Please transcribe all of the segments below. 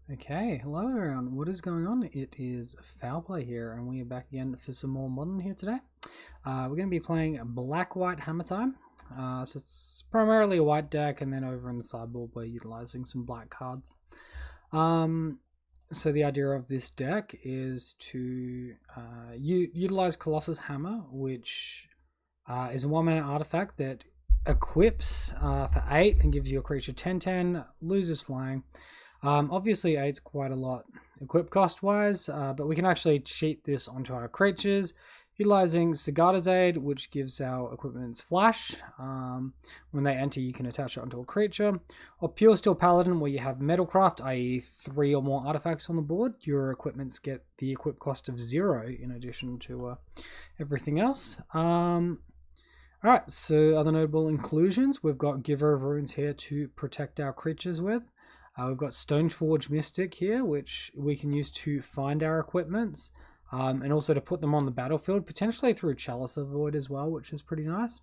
Okay, hello everyone. What is going on? It is Foul Play here, and we are back again for some more Modern here today. We're going to be playing Black-White Hammer Time. So it's primarily a white deck, and then over in the sideboard we're utilizing some black cards. So the idea of this deck is to utilize Colossus Hammer, which is a 1-mana artifact that equips for 8 and gives you a creature 10/10, loses flying. Obviously 8's quite a lot equip cost wise, but we can actually cheat this onto our creatures utilizing Sigarda's Aid, which gives our equipments flash. When they enter, you can attach it onto a creature. Or Pure Steel Paladin, where you have Metalcraft, i.e. 3 or more artifacts on the board. Your equipments get the equip cost of 0 in addition to everything else. Alright, so other notable inclusions, we've got Giver of Runes here to protect our creatures with. We've got Stoneforge Mystic here, which we can use to find our equipments, and also to put them on the battlefield, potentially through Chalice of Void as well, which is pretty nice.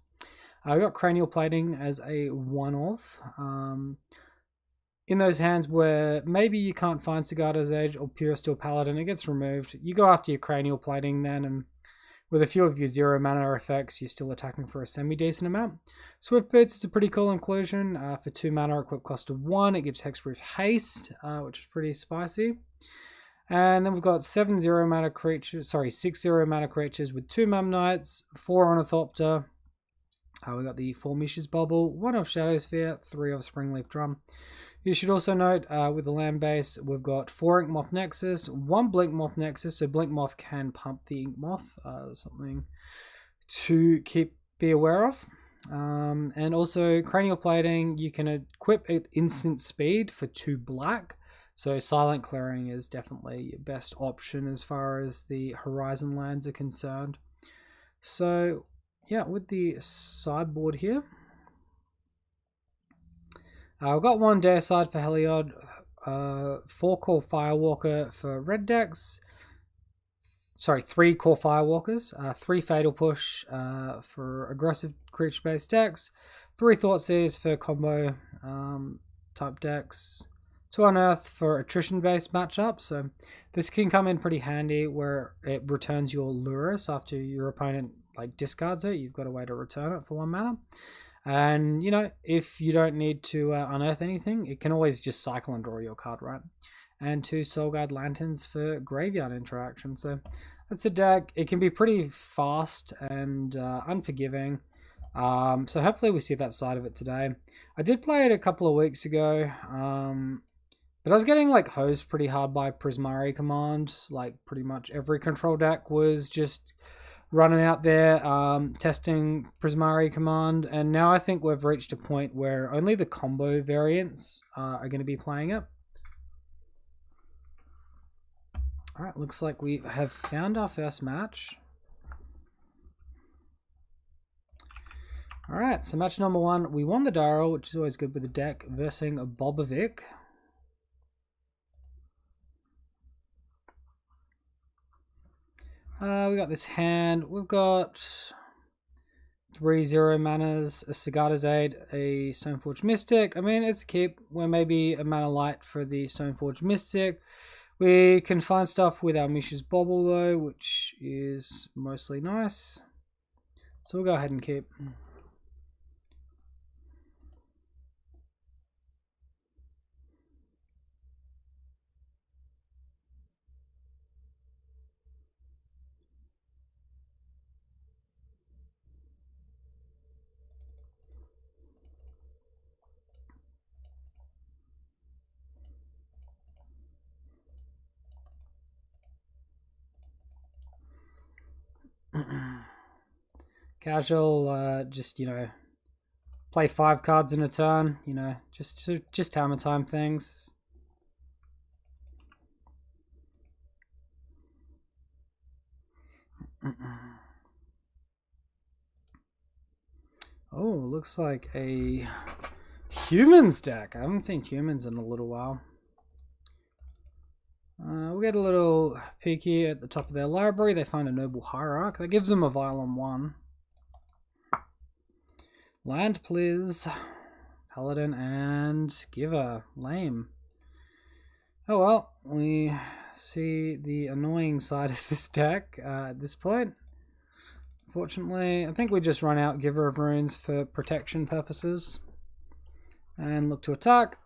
We've got Cranial Plating as a one-off. In those hands where maybe you can't find Sigarda's Edge or Pure Steel Paladin, it gets removed. You go after your Cranial Plating then, and with a few of your 0 mana effects, you're still attacking for a semi-decent amount. Swift Boots is a pretty cool inclusion. For 2 mana, equip cost of 1. It gives Hexproof Haste, which is pretty spicy. And then we've got 6 0 mana creatures with 2 Mamnites, 4 Ornithopter. We got the 4 Mish's Bubble, 1 of Shadow Sphere, 3 of Springleaf Drum. You should also note, with the land base, we've got 4 Ink Moth Nexus, 1 Blink Moth Nexus, so Blink Moth can pump the Ink Moth, something to be aware of. And also, Cranial Plating, you can equip at instant speed for 2 black, so Silent Clearing is definitely your best option as far as the Horizon lands are concerned. So, yeah, with the sideboard here, I've got 1 Deicide for Heliod, 4 Core Firewalker for red decks, 3 Core Firewalkers, 3 Fatal Push for aggressive creature-based decks, 3 Thoughtseers for combo type decks, 2 Unearth for attrition-based matchup, so this can come in pretty handy where it returns your Lurus after your opponent discards it. You've got a way to return it for 1 mana. And, you know, if you don't need to unearth anything, it can always just cycle and draw your card, right? And 2 Soulguide Lanterns for graveyard interaction. So that's a deck. It can be pretty fast and unforgiving. So hopefully we see that side of it today. I did play it a couple of weeks ago, but I was getting hosed pretty hard by Prismari Command. Pretty much every control deck was just running out there, testing Prismari Command, and now I think we've reached a point where only the combo variants are going to be playing it. Alright, looks like we have found our first match. Alright, so match number 1, we won the Darrell, which is always good with the deck, versus Bobovic. We got this hand. We've got 3 0 manas, a Sigarda's Aid, a Stoneforge Mystic. I mean, it's a keep. We're maybe a mana light for the Stoneforge Mystic. We can find stuff with our Mish's Bobble though, which is mostly nice. So we'll go ahead and keep. Casual, just, you know, play 5 cards in a turn, you know, just hammer time things. Oh, looks like a humans deck. I haven't seen humans in a little while. We'll get a little peek here at the top of their library. They find a Noble Hierarch. That gives them a Violon 1. Land, please. Paladin and Giver. Lame. Oh well, we see the annoying side of this deck at this point. Fortunately, I think we just run out Giver of Runes for protection purposes. And look to attack.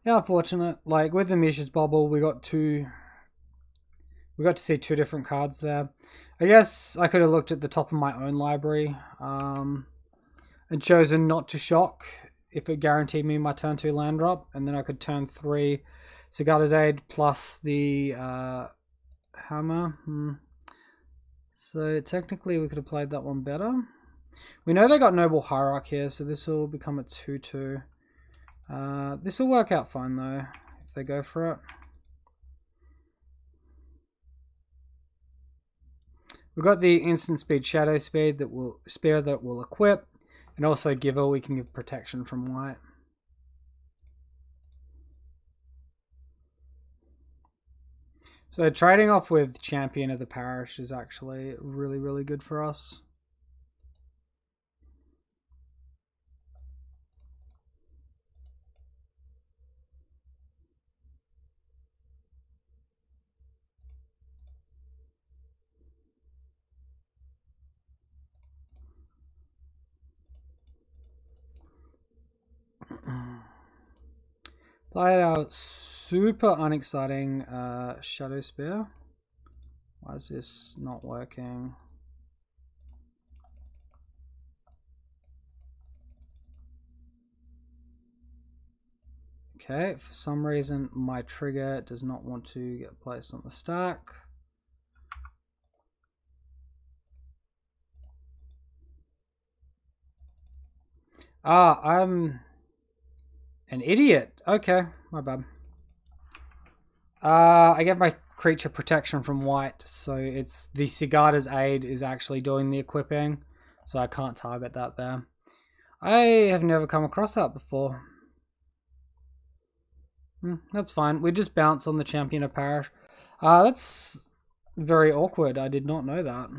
Yeah, unfortunate. Like with the Mishra's Bubble, we got to see two different cards there. I guess I could have looked at the top of my own library and chosen not to shock if it guaranteed me my turn 2 land drop, and then I could turn 3 Sigarda's Aid plus the hammer. So technically we could have played that one better. We know they got Noble Hierarch here, so this will become a 2-2. This will work out fine though, if they go for it. We've got the instant speed Shadow Speed that will equip, and also Giver, we can give protection from white. So trading off with Champion of the Parish is actually really, really good for us. Played our super unexciting Shadow Spear. Why is this not working? Okay, for some reason my trigger does not want to get placed on the stack. Ah, I'm an idiot. Okay, my bad. I get my creature protection from white, so it's the Sigarda's Aid is actually doing the equipping, so I can't target that there. I have never come across that before. That's fine. We just bounce on the Champion of Parish. That's very awkward. I did not know that.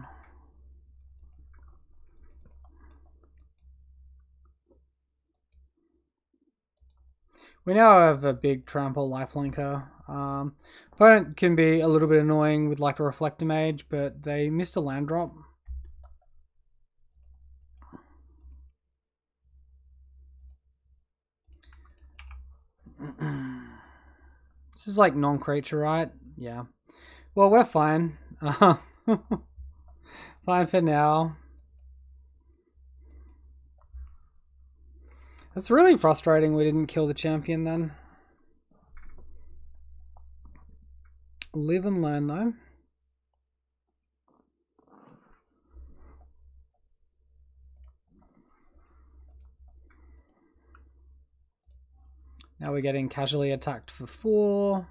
We now have a big trample lifelinker. Opponent can be a little bit annoying with like a Reflector Mage, but they missed a land drop. This is like non-creature, right? Yeah. Well, we're fine. Fine for now. That's really frustrating we didn't kill the champion then. Live and learn though. Now we're getting casually attacked for 4.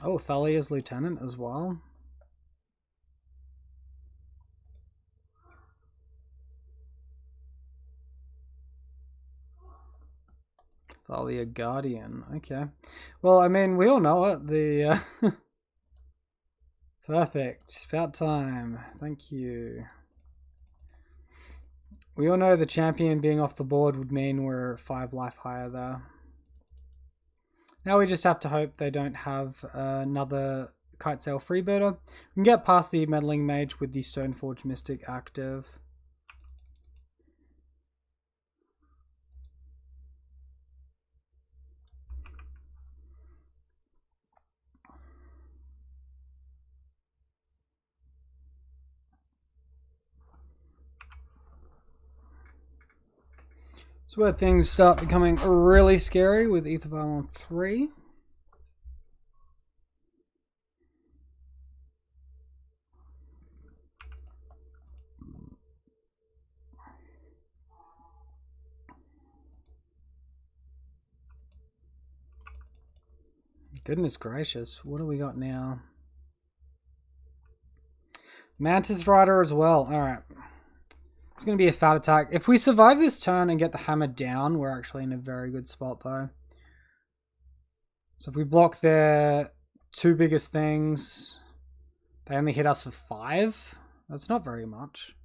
Oh, Thalia's Lieutenant as well. Thalia Guardian. Okay. Well, I mean, we all know it. The perfect. It's about time. Thank you. We all know the champion being off the board would mean we're 5 life higher there. Now we just have to hope they don't have another Kitesail Freebirder. We can get past the Meddling Mage with the Stoneforge Mystic active. So where things start becoming really scary with Aether Vial on 3. Goodness gracious, what do we got now? Mantis Rider as well. Alright. It's going to be a fat attack. If we survive this turn and get the hammer down, we're actually in a very good spot though. So if we block their two biggest things, they only hit us for 5. That's not very much.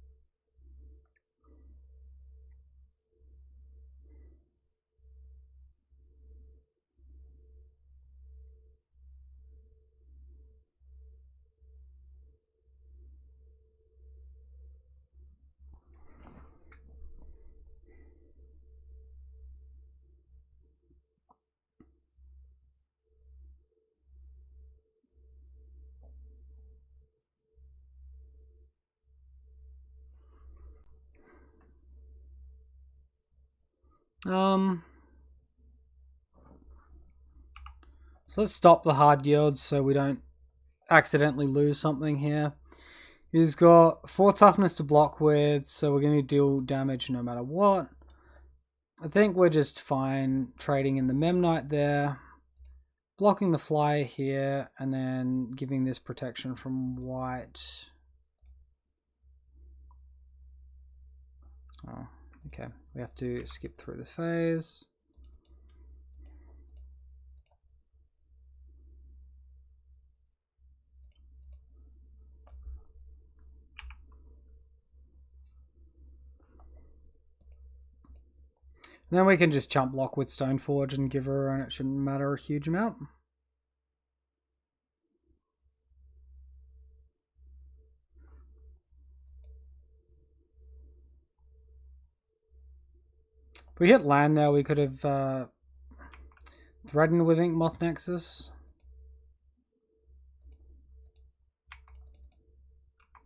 So let's stop the hard yields so we don't accidentally lose something here. He's got 4 toughness to block with, so we're going to deal damage no matter what. I think we're just fine trading in the Memnite there, blocking the flyer here, and then giving this protection from white. Oh, okay. We have to skip through this phase. Then we can just chump block with Stoneforge and give her, and it shouldn't matter a huge amount. If we hit land there, we could have threatened with Ink Moth Nexus.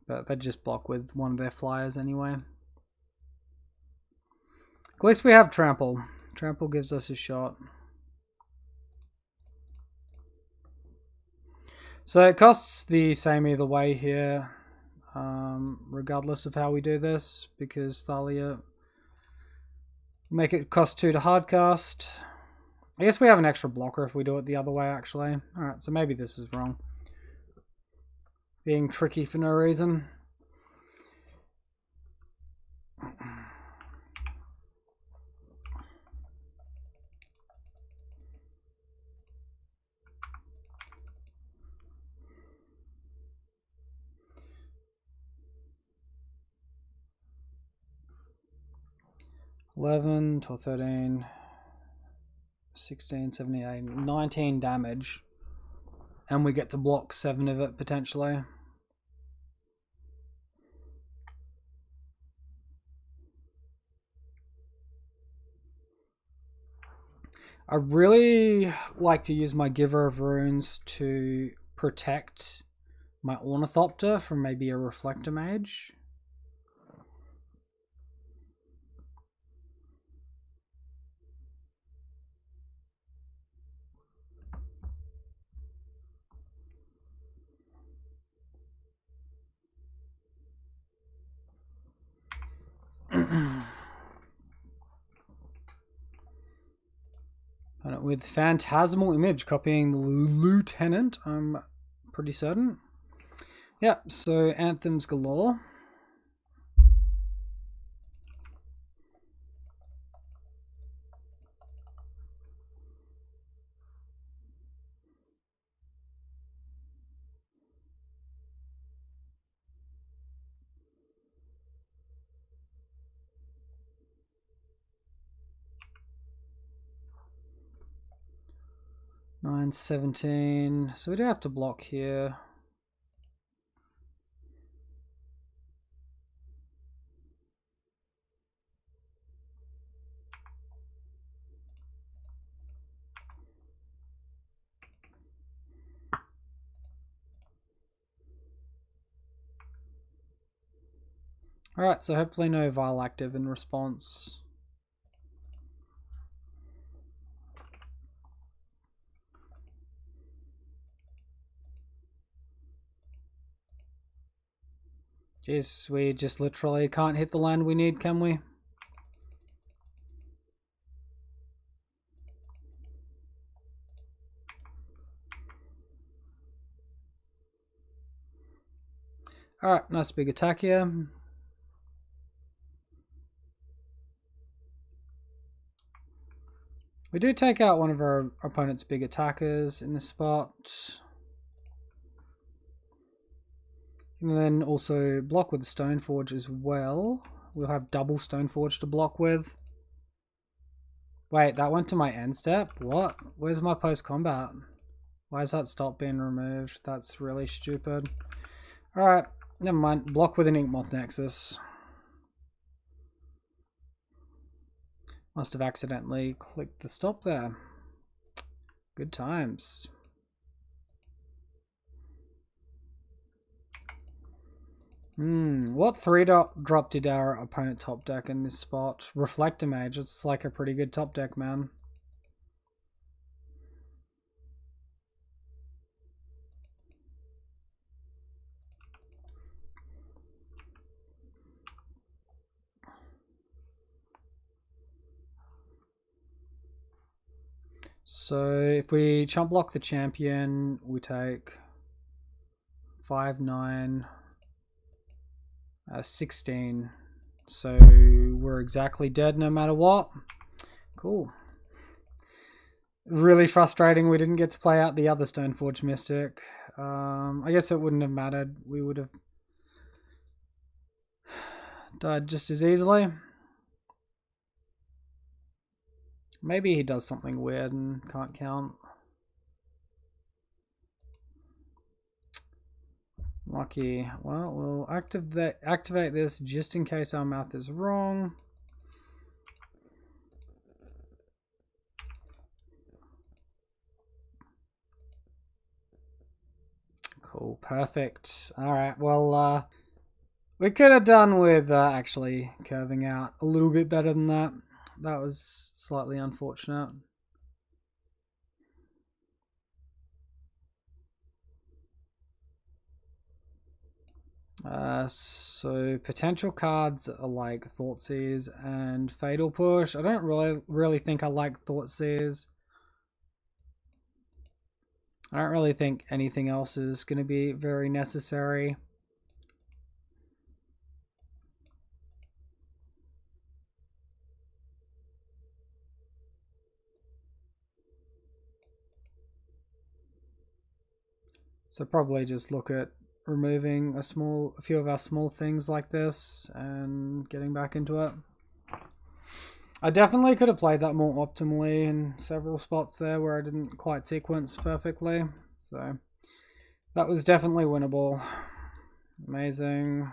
But they'd just block with one of their flyers anyway. At least we have Trample. Trample gives us a shot. So it costs the same either way here, regardless of how we do this, because Thalia make it cost 2 to hardcast. I guess we have an extra blocker if we do it the other way, actually. Alright, so maybe this is wrong. Being tricky for no reason. $11, $12, $13, $16, $17, $18, $19 damage. And we get to block 7 of it, potentially. I really like to use my Giver of Runes to protect my Ornithopter from maybe a Reflector Mage. With Phantasmal Image, copying the Lieutenant, I'm pretty certain. Yep, so Anthems galore. Nine, 17. So we do have to block here. Alright, so hopefully no Vile active in response. Jeez, we just literally can't hit the land we need, can we? Alright, nice big attack here. We do take out one of our opponent's big attackers in this spot. And then also block with the Stoneforge as well. We'll have double Stoneforge to block with. Wait, that went to my end step? What? Where's my post-combat? Why has that stop being removed? That's really stupid. Alright, never mind. Block with an Inkmoth Nexus. Must have accidentally clicked the stop there. Good times. What 3-drop did our opponent top deck in this spot? Reflector Mage. It's like a pretty good top deck, man. So if we chump block the champion, we take 5, 9, 16. So we're exactly dead no matter what. Cool. Really frustrating we didn't get to play out the other Stoneforge Mystic. I guess it wouldn't have mattered. We would have died just as easily. Maybe he does something weird and can't count. Lucky. Well, we'll activate this just in case our math is wrong. Cool, perfect. Alright, well, we could have done with actually curving out a little bit better than that. That was slightly unfortunate. So potential cards are like Thoughtseers and Fatal Push. I don't really think I like Thoughtseers. I don't really think anything else is going to be very necessary. So probably just look at removing a few of our small things like this and getting back into it. I definitely could have played that more optimally in several spots there where I didn't quite sequence perfectly. So that was definitely winnable. Amazing.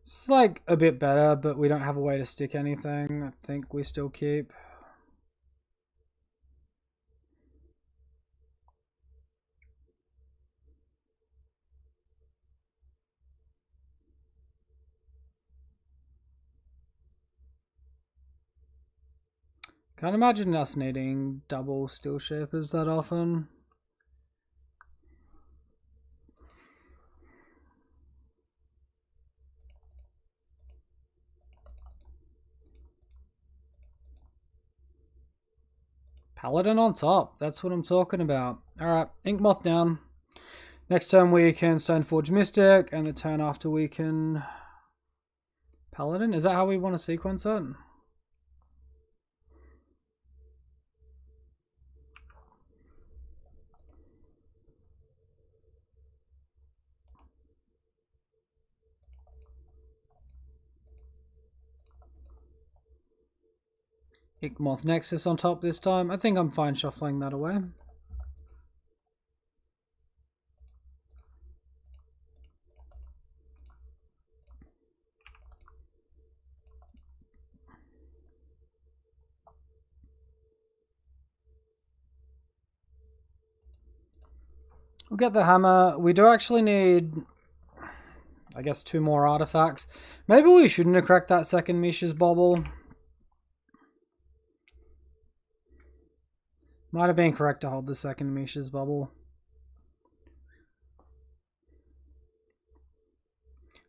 It's like a bit better, but we don't have a way to stick anything. I think we still keep. Can't imagine us needing double Steel Shapers that often. Paladin on top, that's what I'm talking about. Alright, Inkmoth down. Next turn we can Stoneforge Mystic, and the turn after we can Paladin. Is that how we want to sequence it? Inkmoth Nexus on top this time. I think I'm fine shuffling that away. We'll get the hammer. We do actually need, I guess, 2 more artifacts. Maybe we shouldn't have cracked that second Misha's Bobble. Might have been correct to hold the second Misha's Bubble.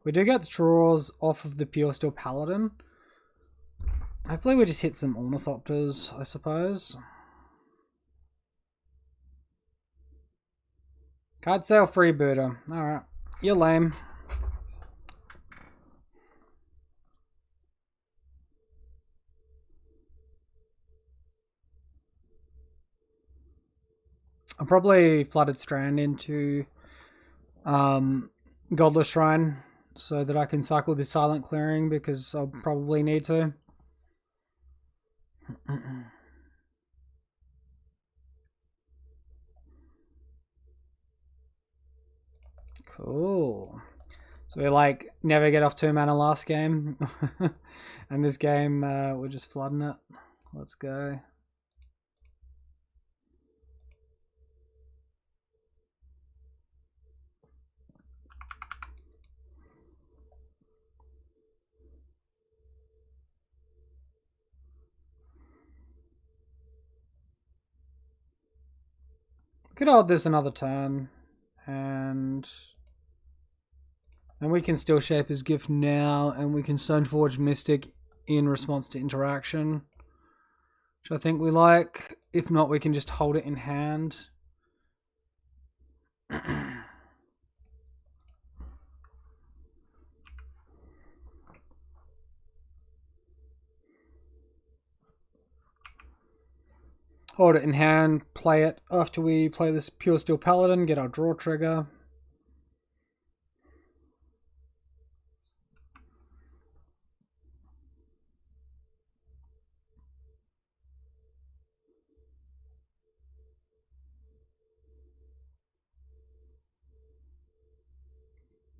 We do get draws off of the Pure Steel Paladin. Hopefully we just hit some Ornithopters, I suppose. Card sale freebooter. Alright. You're lame. I'll probably flooded strand into Godless Shrine so that I can cycle this silent clearing, because I'll probably need to. Cool. So we like never get off 2 mana last game. And this game we're just flooding it. Let's go. Could hold this another turn, and we can still shape his gift now, and we can Stoneforge Mystic in response to interaction, which I think we like. If not, we can just hold it in hand. Hold it in hand, play it after we play this Pure Steel Paladin, get our draw trigger.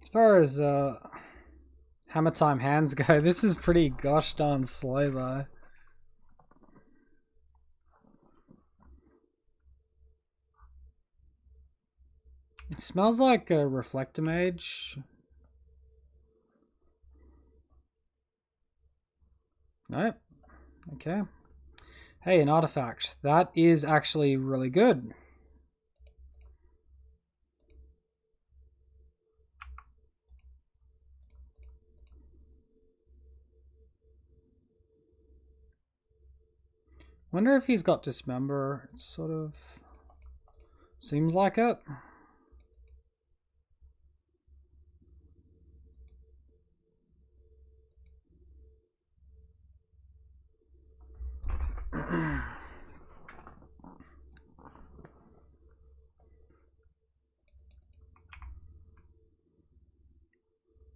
As far as Hammer Time hands go, this is pretty gosh darn slow though. It smells like a Reflector Mage. Nope. Okay. Hey, an artifact. That is actually really good. Wonder if he's got Dismember. It sort of seems like it.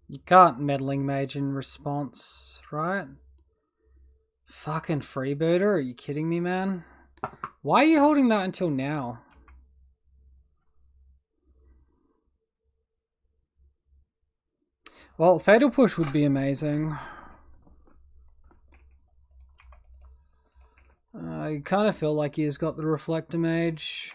You can't Meddling Mage in response, right? Fucking freebooter, are you kidding me, man? Why are you holding that until now? Well, Fatal Push would be amazing. I kind of feel like he's got the Reflector Mage.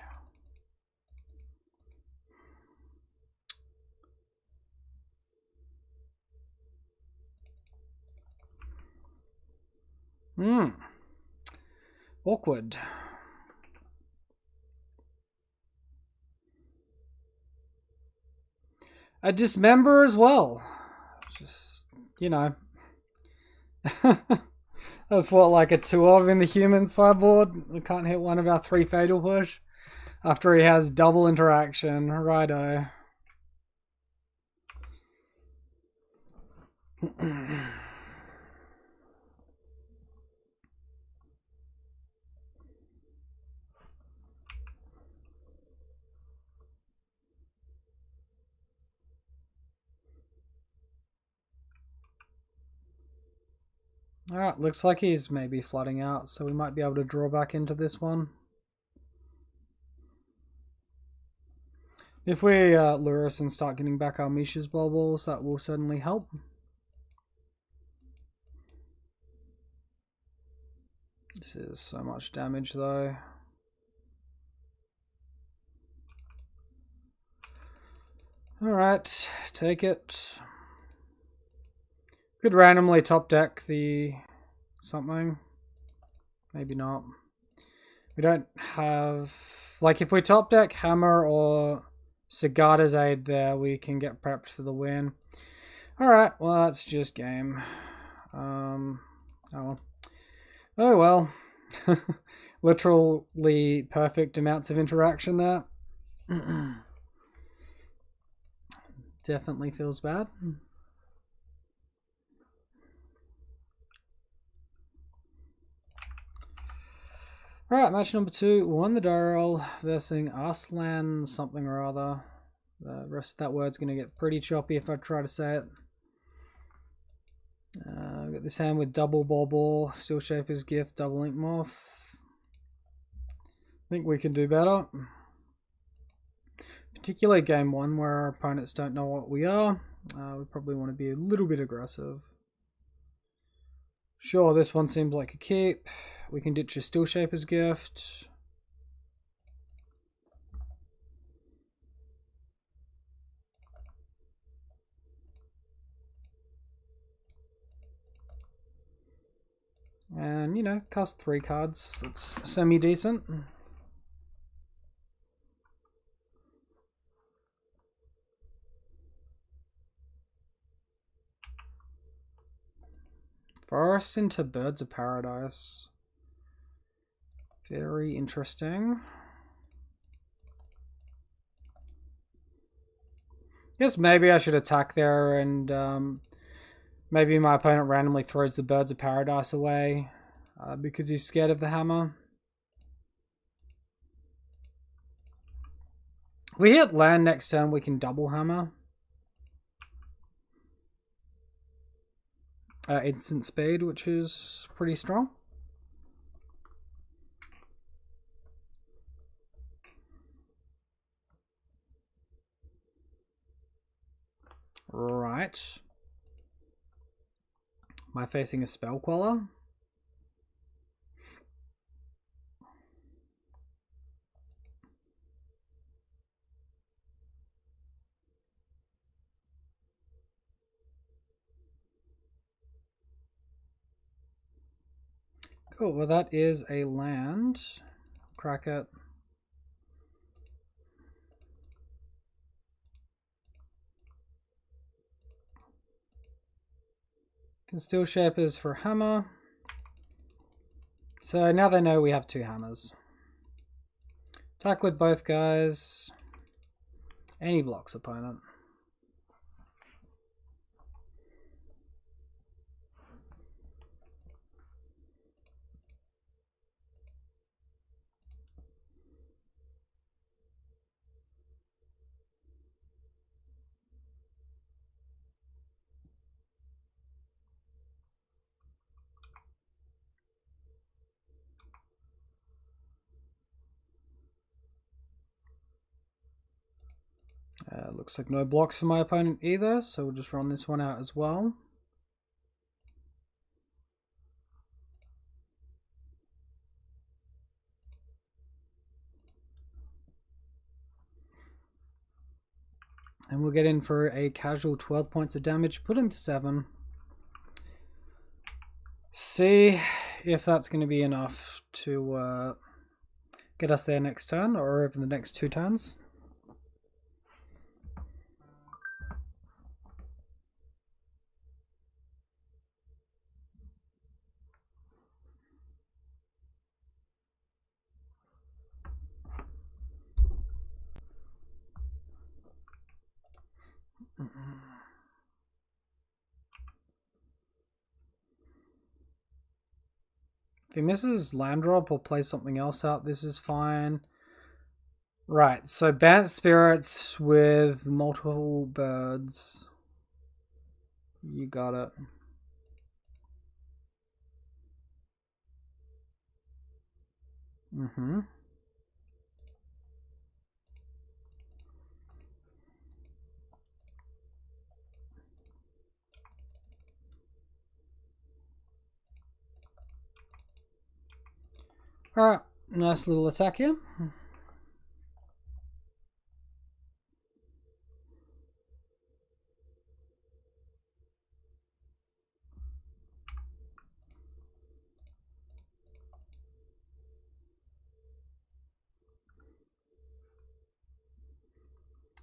Awkward. A Dismember as well. Just, you know. That's what, like a 2 of in the human sideboard. We can't hit one of our 3 Fatal Push after he has double interaction. Righto. Alright, looks like he's maybe flooding out, so we might be able to draw back into this one. If we lure us and start getting back our Misha's Bogles, that will certainly help. This is so much damage though. Alright, take it. Could randomly top deck the something. Maybe not. We don't have... Like, if we top deck Hammer or Sagada's Aid there, we can get prepped for the win. Alright, well, that's just game. Oh well. Literally perfect amounts of interaction there. Definitely feels bad. Alright, match number 2. Won the Darrell versus Arslan something or other. The rest of that word's going to get pretty choppy if I try to say it. I've got this hand with double Bobble, Steel Shaper's Gift, double Ink Moth. I think we can do better. Particularly game 1 where our opponents don't know what we are. We probably want to be a little bit aggressive. Sure, this one seems like a keep. We can ditch a Steel Shaper's Gift. And, you know, cast 3 cards. It's semi-decent. Forest into Birds of Paradise. Very interesting. Guess maybe I should attack there and maybe my opponent randomly throws the Birds of Paradise away because he's scared of the hammer. We hit land next turn, we can double hammer. Instant speed, which is pretty strong. Right. Am I facing a Spell Queller? Cool, well that is a land. Crack it. Can Steel Shapers for hammer. So now they know we have 2 hammers. Attack with both guys. Any blocks opponent. Looks like no blocks for my opponent either, so we'll just run this one out as well. And we'll get in for a casual 12 points of damage, put him to 7. See if that's going to be enough to get us there next turn, or over the next 2 turns. If he misses land drop or plays something else out, this is fine. Right, so Bant Spirits with multiple birds. You got it. Mm-hmm. Alright, nice little attack here.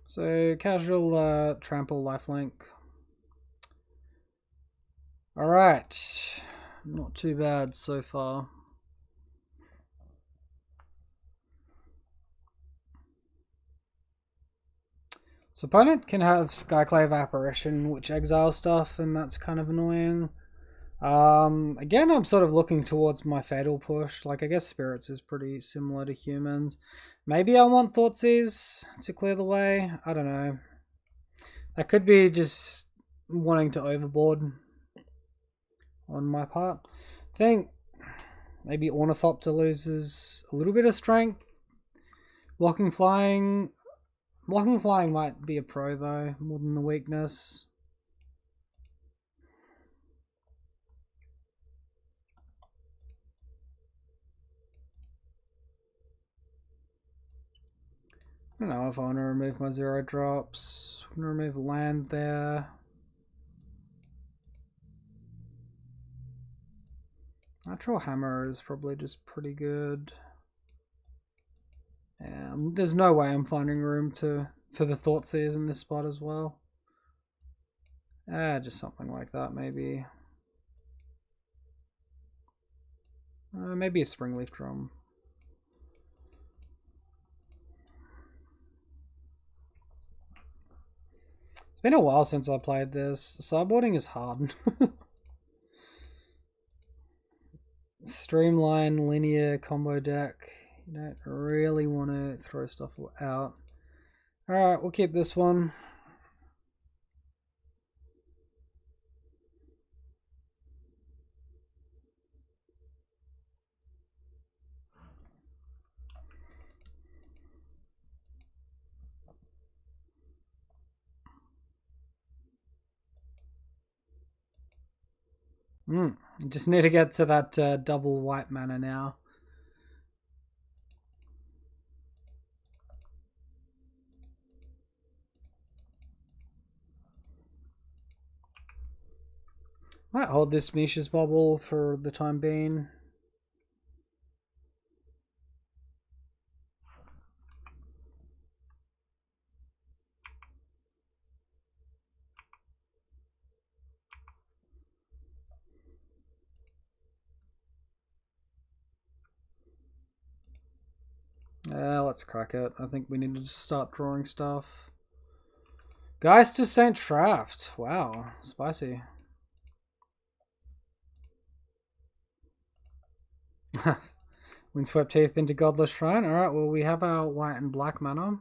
So, casual trample lifelink. Alright, not too bad so far. So opponent can have Skyclave Apparition, which exiles stuff, and that's kind of annoying. Again, I'm sort of looking towards my fatal push. Like, I guess spirits is pretty similar to humans. Maybe I want Thoughtseize to clear the way. I don't know. That could be just wanting to overboard on my part. I think maybe Ornithopter loses a little bit of strength. Blocking flying might be a pro though, more than the weakness. I don't know if I want to remove my 0 drops. I'm going to remove land there. Natural Hammer is probably just pretty good. There's no way I'm finding room for the Thoughtseize in this spot as well. Just something like that maybe. Maybe a Springleaf Drum. It's been a while since I played this. Sideboarding is hard. Streamline linear combo deck. You don't really want to throw stuff out. Alright, we'll keep this one. Just need to get to that double white mana now. Might hold this Misha's Bubble for the time being. Let's crack it. I think we need to just start drawing stuff. Geist of Saint Traft. Wow, spicy. Windswept Teeth into Godless Shrine. Alright, well, we have our white and black mana.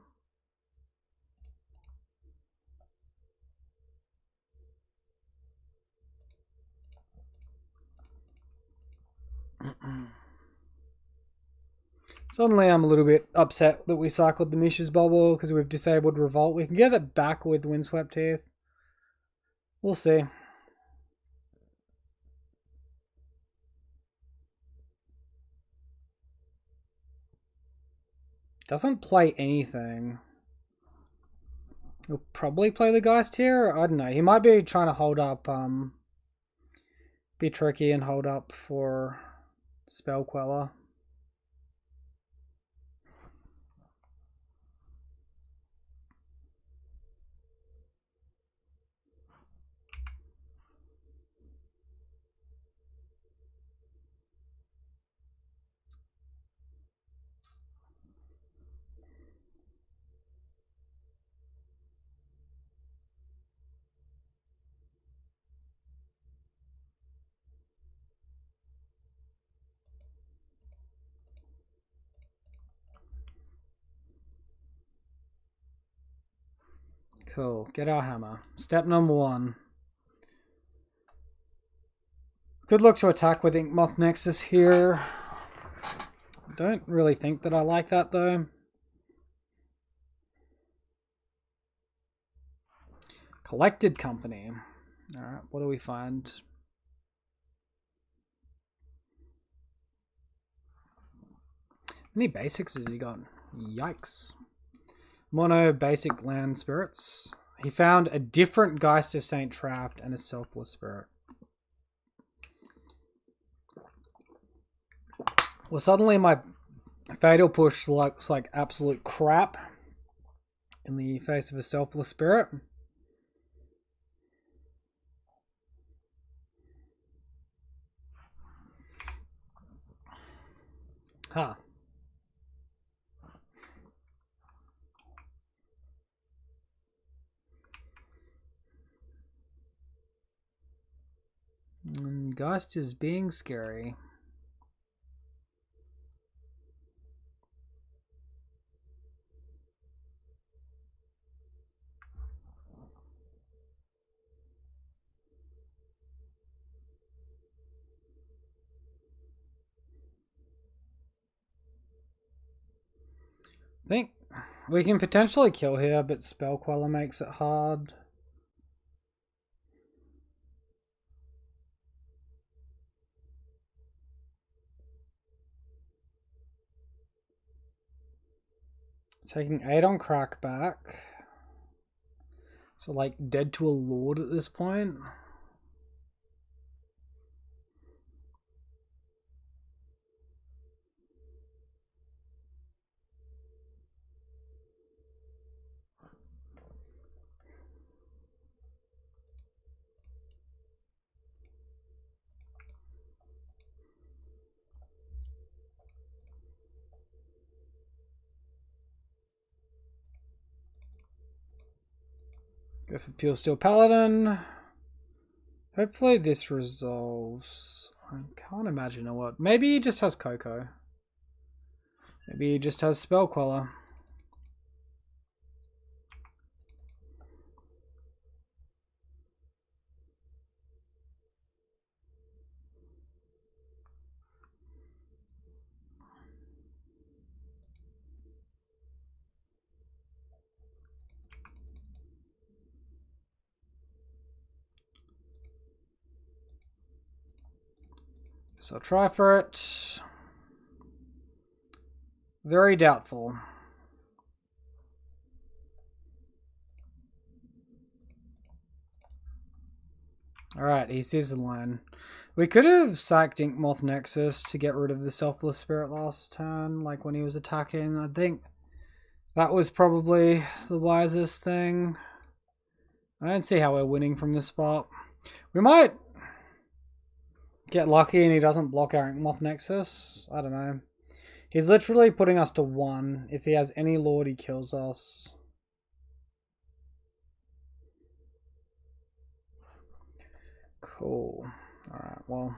Suddenly I'm a little bit upset that we cycled the Misha's Bubble because we've disabled Revolt. We can get it back with Windswept Teeth. We'll see. Doesn't play anything. He'll probably play the Geist here. I don't know. He might be trying to hold up, be tricky and hold up for Spell Queller. Cool. Get our hammer. Step number 1. Good luck to attack with Inkmoth Nexus here. Don't really think that I like that though. Collected Company. Alright, what do we find? How many basics has he got? Yikes. Mono basic land spirits. He found a different Geist of Saint Traft and a Selfless Spirit. Well, suddenly my Fatal Push looks like absolute crap in the face of a Selfless Spirit. Huh. and Geist is being scary. I think we can potentially kill here, but Spell Queller makes it hard. Taking 8 on Crackback. So like dead to a Lord at this point. Go for Pure Steel Paladin. Hopefully this resolves. I can't imagine it would. Maybe he just has Coco. Maybe he just has Spell Queller. So I'll try for it. Very doubtful. Alright, he sees the line. We could have sacked Inkmoth Nexus to get rid of the Selfless Spirit last turn, like when he was attacking. I think that was probably the wisest thing. I don't see how we're winning from this spot. We might get lucky and he doesn't block our Inkmoth Nexus. I don't know. He's literally putting us to 1. If he has any Lord, he kills us. Cool. Alright, well,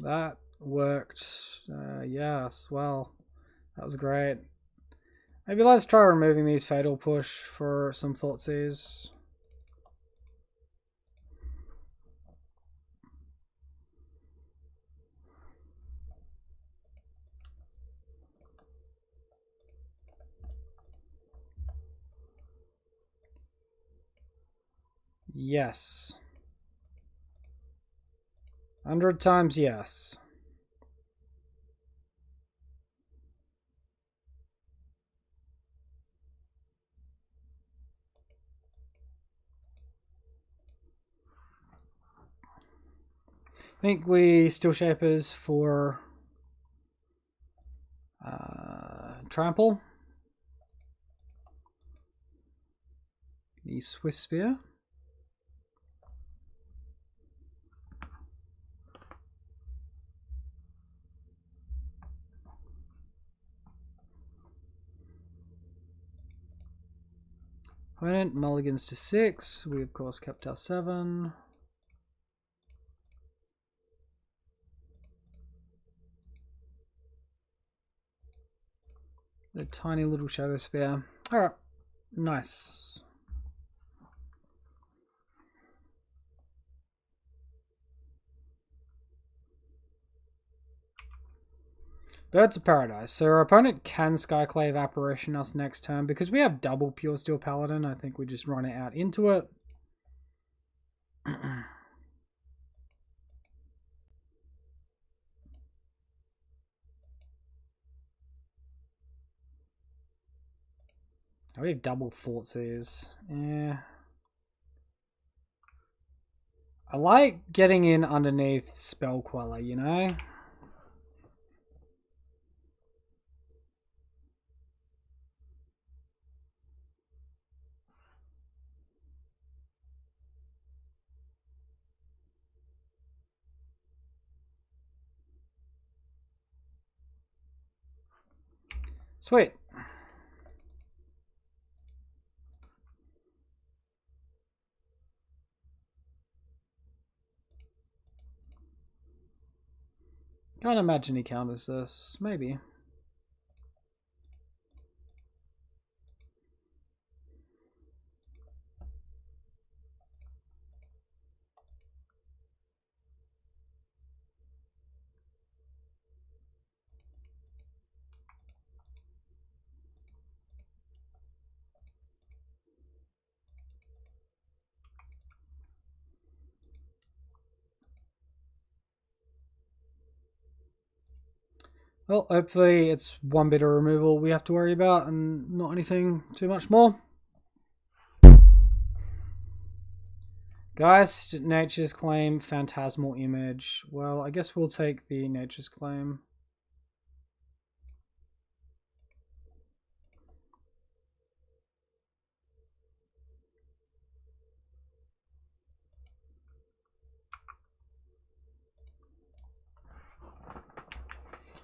that worked. Yes, well, that was great. Maybe let's try removing these Fatal Push for some Thoughtseize. Yes. 100 times yes. I think we Steel Shapers for Trample. The Swift Spear. Opponent mulligans to 6. We of course kept our 7. The tiny little Shadow Spear. Alright, nice. Birds of Paradise. So our opponent can Skyclave Apparition us next turn. Because we have double Pure Steel Paladin, I think we just run it out into it. We have double Thoughtseize. Yeah. I like getting in underneath Spell Queller, you know? Sweet. Can't imagine he counters this. Maybe. Well, hopefully it's one bit of removal we have to worry about and not anything too much more. Geist, Nature's Claim, Phantasmal Image. Well, I guess we'll take the Nature's Claim.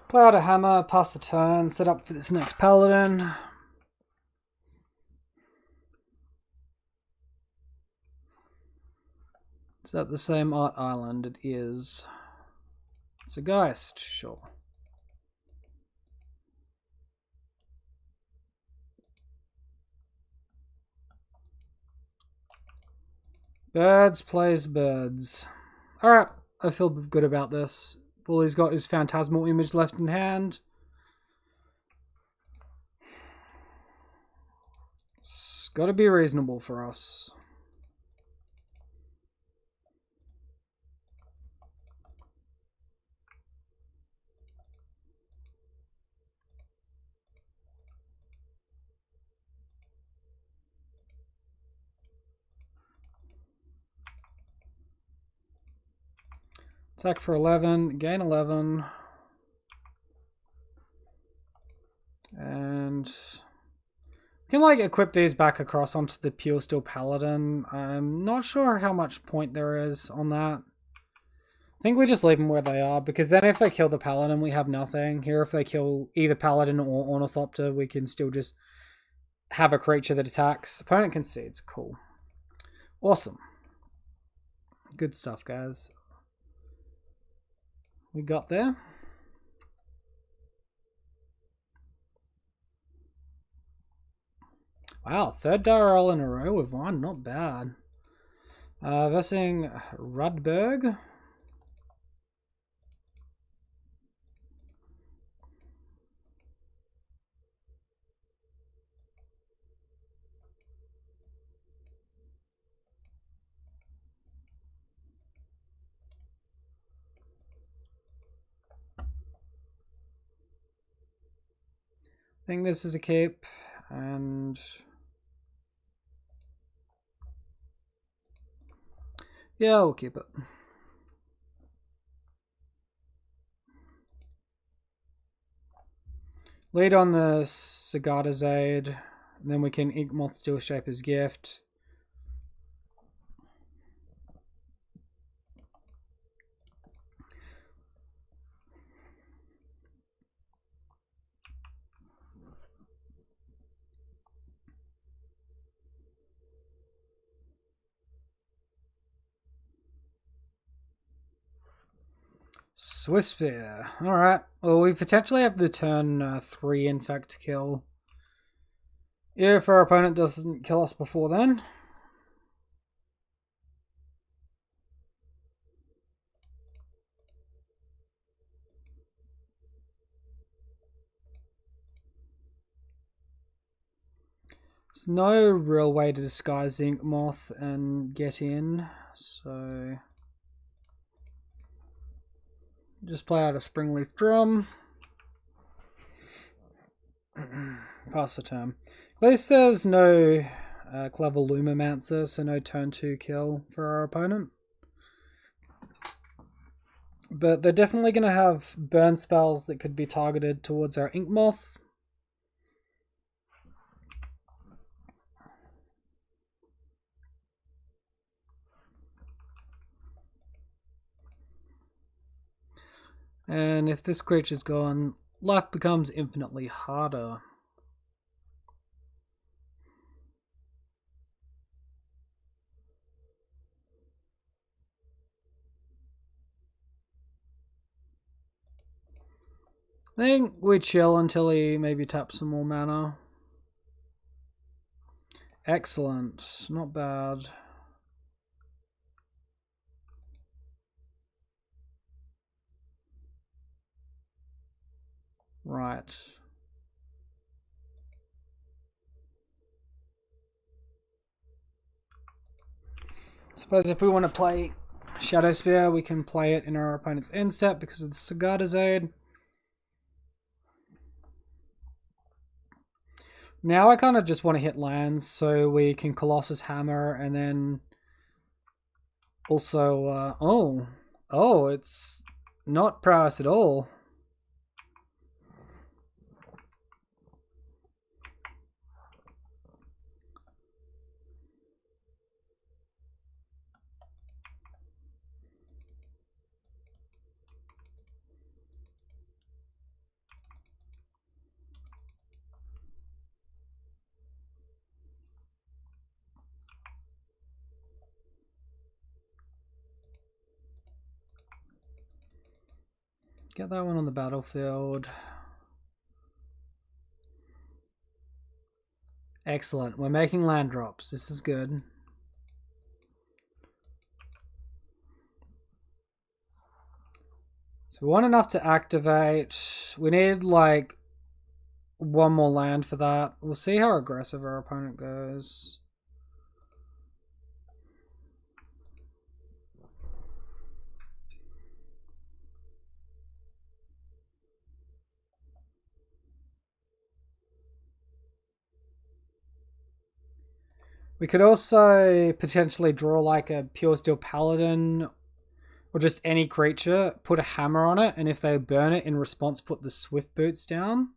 Play out a hammer, pass the turn, set up for this next paladin. Is that the same art island? It is. It's a Geist, sure. Birds plays birds. Alright, I feel good about this. All he's got is Phantasmal Image left in hand. It's got to be reasonable for us. Attack for 11, gain 11. And we can like equip these back across onto the Pure Steel Paladin. I'm not sure how much point there is on that. I think we just leave them where they are, because then if they kill the Paladin, we have nothing. Here, if they kill either Paladin or Ornithopter, we can still just have a creature that attacks. Opponent concedes. Cool. Awesome. Good stuff, guys. We got there. Wow, third die roll in a row with one. Not bad. Versing Rudberg. I think this is a cape, and yeah, we'll keep it. Lead on the Sagada's Aid, and then we can Ink Moth Steel Shaper's Gift. Swift Spear. Alright. Well, we potentially have the turn 3 Infect kill. If our opponent doesn't kill us before then. There's no real way to disguise Ink Moth and get in, so just play out a Springleaf Drum. Pass the turn. At least there's no Clever Lumomancer, so no turn 2 kill for our opponent. But they're definitely going to have burn spells that could be targeted towards our Ink Moth. And if this creature's gone, life becomes infinitely harder. I think we chill until he maybe taps some more mana. Excellent. Not bad. Right. I suppose if we want to play Shadow Spear, we can play it in our opponent's end step because of the Sagada's aid. Now I kind of just want to hit lands so we can Colossus Hammer and then also, oh, it's not prowess at all. Get that one on the battlefield. Excellent. We're making land drops. This is good. So we want enough to activate. We need like one more land for that. We'll see how aggressive our opponent goes. We could also potentially draw like a Pure Steel Paladin or just any creature, put a hammer on it, and if they burn it in response, put the Swift Boots down.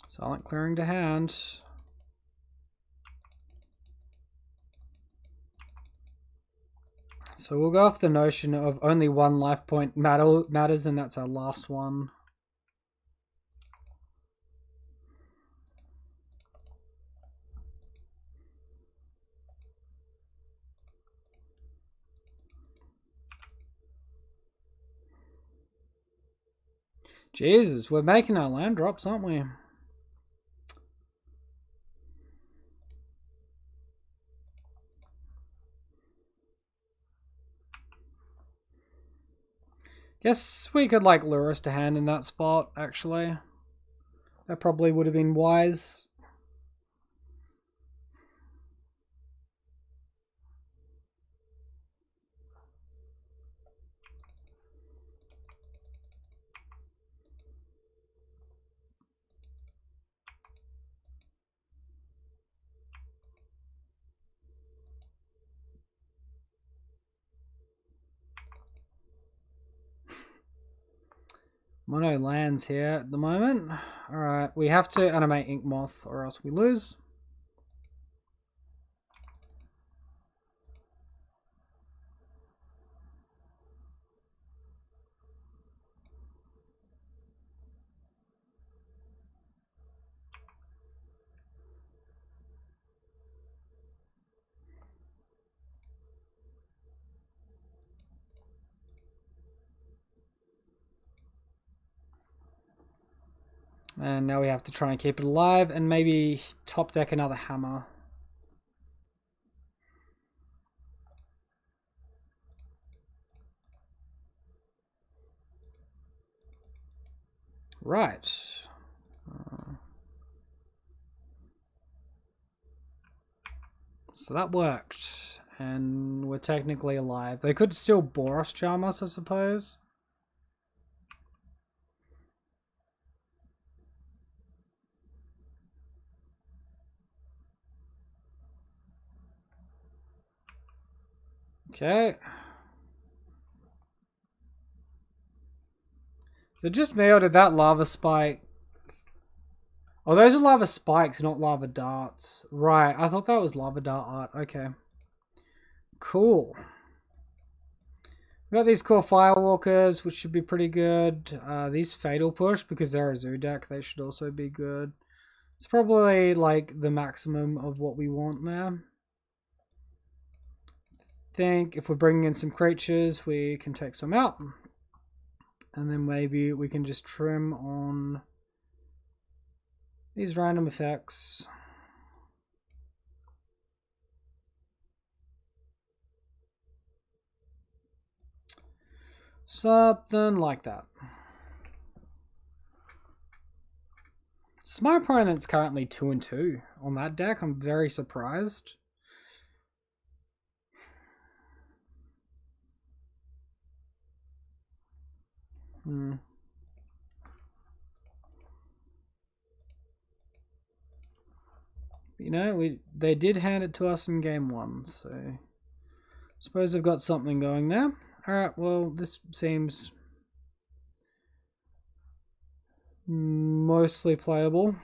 Silent Clearing to hand. So we'll go off the notion of only one life point matters, and that's our last one. Jesus, we're making our land drops, aren't we? Guess we could like lure us to hand in that spot, actually. That probably would have been wise. Mono lands here at the moment. Alright, we have to animate Ink Moth or else we lose. And now we have to try and keep it alive and maybe top deck another hammer. Right. So that worked. And we're technically alive. They could still Boros Charm us, I suppose. Okay. So just me, or did that lava spike? Oh, those are lava spikes, not lava darts. Right, I thought that was lava dart art. Okay. Cool. We got these core Firewalkers, which should be pretty good. These Fatal Push, because they're a zoo deck, they should also be good. It's probably like the maximum of what we want there. I think if we're bringing in some creatures, we can take some out. And then maybe we can just trim on these random effects. Something like that. So my opponent's currently 2-2 on that deck. I'm very surprised. You know, they did hand it to us in game 1, so I suppose they've got something going there. Alright, well, this seems mostly playable.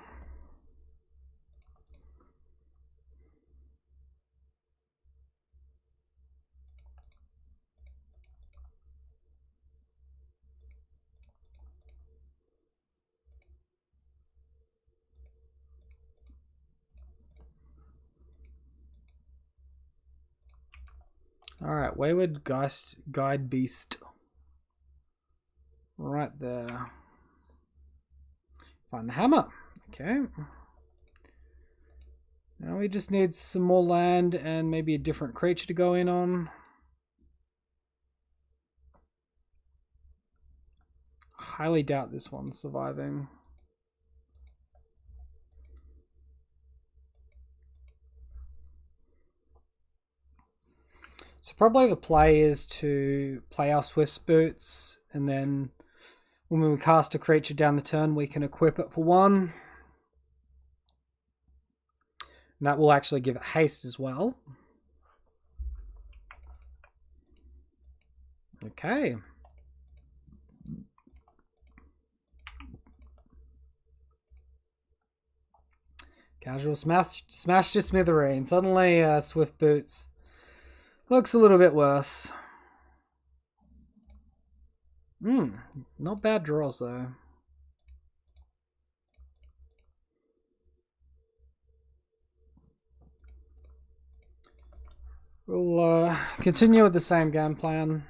Alright, Wayward Guide Beast. Right there. Find the hammer. Okay. Now we just need some more land and maybe a different creature to go in on. Highly doubt this one's surviving. So probably the play is to play our Swift Boots, and then when we cast a creature down the turn, we can equip it for 1. And that will actually give it haste as well. Okay. Casual smash to smithereen. Suddenly Swift Boots looks a little bit worse. Not bad draws though. We'll continue with the same game plan.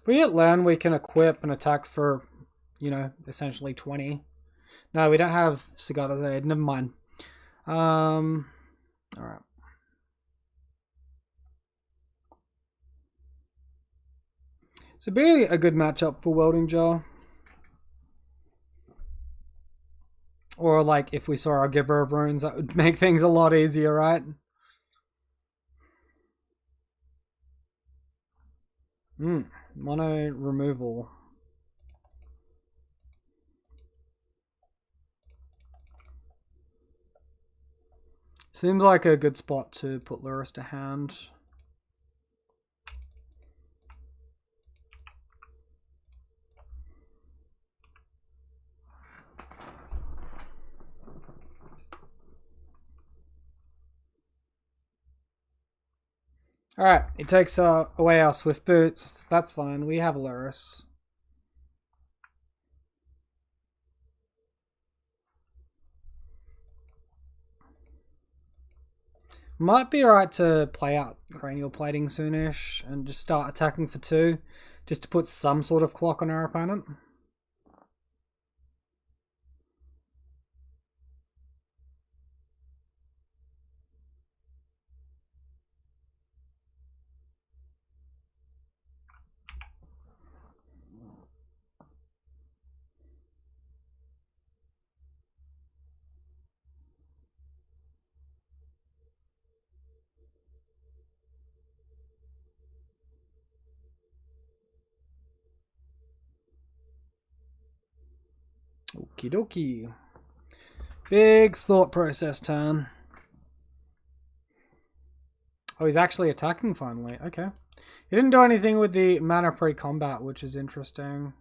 If we get land, we can equip and attack for, you know, essentially 20. No, we don't have Sagada's Aid. Never mind. Alright. So be a good matchup for Welding Jar. Or like if we saw our Giver of Runes, that would make things a lot easier, right? Mono removal. Seems like a good spot to put Luris to hand. Alright, it takes away our Swift Boots. That's fine. We have Luris. Might be right to play out Cranial Plating soonish and just start attacking for 2, just to put some sort of clock on our opponent. Okie dokie. Big thought process turn. Oh, he's actually attacking finally. Okay. He didn't do anything with the mana pre-combat, which is interesting.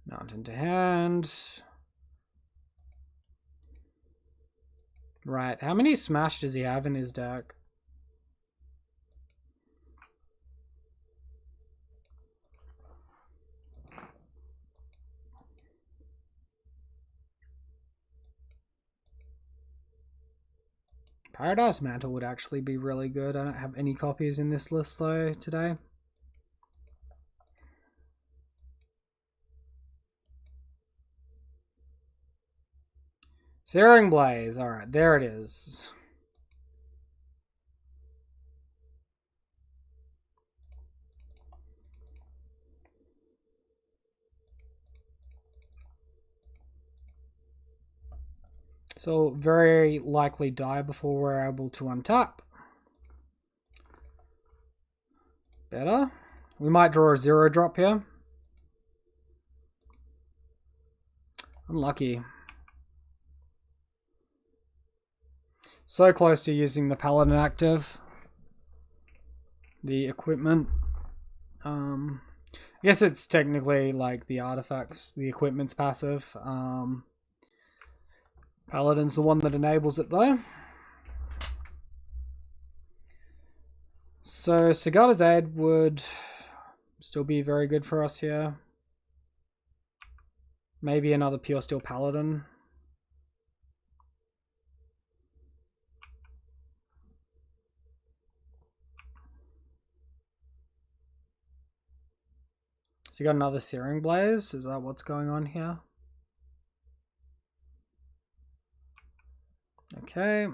Mountain to hand. Right. How many smash does he have in his deck? Paradise Mantle would actually be really good. I don't have any copies in this list though today. Searing Blaze. Alright, there it is. So very likely die before we're able to untap. Better. We might draw a 0 drop here. Unlucky. So close to using the Paladin active. The equipment. I guess it's technically like the artifacts. The equipment's passive. Paladin's the one that enables it though. So Sagada's Aid would still be very good for us here. Maybe another Pure Steel Paladin. So you got another Searing Blaze? Is that what's going on here? Okay.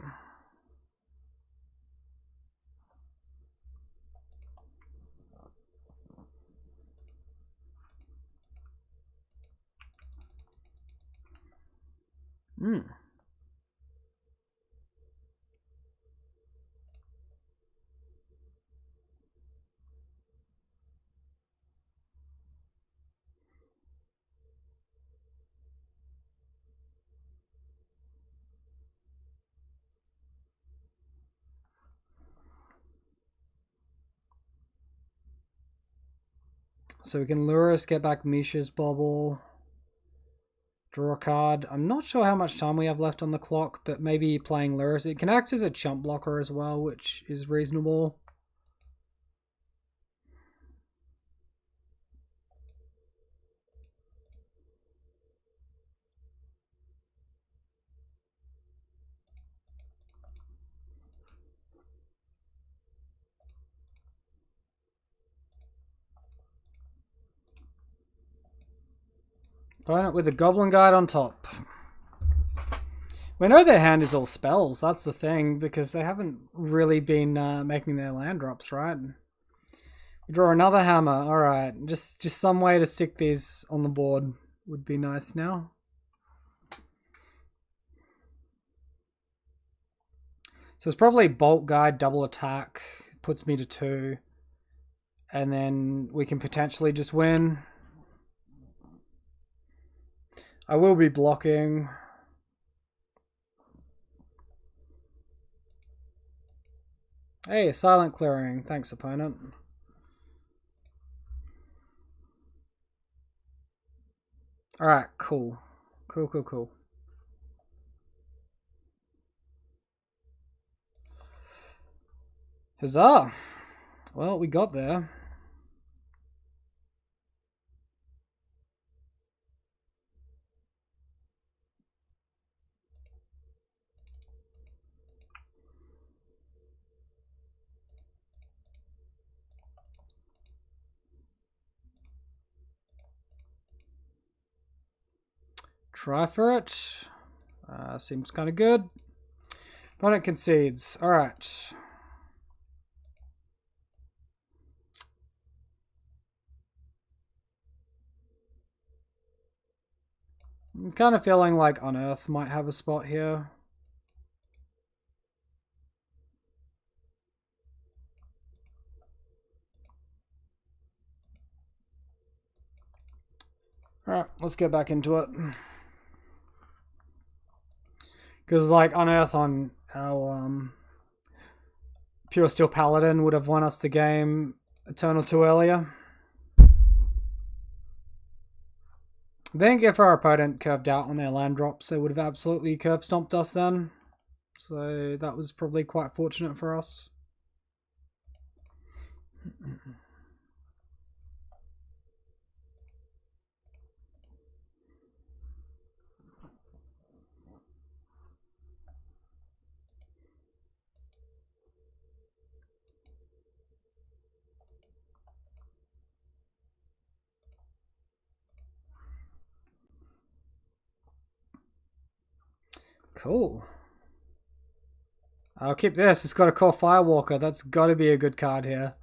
So we can lure us, get back Misha's Bobble, draw a card. I'm not sure how much time we have left on the clock, but maybe playing Lurus. It can act as a chump blocker as well, which is reasonable. Opponent with a Goblin Guide on top. We know their hand is all spells, that's the thing, because they haven't really been making their land drops, right? We draw another hammer, alright. Just some way to stick these on the board would be nice now. So it's probably Bolt Guide, double attack, puts me to 2. And then we can potentially just win. I will be blocking. Hey, silent clearing. Thanks, opponent. Alright, cool. Cool. Huzzah! Well, we got there. Try for it. Seems kind of good. Opponent concedes. Alright. I'm kind of feeling like Unearth might have a spot here. Alright, let's get back into it. Because like Unearth on our Pure Steel Paladin would have won us the game a turn or two earlier. I think if our opponent curved out on their land drops, they would have absolutely curve stomped us then. So that was probably quite fortunate for us. Cool. I'll keep this. It's got a core Firewalker. That's got to be a good card here.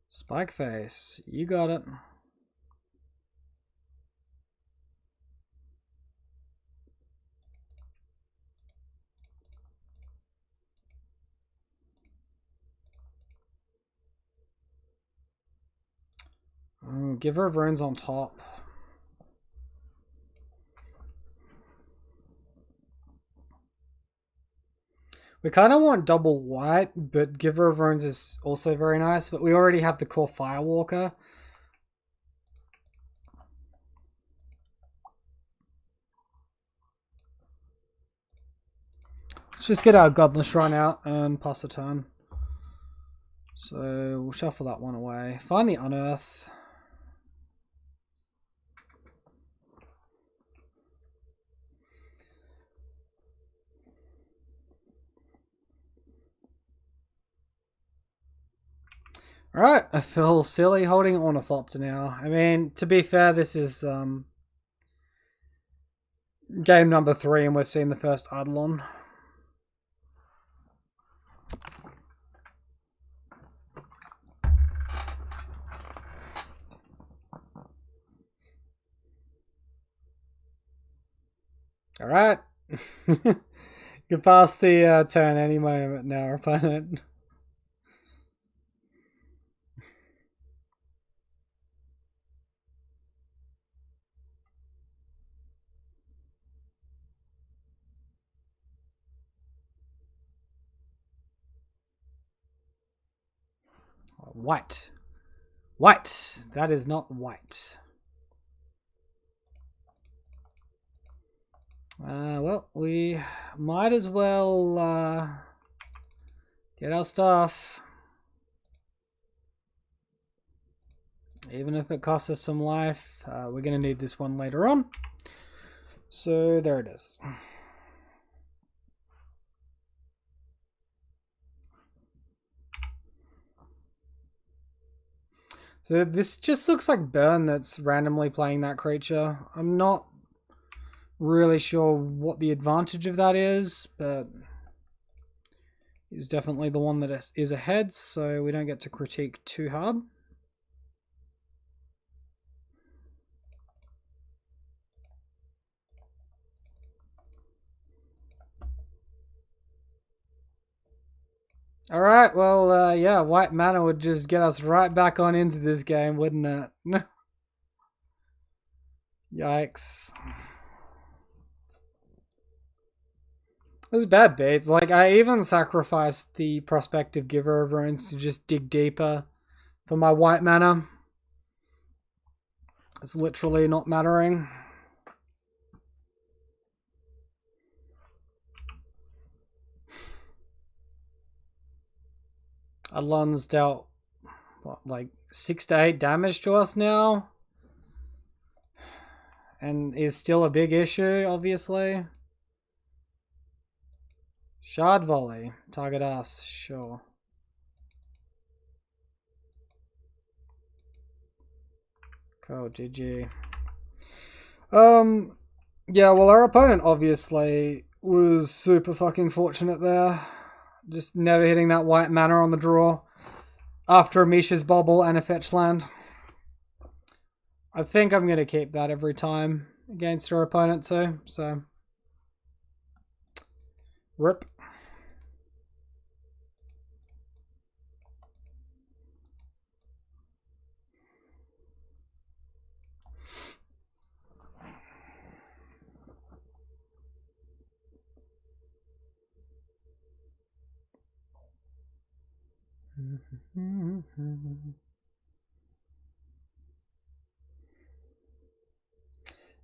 Spike Face. You got it. Giver of Runes on top. We kind of want double white, but Giver of Runes is also very nice. But we already have the core Firewalker. Let's just get our Godless Run out and pass the turn. So we'll shuffle that one away. Find the Unearth. Alright, I feel silly holding Ornithopter now. I mean, to be fair, this is game number 3 and we've seen the first Eidolon. Alright. You can pass the turn any moment now, opponent. White. White. That is not white. Well, we might as well get our stuff. Even if it costs us some life, we're going to need this one later on. So there it is. So this just looks like Burn that's randomly playing that creature. I'm not really sure what the advantage of that is, but he's definitely the one that is ahead, so we don't get to critique too hard. Alright, well, yeah, white mana would just get us right back on into this game, wouldn't it? Yikes. It was bad beats. Like, I even sacrificed the prospective Giver of Runes to just dig deeper for my white mana. It's literally not mattering. Alon's dealt, what, like 6 to 8 damage to us now? And is still a big issue, obviously. Shard Volley. Target us, sure. Cool, GG. Yeah, well, our opponent obviously was super fucking fortunate there. Just never hitting that white mana on the draw after a Misha's Bobble and a fetch land. I think I'm going to keep that every time against our opponent too, so. Rip.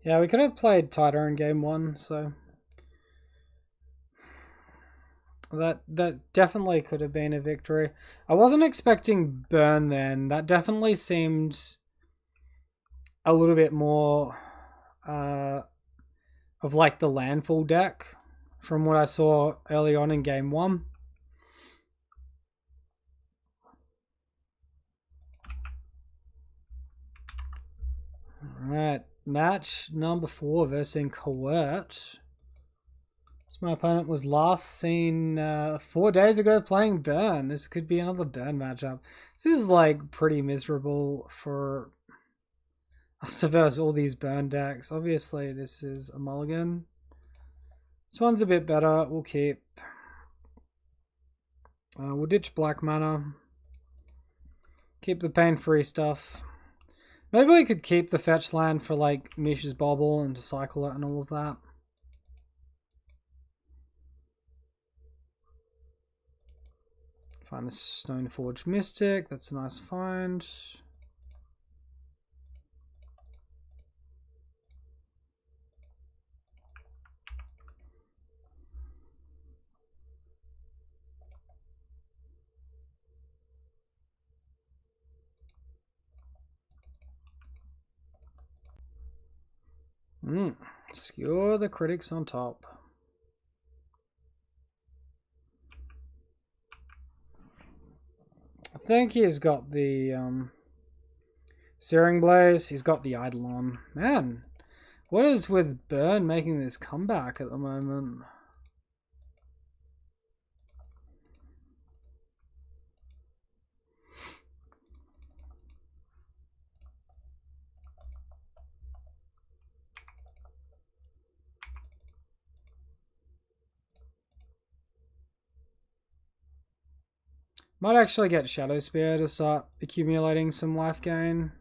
Yeah, we could have played tighter in game one, so that definitely could have been a victory. I wasn't expecting burn then. That definitely seemed a little bit more of like the landfall deck from what I saw early on in game one. Alright, match number 4 versus Coert. My opponent was last seen 4 days ago playing Burn. This could be another Burn matchup. This is like pretty miserable for us to verse all these Burn decks. Obviously, this is a mulligan. This one's a bit better. We'll keep. We'll ditch black mana. Keep the pain-free stuff. Maybe we could keep the fetch land for like Mish's Bobble and to cycle it and all of that. Find the Stoneforge Mystic. That's a nice find. Skewer the critics on top. I think he's got the Searing Blaze. He's got the Eidolon. Man, what is with Burn making this comeback at the moment? Might actually get Shadow Spear to start accumulating some life gain.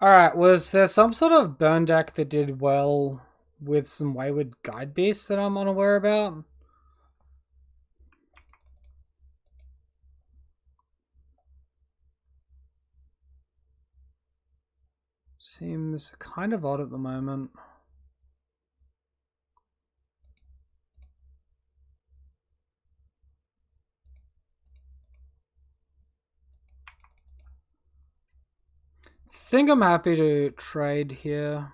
Alright, was there some sort of burn deck that did well with some Wayward Guide Beasts that I'm unaware about? Seems kind of odd at the moment. I think I'm happy to trade here.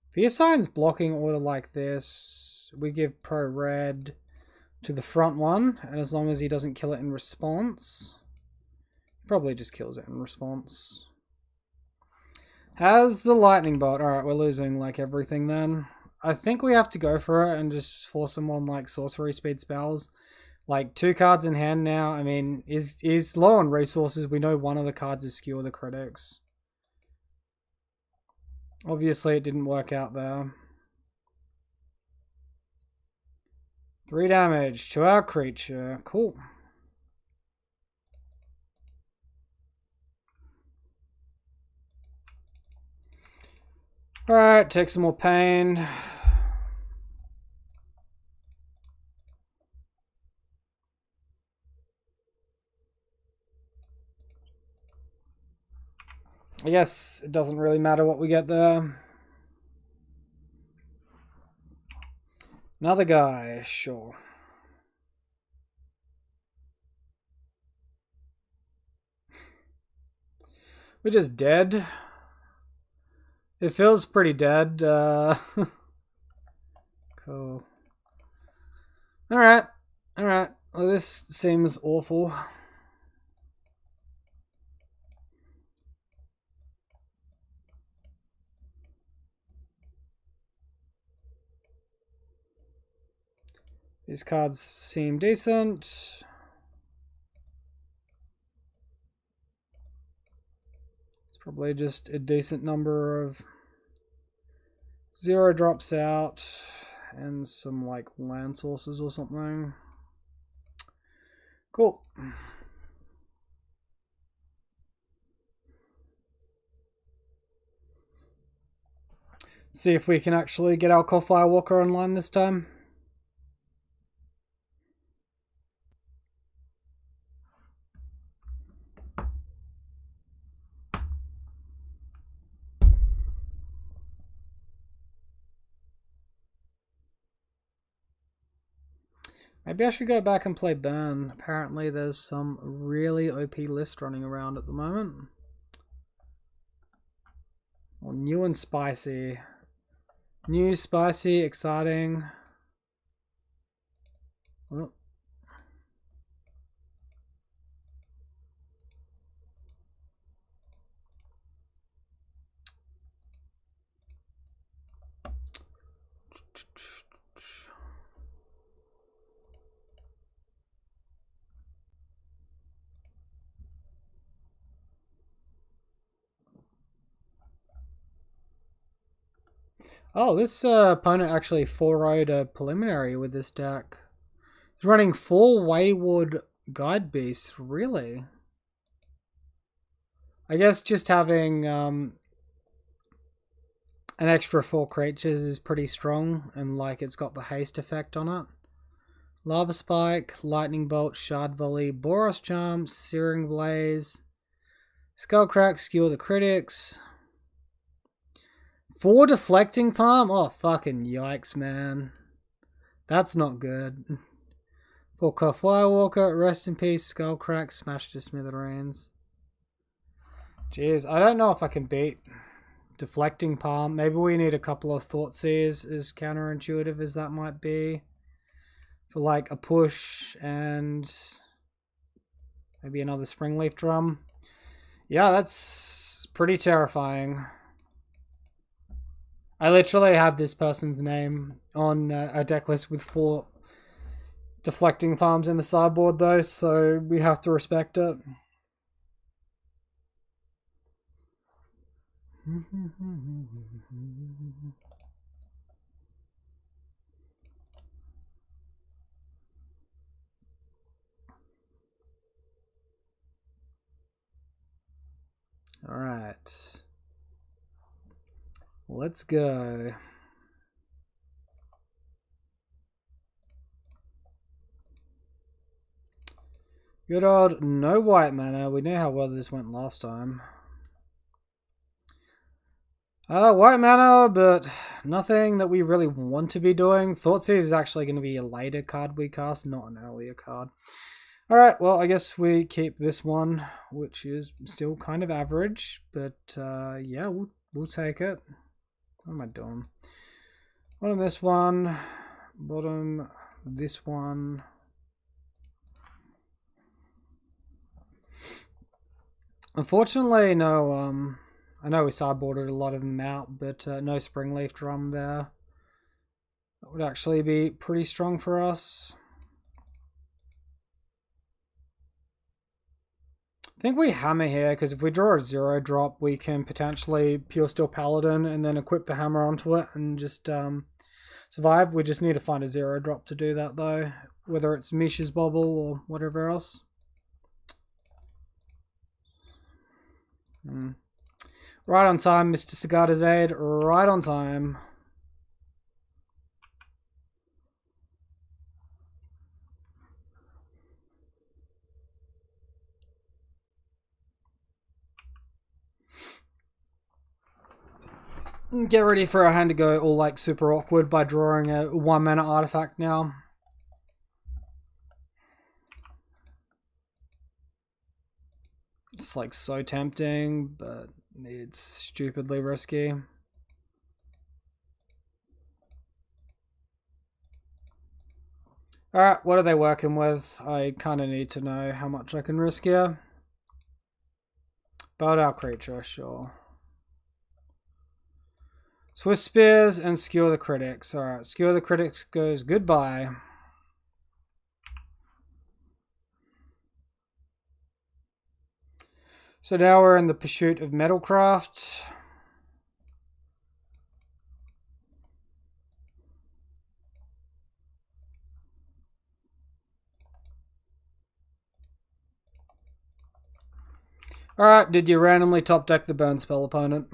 If he assigns blocking order like this, we give pro red to the front one, and as long as he doesn't kill it in response, he probably just kills it in response. Has the lightning bolt. Alright, we're losing like everything then. I think we have to go for it and just force him on like sorcery speed spells. Like 2 cards in hand now. I mean, is low on resources. We know one of the cards is Skewer the Critics. Obviously it didn't work out there. 3 damage to our creature. Cool. Alright, take some more pain. I guess it doesn't really matter what we get there. Another guy, sure. We're just dead. It feels pretty dead. Cool. Alright. Alright. Well, this seems awful. These cards seem decent. It's probably just a decent number of 0 drops out and some like land sources or something. Cool. See if we can actually get our Coal-Fire Walker online this time. Maybe I should go back and play Burn. Apparently there's some really OP list running around at the moment. Well, new and spicy. New, spicy, exciting. Oh. Oh, this opponent actually 4-0'd a preliminary with this deck. He's running 4 Wayward Guide Beasts, really? I guess just having an extra 4 creatures is pretty strong, and like it's got the haste effect on it. Lava Spike, Lightning Bolt, Shard Volley, Boros Charm, Searing Blaze, Skullcrack, Skewer the Critics. 4 Deflecting Palm? Oh, fucking yikes, man. That's not good. 4 Firewalker, Rest in Peace, Skullcrack, Smash to Smithereens. Jeez, I don't know if I can beat Deflecting Palm. Maybe we need a couple of Thoughtseers, as counterintuitive as that might be. For like a push and maybe another Springleaf Drum. Yeah, that's pretty terrifying. I literally have this person's name on a deck list with 4 Deflecting Palms in the sideboard though, so we have to respect it. All right. Let's go. Good old no white mana. We know how well this went last time. White mana, but nothing that we really want to be doing. Thoughtseize is actually going to be a later card we cast, not an earlier card. Alright, well, I guess we keep this one, which is still kind of average, but yeah, we'll take it. What am I doing? Bottom this one, bottom this one. Unfortunately, no, I know we sideboarded a lot of them out, but no Springleaf Drum there. That would actually be pretty strong for us. I think we hammer here, because if we draw a 0-drop, we can potentially Pure Steel Paladin and then equip the hammer onto it and just survive. We just need to find a 0-drop to do that, though, whether it's Mish's Bobble or whatever else. Right on time, Mr. Sagada's Aid. Right on time. Get ready for our hand to go all like super awkward by drawing a 1-mana artifact now. It's like so tempting, but it's stupidly risky. Alright, what are they working with? I kind of need to know how much I can risk here. Bolt our creature, sure. Swift Spears and Skewer the Critics. Alright, Skewer the Critics goes goodbye. So now we're in the pursuit of Metalcraft. Alright, did you randomly top deck the burn spell opponent?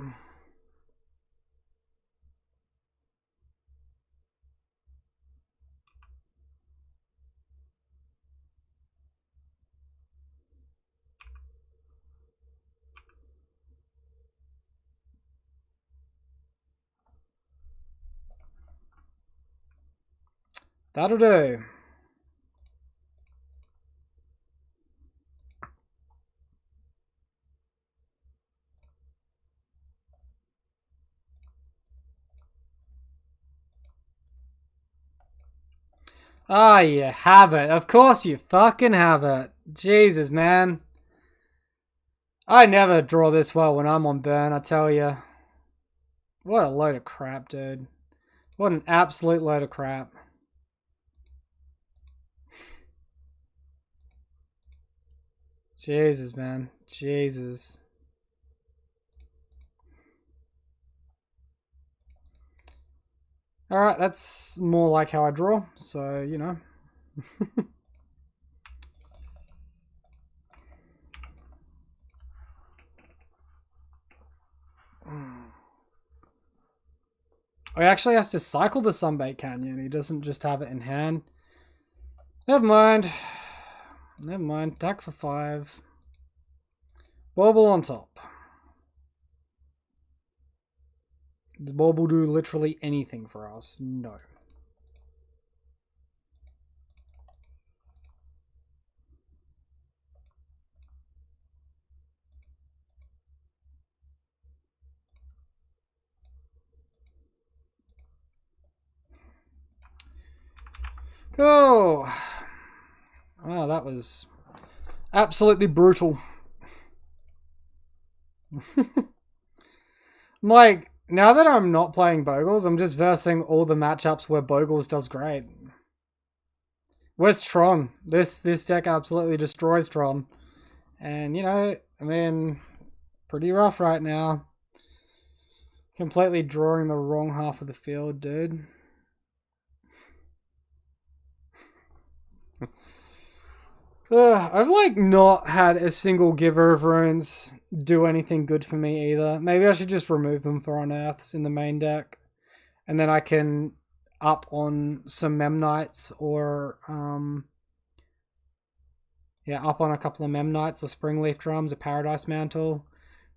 That'll do. Ah, you have it. Of course you fucking have it. Jesus, man. I never draw this well when I'm on burn, I tell you. What a load of crap, dude. What an absolute load of crap. Jesus, man. Jesus. Alright, that's more like how I draw, so, you know. Oh, he actually has to cycle the Sunbait Canyon. He doesn't just have it in hand. Never mind. Never mind. Attack for 5. Bauble on top. Does Bauble do literally anything for us? No. Go! Wow, that was absolutely brutal. Like, now that I'm not playing Bogles, I'm just versing all the matchups where Bogles does great. Where's Tron? This deck absolutely destroys Tron. And, you know, I mean, pretty rough right now. Completely drawing the wrong half of the field, dude. I've like not had a single Giver of Runes do anything good for me either. Maybe I should just remove them for Unearths in the main deck. And then I can up on some Memnites or yeah, up on a couple of Memnites or Springleaf Drums or Paradise Mantle.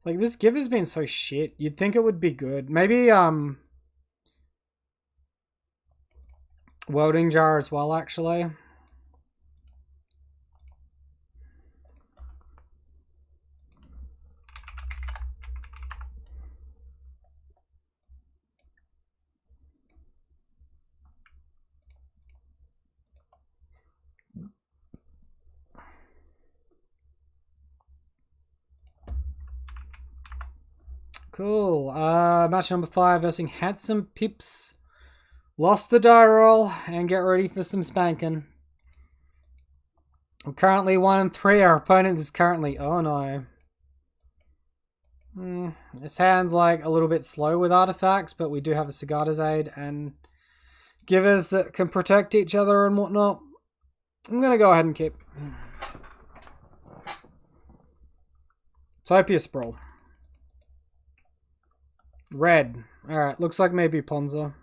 Like, this Giver's been so shit. You'd think it would be good. Maybe Welding Jar as well, actually. Cool. Match number 5 versus Handsome Pips. Lost the die roll and get ready for some spanking. I'm currently 1-3. Our opponent is currently... Oh no. This hand's like a little bit slow with artifacts, but we do have a Sagada's Aid and Givers that can protect each other and whatnot. I'm going to go ahead and keep. Topia Sprawl. Red. Alright, looks like maybe Ponza.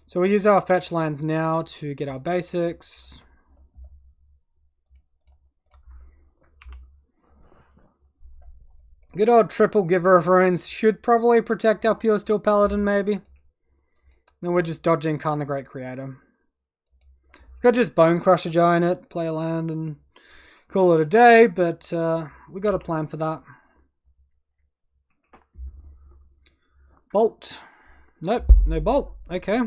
So we use our fetch lands now to get our basics. Good old triple Giver of Runes should probably protect our Pure Steel Paladin, maybe. Then we're just dodging Khan the Great Creator. Could just Bone Crusher Giant it, play a land, and call it a day, but we got a plan for that. Bolt. Nope, no bolt. Okay.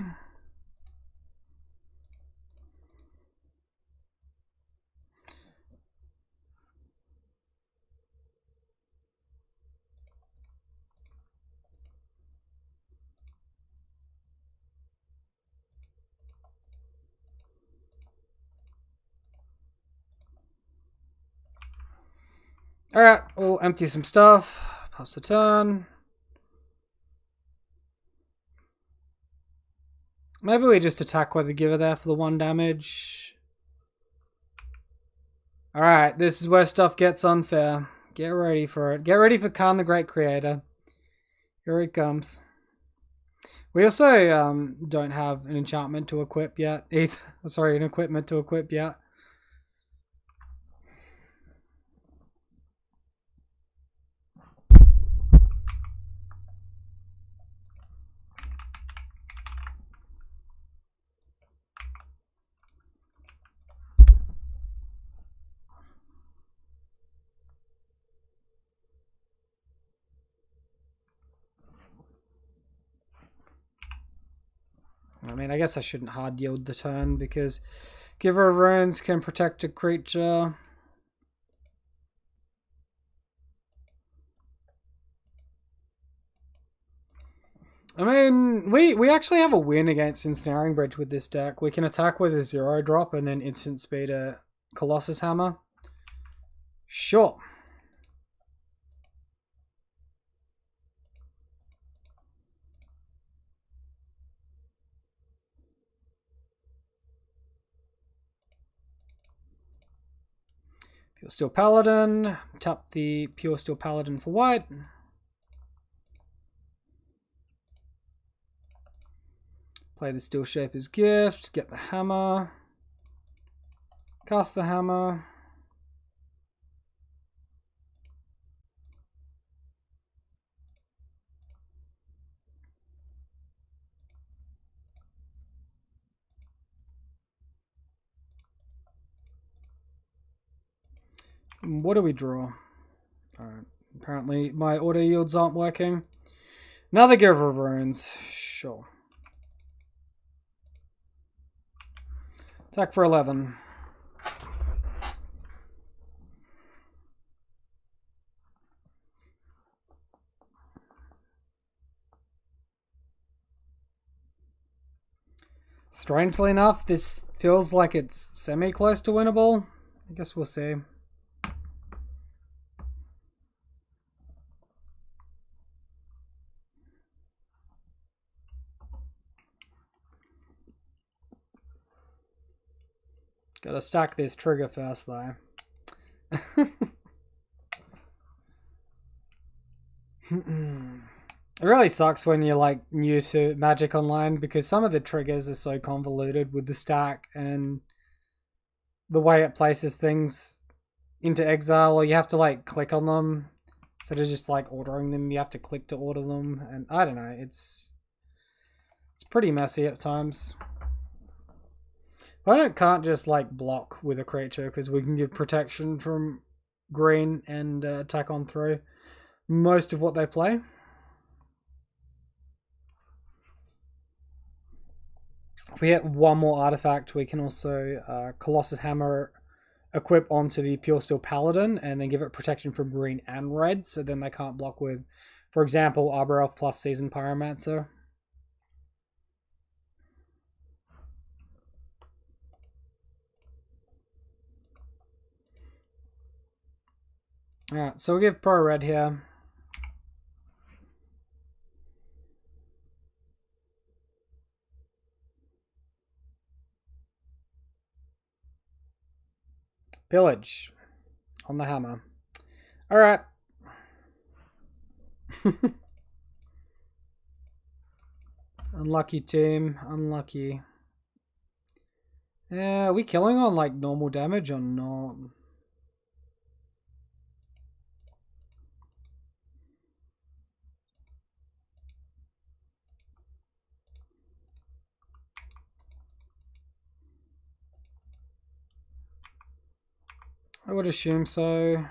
Alright, we'll empty some stuff. Pass the turn. Maybe we just attack with the Giver there for the 1 damage. Alright, this is where stuff gets unfair. Get ready for it. Get ready for Khan the Great Creator. Here it comes. We also don't have an enchantment to equip yet. Sorry, an equipment to equip yet. I mean, I guess I shouldn't hard yield the turn because Giver of Runes can protect a creature. I mean, we actually have a win against Ensnaring Bridge with this deck. We can attack with a 0-drop and then instant speed a Colossus Hammer. Sure. Pure Steel Paladin. Tap the Pure Steel Paladin for white. Play the Steel Shaper's Gift. Get the hammer. Cast the hammer. What do we draw? Alright. Apparently my auto yields aren't working. Another Giver of Runes. Sure. Attack for 11. Strangely enough, this feels like it's semi-close to winnable. I guess we'll see. Gotta stack this trigger first, though. It really sucks when you're like new to Magic Online because some of the triggers are so convoluted with the stack and the way it places things into exile, or you have to like click on them instead of just like ordering them. You have to click to order them, and I don't know. It's pretty messy at times. I can't just like block with a creature because we can give protection from green and attack on through most of what they play. If we get one more artifact, we can also Colossus Hammer equip onto the Pure Steel Paladin and then give it protection from green and red, so then they can't block with, for example, Arbor Elf plus Seasoned Pyromancer. Alright, so we'll give Pro Red here. Pillage on the hammer. Alright. Unlucky team. Unlucky. Yeah, are we killing on like normal damage or not? I would assume so.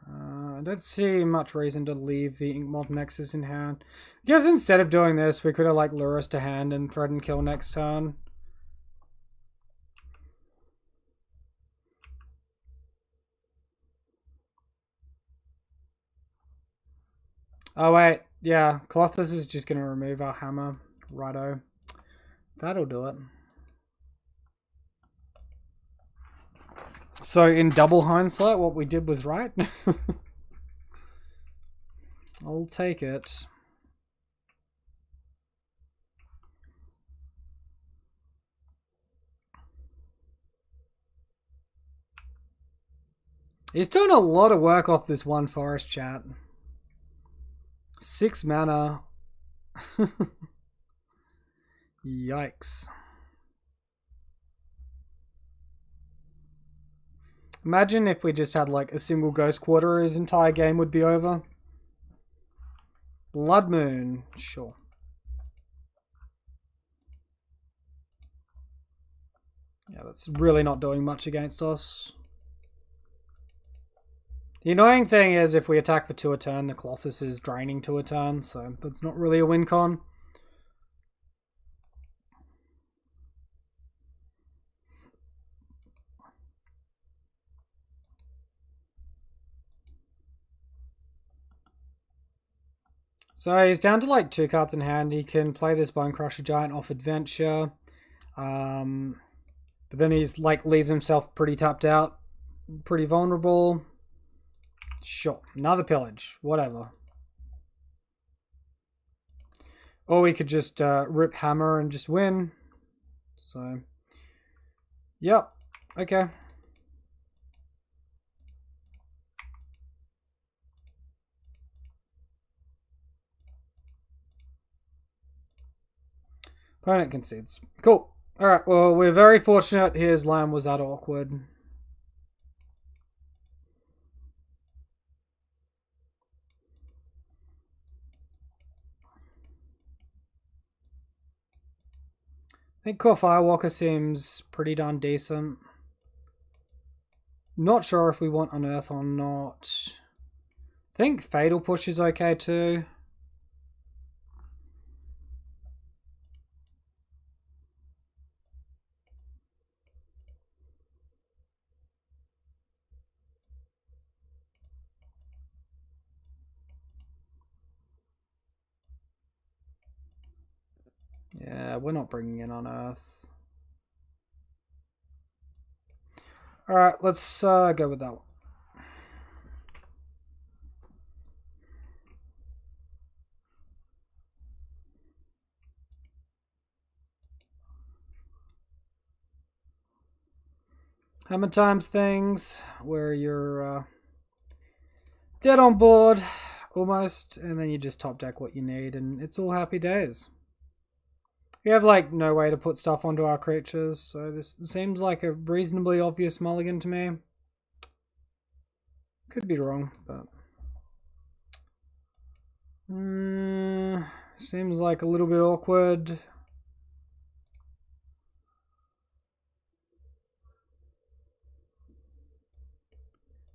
I don't see much reason to leave the Inkmoth Nexus in hand. I guess instead of doing this, we could have like Lure Us to hand and thread and kill next turn. Oh wait, yeah, Colossus is just going to remove our hammer. Righto. That'll do it. So in double hindsight, what we did was right. I'll take it. He's doing a lot of work off this one forest, chat. 6 mana. Yikes. Imagine if we just had like a single Ghost Quarter, his entire game would be over. Blood Moon, sure. Yeah, that's really not doing much against us. The annoying thing is if we attack for 2 a turn, the Colossus is draining 2 a turn, so that's not really a win con. So he's down to like 2 cards in hand. He can play this Bone Crusher Giant off Adventure. But then he's like leaves himself pretty tapped out. Pretty vulnerable. Sure. Another Pillage. Whatever. Or we could just rip Hammer and just win. So. Yep. Okay. Opponent concedes. Cool. Alright, well, we're very fortunate his land was that awkward. I think Core Firewalker seems pretty darn decent. Not sure if we want Unearth or not. I think Fatal Push is okay too. Yeah, we're not bringing in Unearth. Alright, let's go with that one. Hammer times things where you're dead on board almost, and then you just top deck what you need, and it's all happy days. We have like no way to put stuff onto our creatures, so this seems like a reasonably obvious mulligan to me. Could be wrong, but seems like a little bit awkward.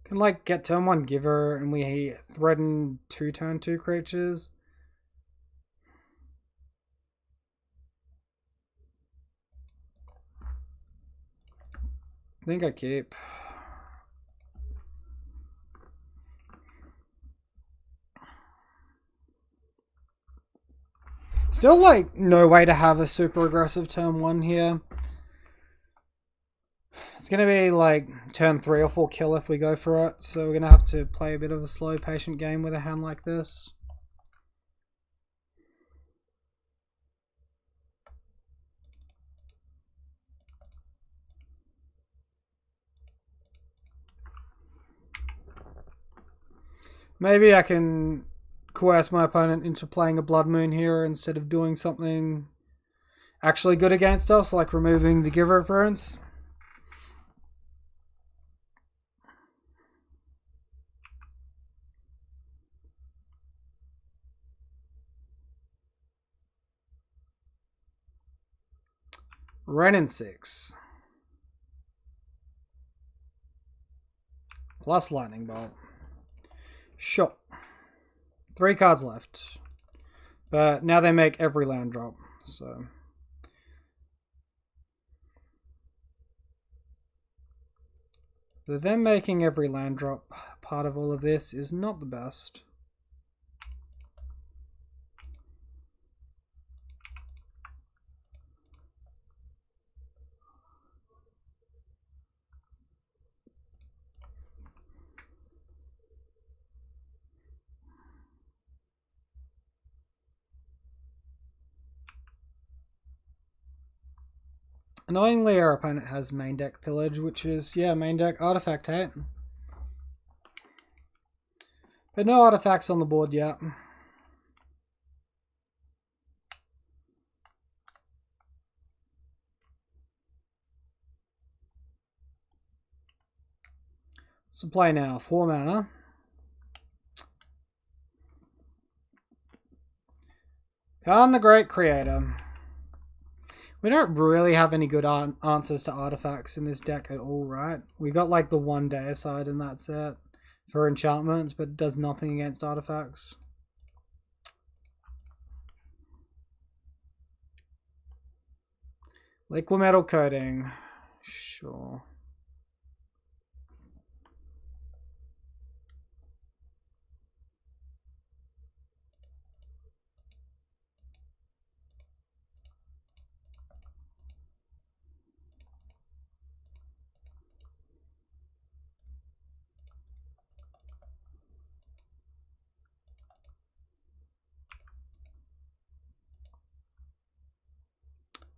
Can like get turn 1 Giver and we threaten 2 turn 2 creatures. I think I keep. Still like no way to have a super aggressive turn 1 here. It's going to be like turn 3 or 4 kill if we go for it. So we're going to have to play a bit of a slow, patient game with a hand like this. Maybe I can coerce my opponent into playing a Blood Moon here instead of doing something actually good against us, like removing the Giver, for instance. Renin 6. Plus Lightning Bolt. Sure. 3 cards left. But now they make every land drop, so. Them making every land drop part of all of this is not the best. Annoyingly, our opponent has main deck Pillage, which is, yeah, main deck Artifact hate. But no artifacts on the board yet. So play now, 4 mana. Khan the Great Creator. We don't really have any good answers to artifacts in this deck at all, right? We got like the one Deicide and that's it for enchantments, but it does nothing against artifacts. Liquid metal coating. Sure.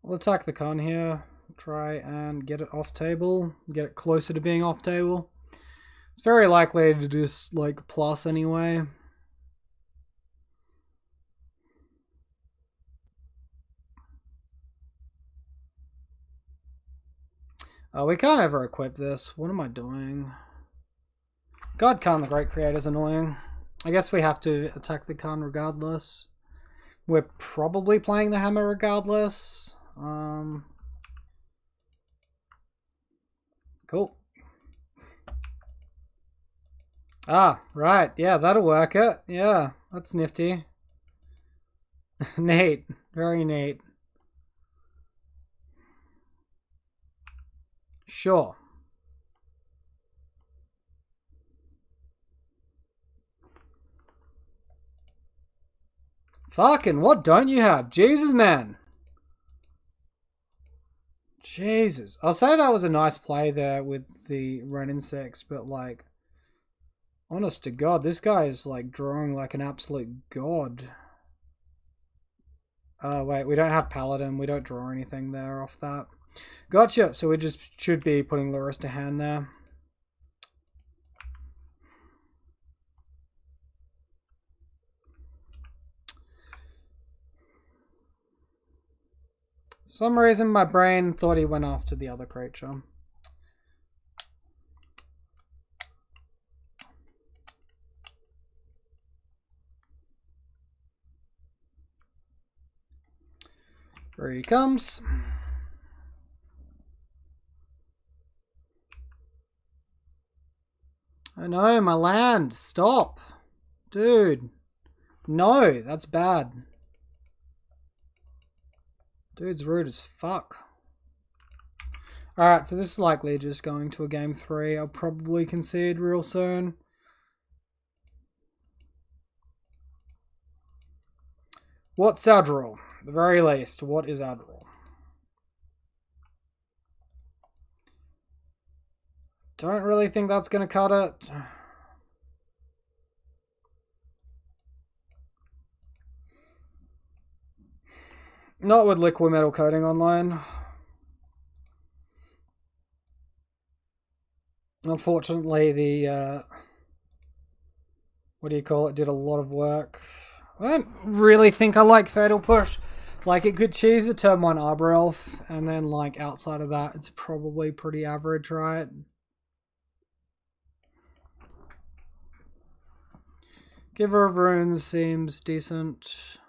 We'll attack the Khan here. Try and get it off table. Get it closer to being off table. It's very likely to just like plus anyway. We can't ever equip this. What am I doing? God, Khan the Great Creator is annoying. I guess we have to attack the Khan regardless. We're probably playing the hammer regardless. Cool. Ah, right. Yeah, that'll work it. Yeah, that's nifty. Neat. Very neat. Sure. Fucking what don't you have? Jesus, man. Jesus. I'll say that was a nice play there with the run insects, but like, honest to God, this guy is like drawing like an absolute god. Wait, we don't have Paladin. We don't draw anything there off that. Gotcha. So we just should be putting Luris to hand there. For some reason, my brain thought he went after the other creature. Here he comes. Oh no, my land. Stop. Dude. No, that's bad. Dude's rude as fuck. Alright, so this is likely just going to a game 3. I'll probably concede real soon. What's our draw? At the very least, what is our draw? Don't really think that's going to cut it. Not with liquid metal coating online. Unfortunately, the what do you call it? Did a lot of work. I don't really think I like Fatal Push. Like, it could cheese a turn 1 Arbor Elf, and then like outside of that, it's probably pretty average, right? Giver of Runes seems decent.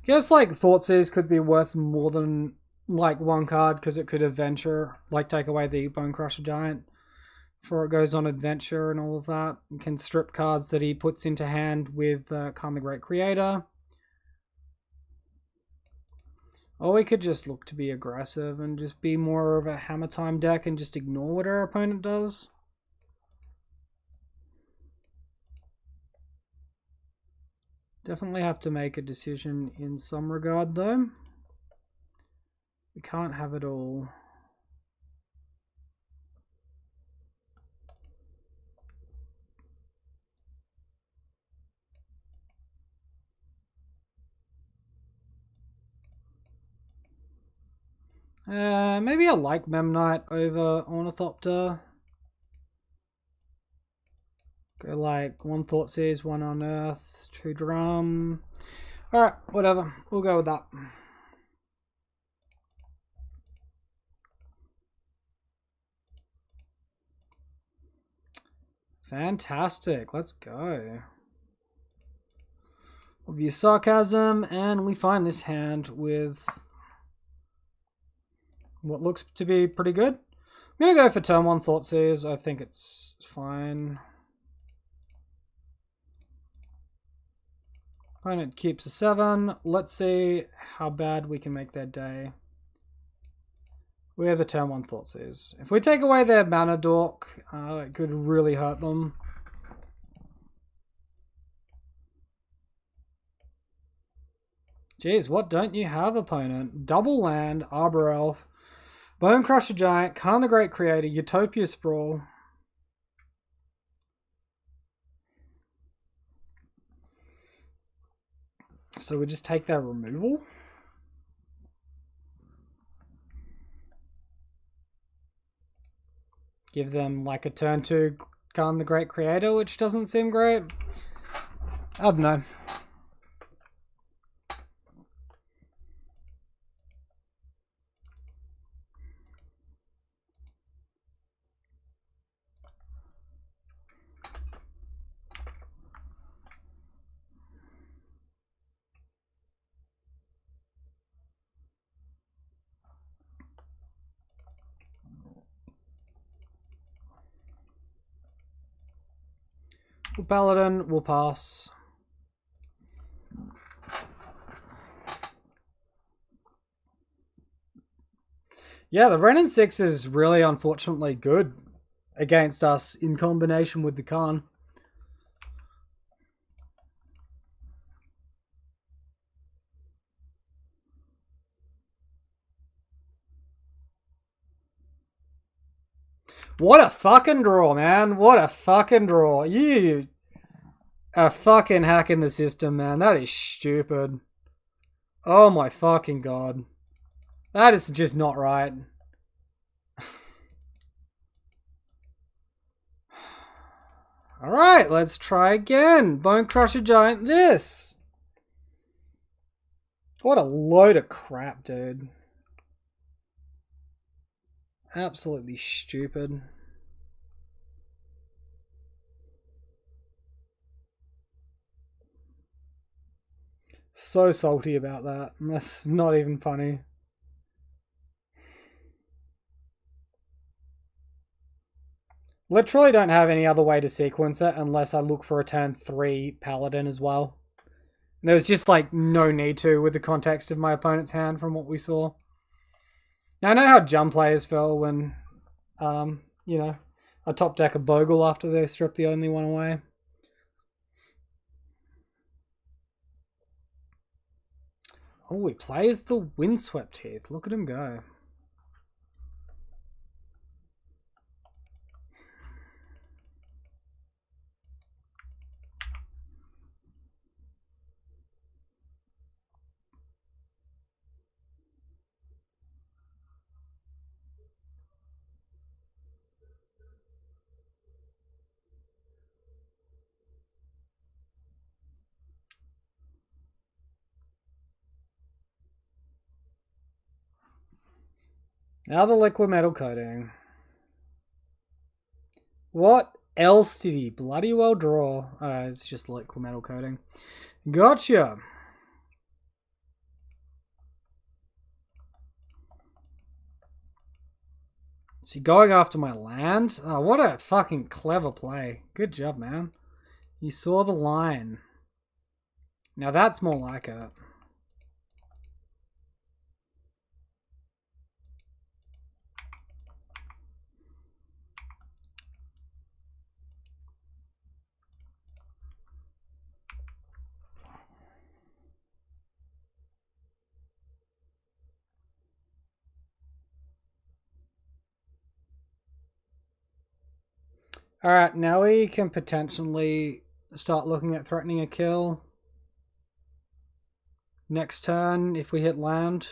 I guess like Thoughtseize could be worth more than like 1 card because it could adventure, like take away the Bone Crusher Giant before it goes on adventure and all of that. You can strip cards that he puts into hand with Khan the Great Creator. Or we could just look to be aggressive and just be more of a Hammer Time deck and just ignore what our opponent does. Definitely have to make a decision in some regard though. We can't have it all. Maybe I like Memnite over Ornithopter. Go like 1 Thoughtseize, 1 Unearth, 2 Drum. Alright, whatever. We'll go with that. Fantastic. Let's go. Obvious Sarcasm, and we find this hand with what looks to be pretty good. I'm going to go for turn 1 Thoughtseize. I think it's fine. Opponent keeps a 7. Let's see how bad we can make their day. We have the turn 1 Thoughtseize. If we take away their mana dork, it could really hurt them. Jeez, what don't you have, opponent? Double land, Arbor Elf, Bone Crusher Giant, Khan the Great Creator, Utopia Sprawl. So we just take their removal. Give them like a turn 2 Khan the Great Creator, which doesn't seem great. I don't know. Paladin will pass. Yeah, the Renin 6 is really unfortunately good against us in combination with the Khan. What a fucking draw, man. What a fucking draw. You are fucking hacking the system, man. That is stupid. Oh my fucking god. That is just not right. Alright, let's try again. Bone Crusher Giant this. What a load of crap, dude. Absolutely stupid. So salty about that. That's not even funny. Literally don't have any other way to sequence it unless I look for a turn 3 Paladin as well. There's just like no need to with the context of my opponent's hand from what we saw. Now I know how jump players feel when, you know, a top deck a Bogle after they strip the only one away. Oh, he plays the Windswept Heath. Look at him go. Now the liquid metal coating. What else did he bloody well draw? It's just liquid metal coating. Gotcha. Is he going after my land? Oh, what a fucking clever play. Good job, man. You saw the line. Now that's more like it. Alright, now we can potentially start looking at threatening a kill. Next turn, if we hit land.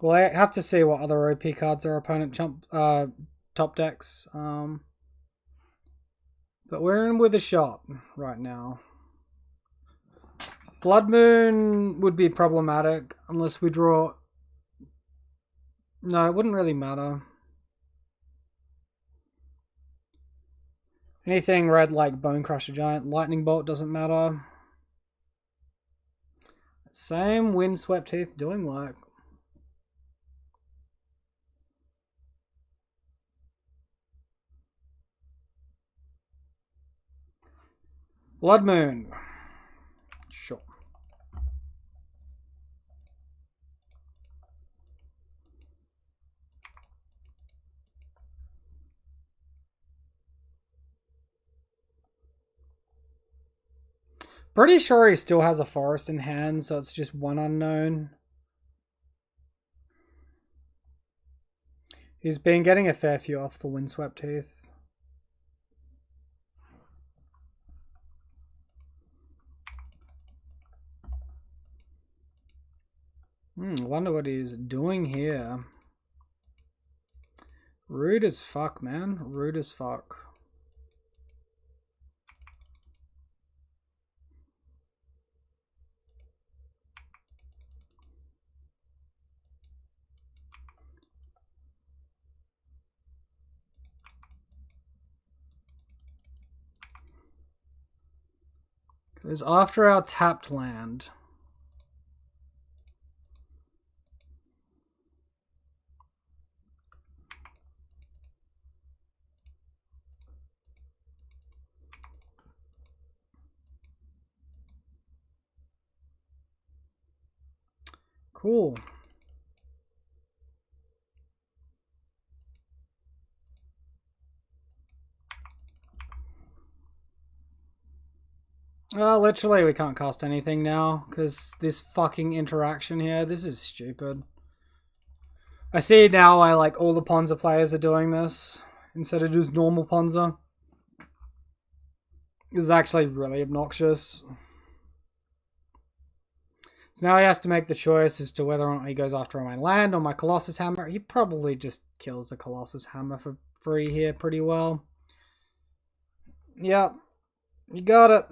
Well, I have to see what other OP cards our opponent top decks. But we're in with a shot right now. Blood Moon would be problematic unless we draw... No, it wouldn't really matter. Anything red like Bone Crusher Giant, Lightning Bolt doesn't matter. Same Windswept Heath doing work. Blood Moon. Sure. Pretty sure he still has a forest in hand, so it's just one unknown. He's been getting a fair few off the Windswept Heath. Wonder what he's doing here. Rude as fuck, man. Rude as fuck. Goes after our tapped land. Cool. Literally we can't cast anything now because this fucking interaction here, this is stupid. I see now why like all the Ponza players are doing this instead of just normal Ponza. This is actually really obnoxious. So now he has to make the choice as to whether or not he goes after my land or my Colossus Hammer. He probably just kills the Colossus Hammer for free here pretty well. Yep, you got it.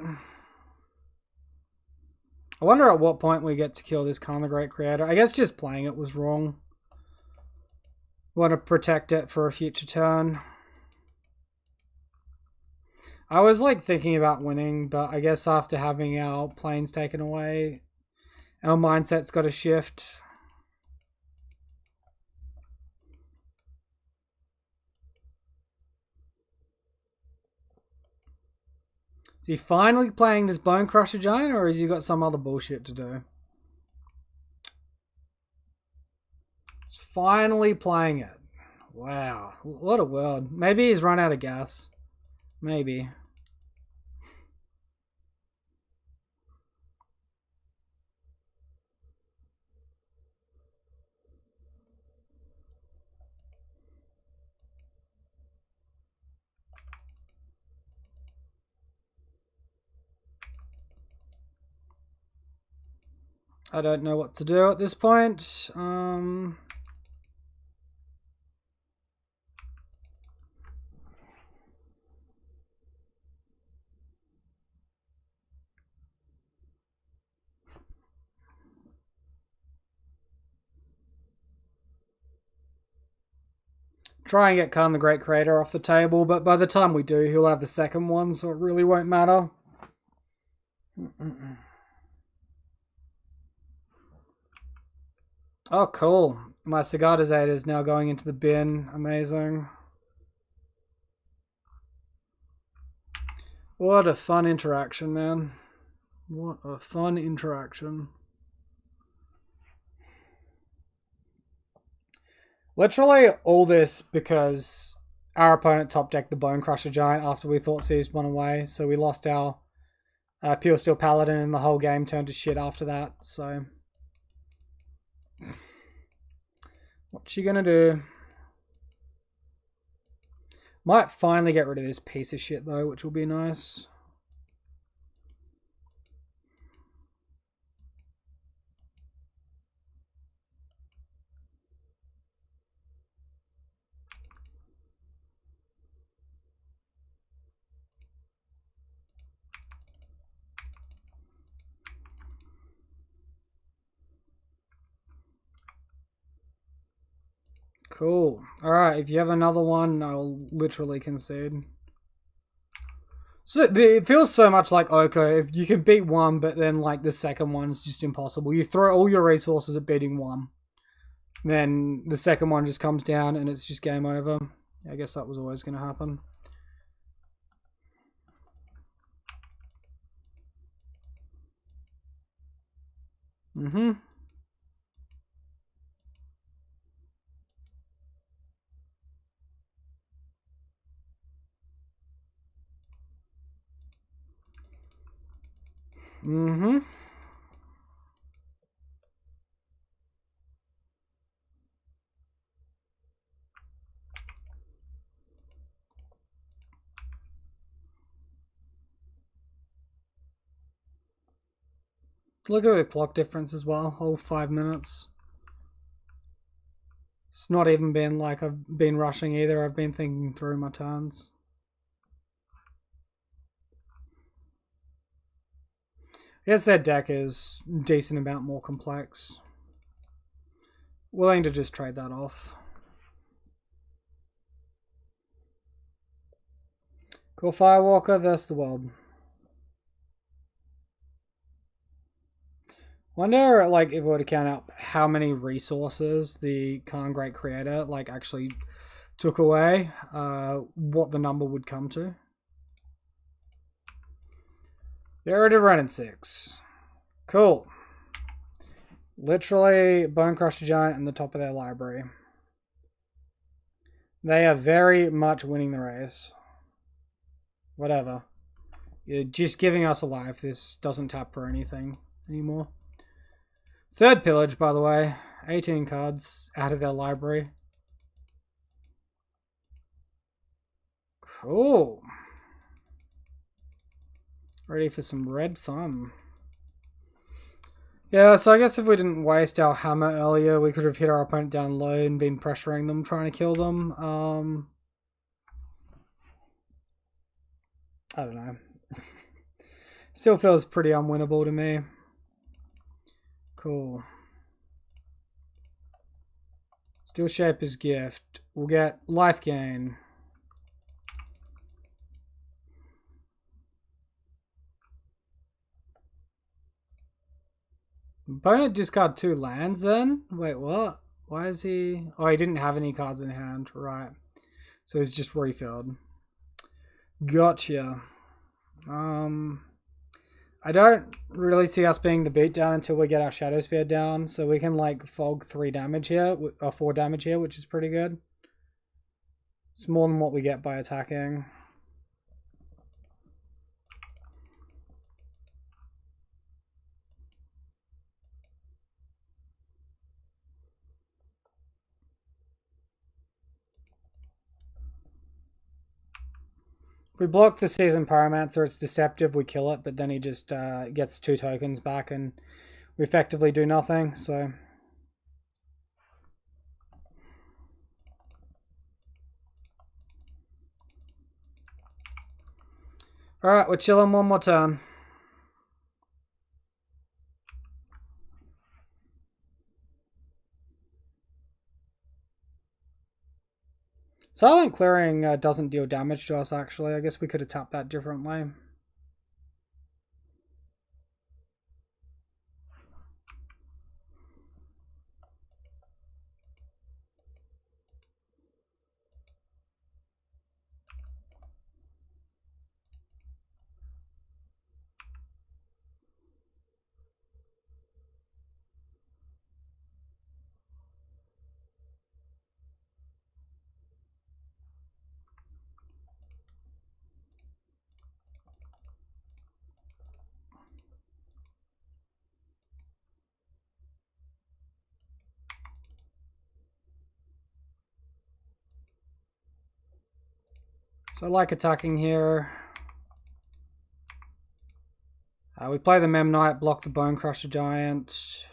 I wonder at what point we get to kill this Khan the Great Creator. I guess just playing it was wrong. Want to protect it for a future turn. I was like thinking about winning, but I guess after having our planes taken away, our mindset's got to shift. Is he finally playing this Bone Crusher Giant, or has he got some other bullshit to do? He's finally playing it. Wow, what a world. Maybe he's run out of gas. Maybe. I don't know what to do at this point. Try and get Khan the Great Creator off the table, but by the time we do, he'll have the second one, so it really won't matter. Oh, cool. My Cigar Zeta is now going into the bin. Amazing. What a fun interaction, man. What a fun interaction. Literally all this because our opponent top decked the Bone Crusher Giant after we thought seized one away, so we lost our Pure Steel Paladin and the whole game turned to shit after that, so... What's she gonna do? Might finally get rid of this piece of shit though, which will be nice. Cool. Alright, if you have another one, I'll literally concede. So it feels so much like Oko. If you can beat one, but then like the second one is just impossible. You throw all your resources at beating one. Then the second one just comes down and it's just game over. I guess that was always going to happen. Mm-hmm. Mm-hmm. Look at the clock difference as well. Whole 5 minutes. It's not even been like I've been rushing either. I've been thinking through my turns. I guess their deck is a decent amount more complex. Willing to just trade that off. Cool. Firewalker versus the world. Wonder, like, if we were to count out how many resources the Khan Great Creator, like, actually took away, what the number would come to. They're already running 6. Cool. Literally, Bone Crusher Giant in the top of their library. They are very much winning the race. Whatever. You're just giving us a life. This doesn't tap for anything anymore. Third pillage, by the way. 18 cards out of their library. Cool. Ready for some red fun. Yeah, so I guess if we didn't waste our hammer earlier, we could have hit our opponent down low and been pressuring them, trying to kill them. I don't know. Still feels pretty unwinnable to me. Cool. Steel Shaper's Gift. We'll get life gain. Opponent discard 2 lands then? Wait, what? Why is he... Oh, he didn't have any cards in hand. Right. So he's just refilled. Gotcha. I don't really see us being the beatdown until we get our Shadow Spear down. So we can like fog 3 damage here, or 4 damage here, which is pretty good. It's more than what we get by attacking. We block the Seasoned Pyromancer, it's deceptive, we kill it, but then he just gets 2 tokens back and we effectively do nothing, so... Alright, we're chilling one more turn. Silent Clearing doesn't deal damage to us, actually. I guess we could have tapped that differently. So I like attacking here. We play the Mem Knight, block the Bone Crusher Giant.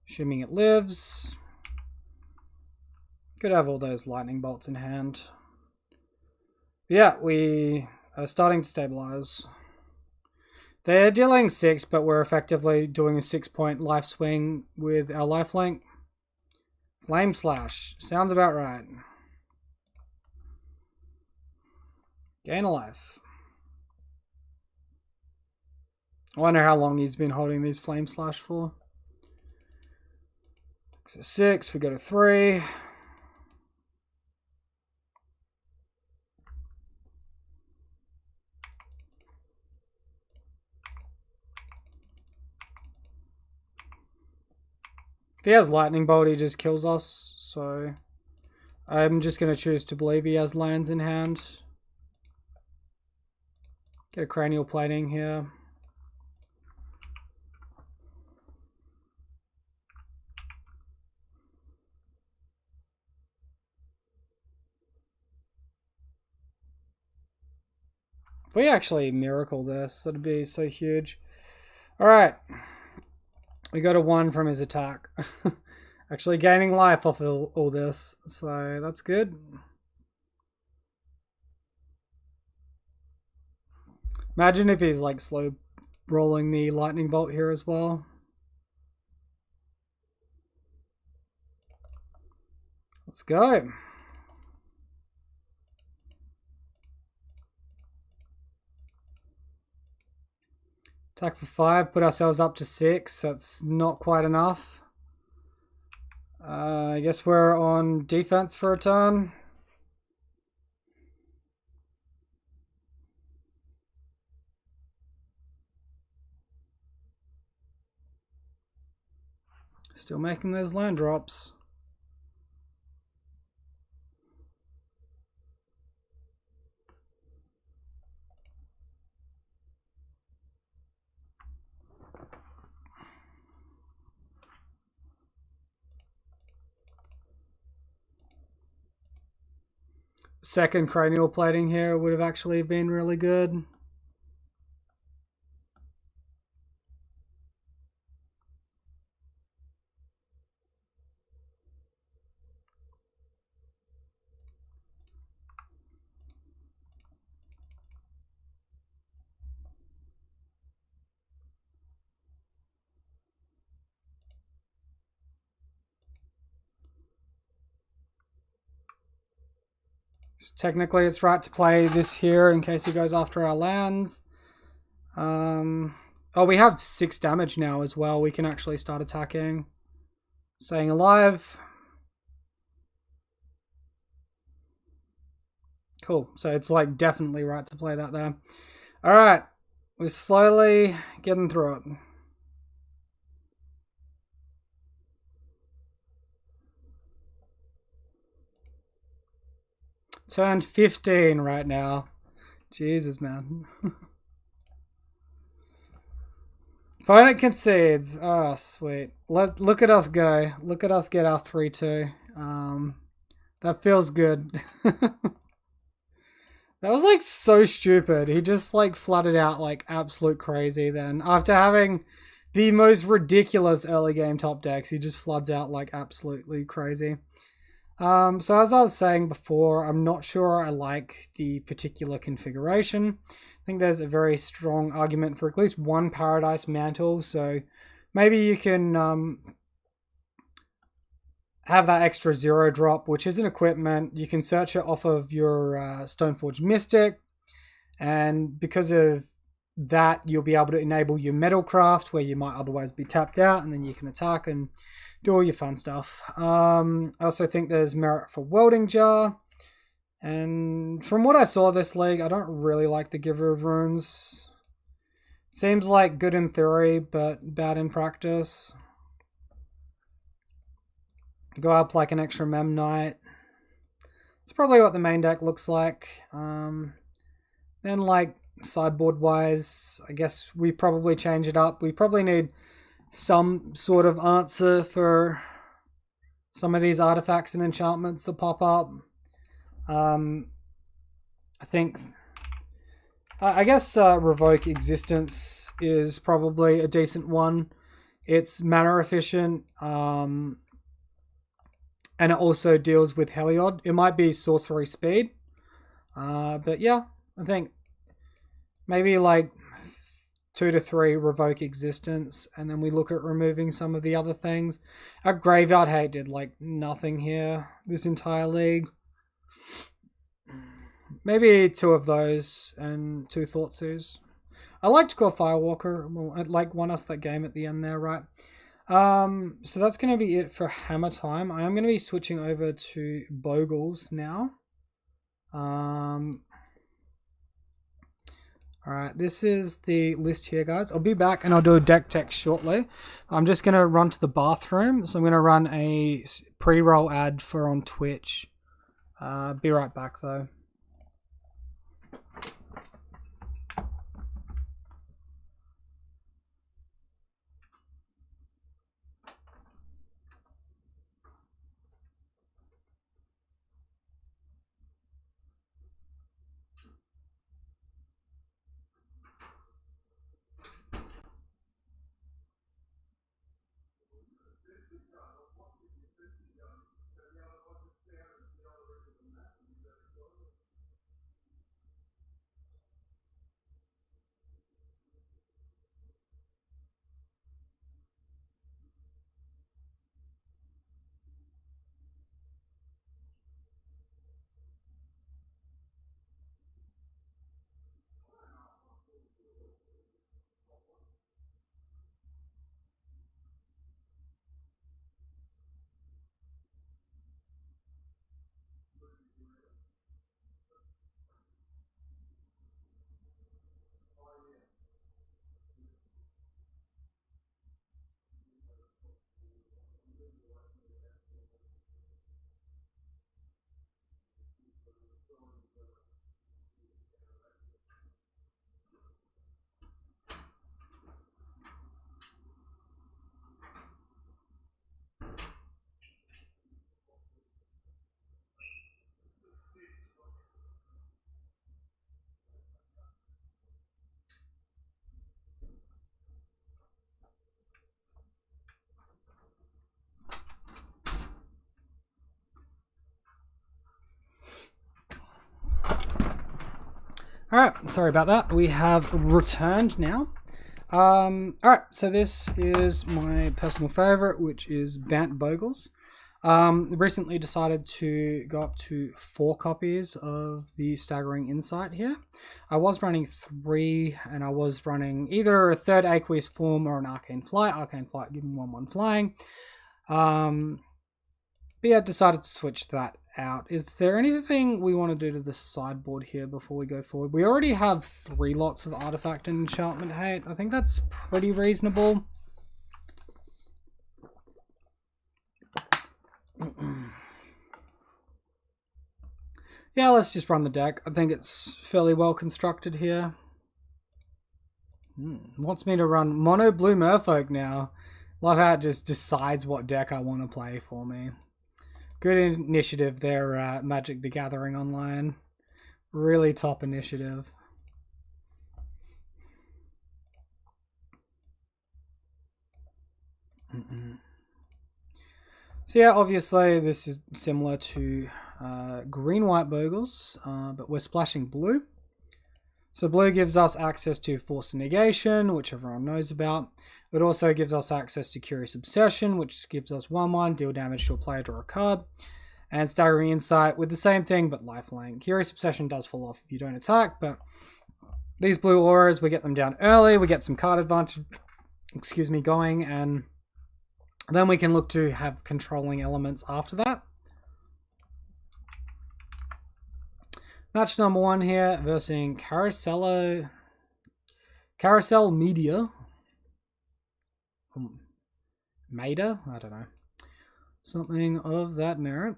Assuming it lives. Could have all those lightning bolts in hand. Yeah, we are starting to stabilize. They're dealing 6, but we're effectively doing a 6-point life swing with our lifelink. Flame Slash. Sounds about right. Gain a life. I wonder how long he's been holding these Flame Slash for. So 6, we go to 3. If he has Lightning Bolt, he just kills us, so I'm just going to choose to believe he has lands in hand. Get a Cranial Plating here. If we actually miracle this, that'd be so huge. Alright. We got a 1 from his attack. Actually gaining life off of all this, so that's good. Imagine if he's like slow rolling the Lightning Bolt here as well. Let's go. Attack for 5, put ourselves up to 6. That's not quite enough. I guess we're on defense for a turn. Still making those land drops. Second Cranial Plating here would have actually been really good. Technically, it's right to play this here in case he goes after our lands. Oh, we have 6 damage now as well. We can actually start attacking. Staying alive. Cool. So it's like definitely right to play that there. Alright. We're slowly getting through it. Turn 15 right now. Jesus, man. Opponent concedes. Oh, sweet. Look at us go. Look at us get our 3-2. That feels good. That was like so stupid. He just like flooded out like absolute crazy then. After having the most ridiculous early game top decks, he just floods out like absolutely crazy. So as I was saying before, I'm not sure I like the particular configuration. I think there's a very strong argument for at least one Paradise Mantle, so maybe you can have that extra 0 drop, which is an equipment. You can search it off of your Stoneforge Mystic, and because of that, you'll be able to enable your Metalcraft, where you might otherwise be tapped out, and then you can attack and do all your fun stuff. I also think there's merit for Welding Jar. And from what I saw this league, I don't really like the Giver of Runes. Seems like good in theory, but bad in practice. Go up like an extra Mem Knight. It's probably what the main deck looks like. Then like sideboard wise, I guess we probably change it up. We probably need some sort of answer for some of these artifacts and enchantments that pop up. I think, I guess Revoke Existence is probably a decent one. It's mana efficient, and it also deals with Heliod. It might be sorcery speed, but yeah, I think maybe like 2 to 3 revoke existence, and then we look at removing some of the other things. Our Graveyard Hate did like nothing here this entire league. Maybe 2 of those and 2 Thoughtsus. I like to go Firewalker. Well, I'd like won us that game at the end there, right? So that's going to be it for Hammer Time. I am going to be switching over to Bogles now. Alright, this is the list here, guys. I'll be back and I'll do a deck check shortly. I'm just going to run to the bathroom. So I'm going to run a pre-roll ad for on Twitch. Be right back, though. Alright, sorry about that. We have returned now. Alright, so this is my personal favorite, which is Bant Bogles. Recently decided to go up to 4 copies of the Staggering Insight here. I was running 3, and I was running either a 3rd Aqueous Form or an Arcane Flight. Arcane Flight giving 1/1 flying. But yeah, decided to switch that out. Is there anything we want to do to the sideboard here before we go forward? We already have 3 lots of Artifact and Enchantment Hate. I think that's pretty reasonable. Yeah, let's just run the deck. I think it's fairly well constructed here. Wants me to run Mono Blue Merfolk now. Love how it just decides what deck I want to play for me. Good initiative there, Magic the Gathering Online. Really top initiative. So yeah, obviously this is similar to green-white Bogles, but we're splashing blue. So blue gives us access to Force Negation, which everyone knows about. It also gives us access to Curious Obsession, which gives us 1/1, deal damage to a player, draw a card. And Staggering Insight with the same thing, but lifelink. Curious Obsession does fall off if you don't attack, but these blue auras, we get them down early, we get some card advantage, going, and then we can look to have controlling elements after that. Match number 1 here versus Carousel Media. Maida? I don't know. Something of that merit.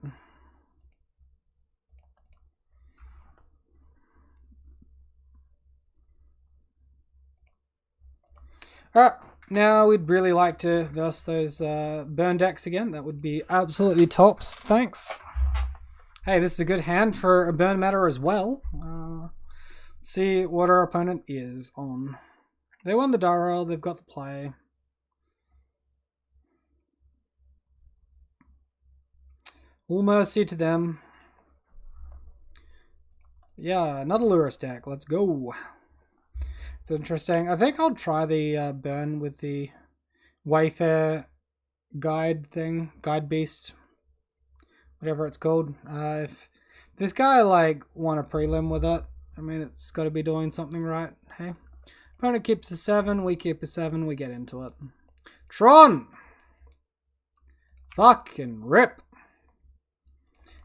Alright, now we'd really like to verse those burn decks again. That would be absolutely tops. Thanks. Hey, this is a good hand for a burn matter as well. See what our opponent is on. They won the die roll, they've got the play. All mercy to them. Yeah, another Lurus deck. Let's go. It's interesting. I think I'll try the burn with the Wayfair guide thing, guide beast, whatever it's called. If this guy like want a prelim with it, I mean it's got to be doing something right. Hey, opponent keeps a 7, we keep a 7, we get into it. Tron, fucking rip.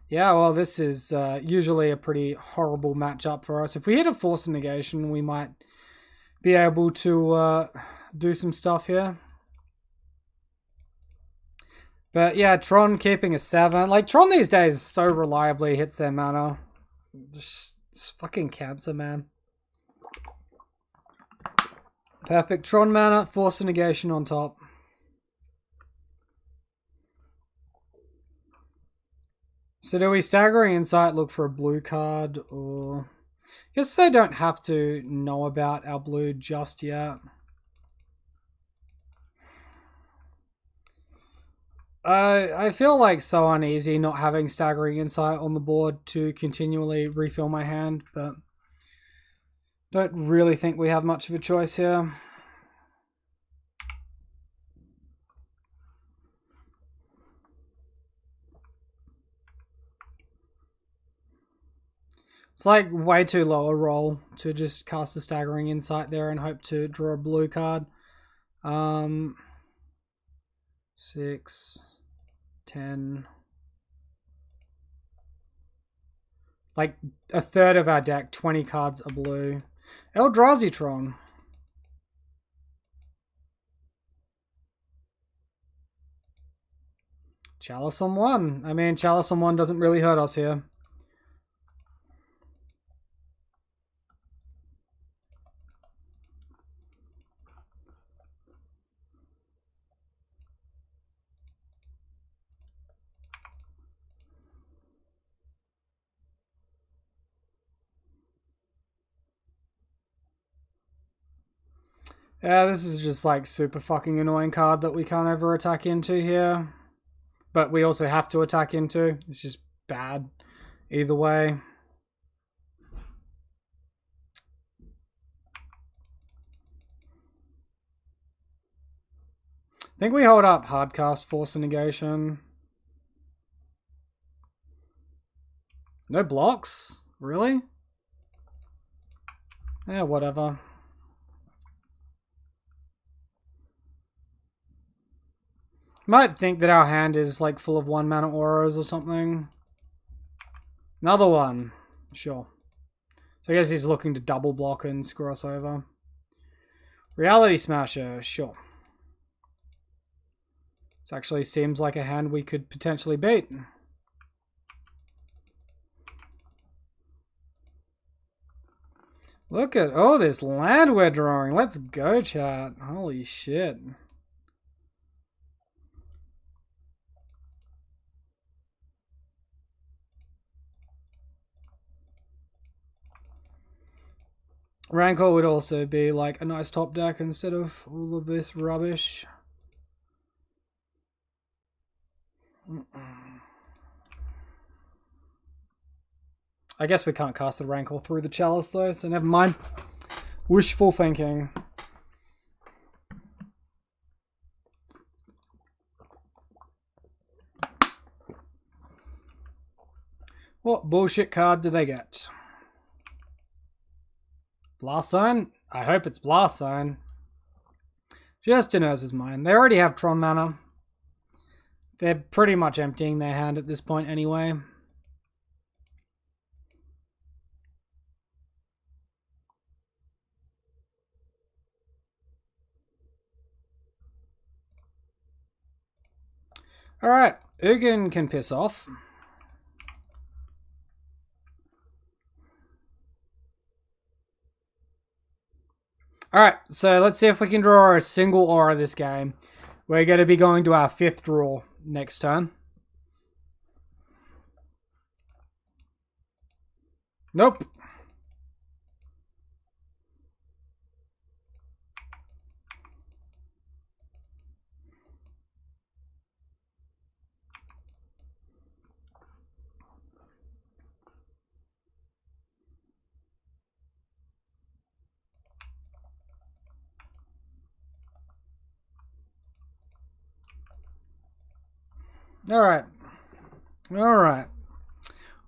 Yeah, well, this is usually a pretty horrible matchup for us. If we hit a force negation, we might be able to do some stuff here. But yeah, Tron keeping a 7. Like, Tron these days so reliably hits their mana. Just fucking cancer, man. Perfect Tron mana, force negation on top. So do we Staggering Insight look for a blue card, or... I guess they don't have to know about our blue just yet. I feel like so uneasy not having Staggering Insight on the board to continually refill my hand, but don't really think we have much of a choice here. It's like way too low a roll to just cast a Staggering Insight there and hope to draw a blue card. 6, 10. Like a third of our deck, 20 cards are blue. Eldrazi Tron. Chalice on 1. I mean, Chalice on 1 doesn't really hurt us here. Yeah, this is just like super fucking annoying card that we can't ever attack into here. But we also have to attack into. It's just bad either way. I think we hold up Hardcast, Force of Negation. No blocks? Really? Yeah, whatever. Might think that our hand is like full of 1 mana auras or something. Another one. Sure. So I guess he's looking to double block and screw us over. Reality Smasher. Sure. This actually seems like a hand we could potentially beat. Look at all this land we're drawing. Let's go, chat. Holy shit. Rancor would also be like a nice top deck instead of all of this rubbish. I guess we can't cast the Rancor through the Chalice though, so never mind. Wishful thinking. What bullshit card do they get? Blast Zone? I hope it's Blast Zone. Just in Urza's mind. They already have Tron mana. They're pretty much emptying their hand at this point anyway. Alright, Ugin can piss off. Alright, so let's see if we can draw a single aura this game. We're going to be going to our 5th draw next turn. Nope. Alright. Alright.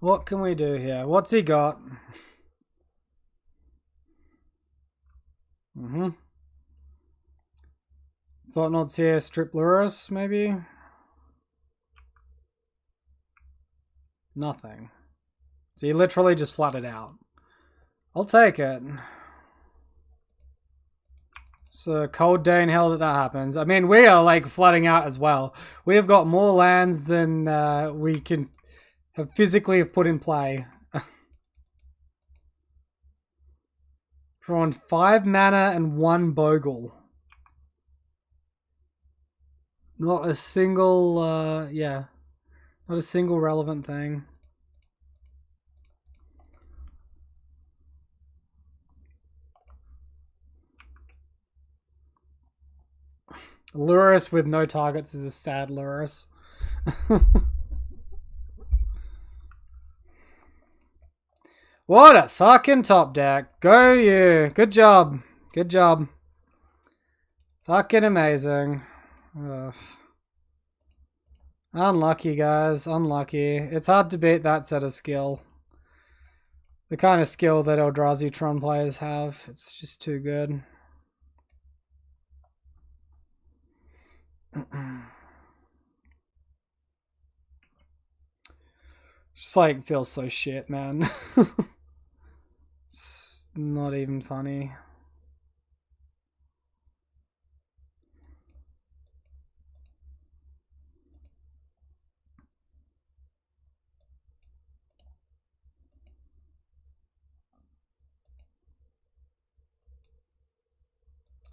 What can we do here? What's he got? Thought not here, strip Luris, maybe? Nothing. So he literally just flatted out. I'll take it. So cold day in hell that happens. I mean, we are like flooding out as well. We have got more lands than we can have physically put in play. Drawn 5 mana and 1 Bogle. Not a single, yeah. Not a single relevant thing. Luris with no targets is a sad Luris. What a fucking top deck. Go you. Good job. Good job. Fucking amazing. Ugh. Unlucky, guys. Unlucky. It's hard to beat that set of skill. The kind of skill that Eldrazi Tron players have. It's just too good. Just like feels so shit, man. It's not even funny.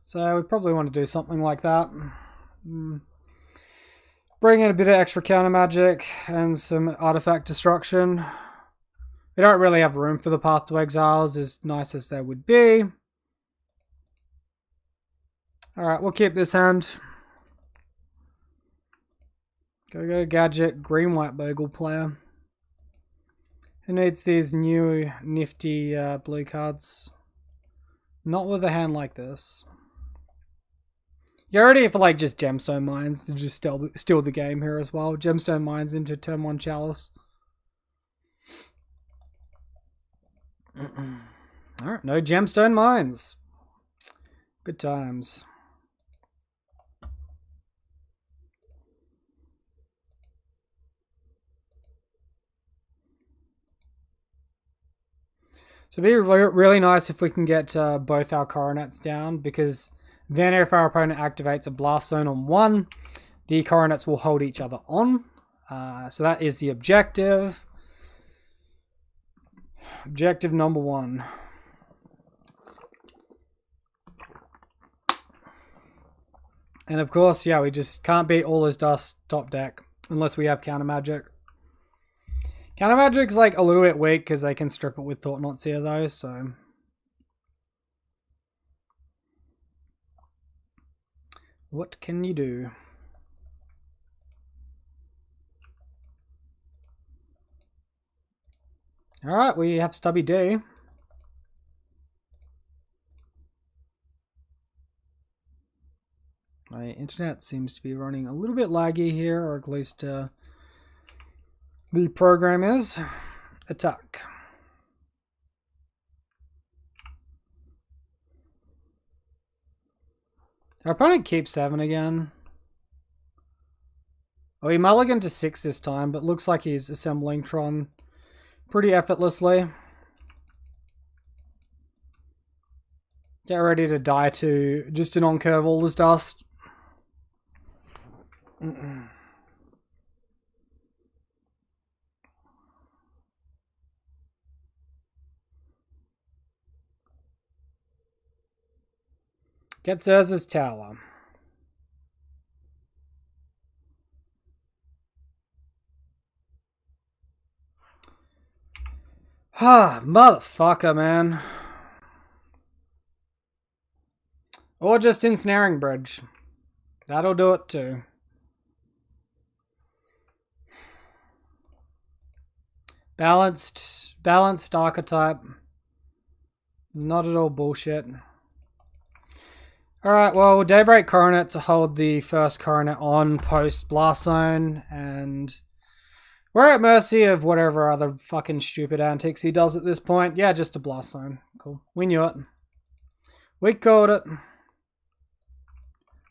So we probably want to do something like that. Bring in a bit of extra counter magic and some artifact destruction. We don't really have room for the Path to Exiles, as nice as they would be. Alright, we'll keep this hand. Go gadget, green-white Bogle player. Who needs these new nifty blue cards? Not with a hand like this. You're already for like just Gemstone Mines to just steal the game here as well. Gemstone Mines into turn 1 Chalice. Alright, no Gemstone Mines. Good times. So it'd be really nice if we can get both our Coronets down, because then if our opponent activates a Blast Zone on 1, the Coronets will hold each other on. So that is the objective. Objective number 1. And of course, yeah, we just can't beat All Is Dust top deck unless we have counter magic. Counter magic's like a little bit weak because they can strip it with Thought Not Seer though, so. What can you do? Alright, we have Stubby D. My internet seems to be running a little bit laggy here, or at least the program is. Attack. Our opponent keeps 7 again. Oh, he mulliganed to 6 this time, but looks like he's assembling Tron pretty effortlessly. Get ready to die to just an on-curve All Is Dust. Get Urza's Tower. Ah, motherfucker, man. Or just Ensnaring Bridge. That'll do it too. Balanced archetype. Not at all bullshit. Alright, well, Daybreak Coronet to hold the first Coronet on post Blast Zone, and we're at mercy of whatever other fucking stupid antics he does at this point. Yeah, just a Blast Zone. Cool. We knew it. We called it.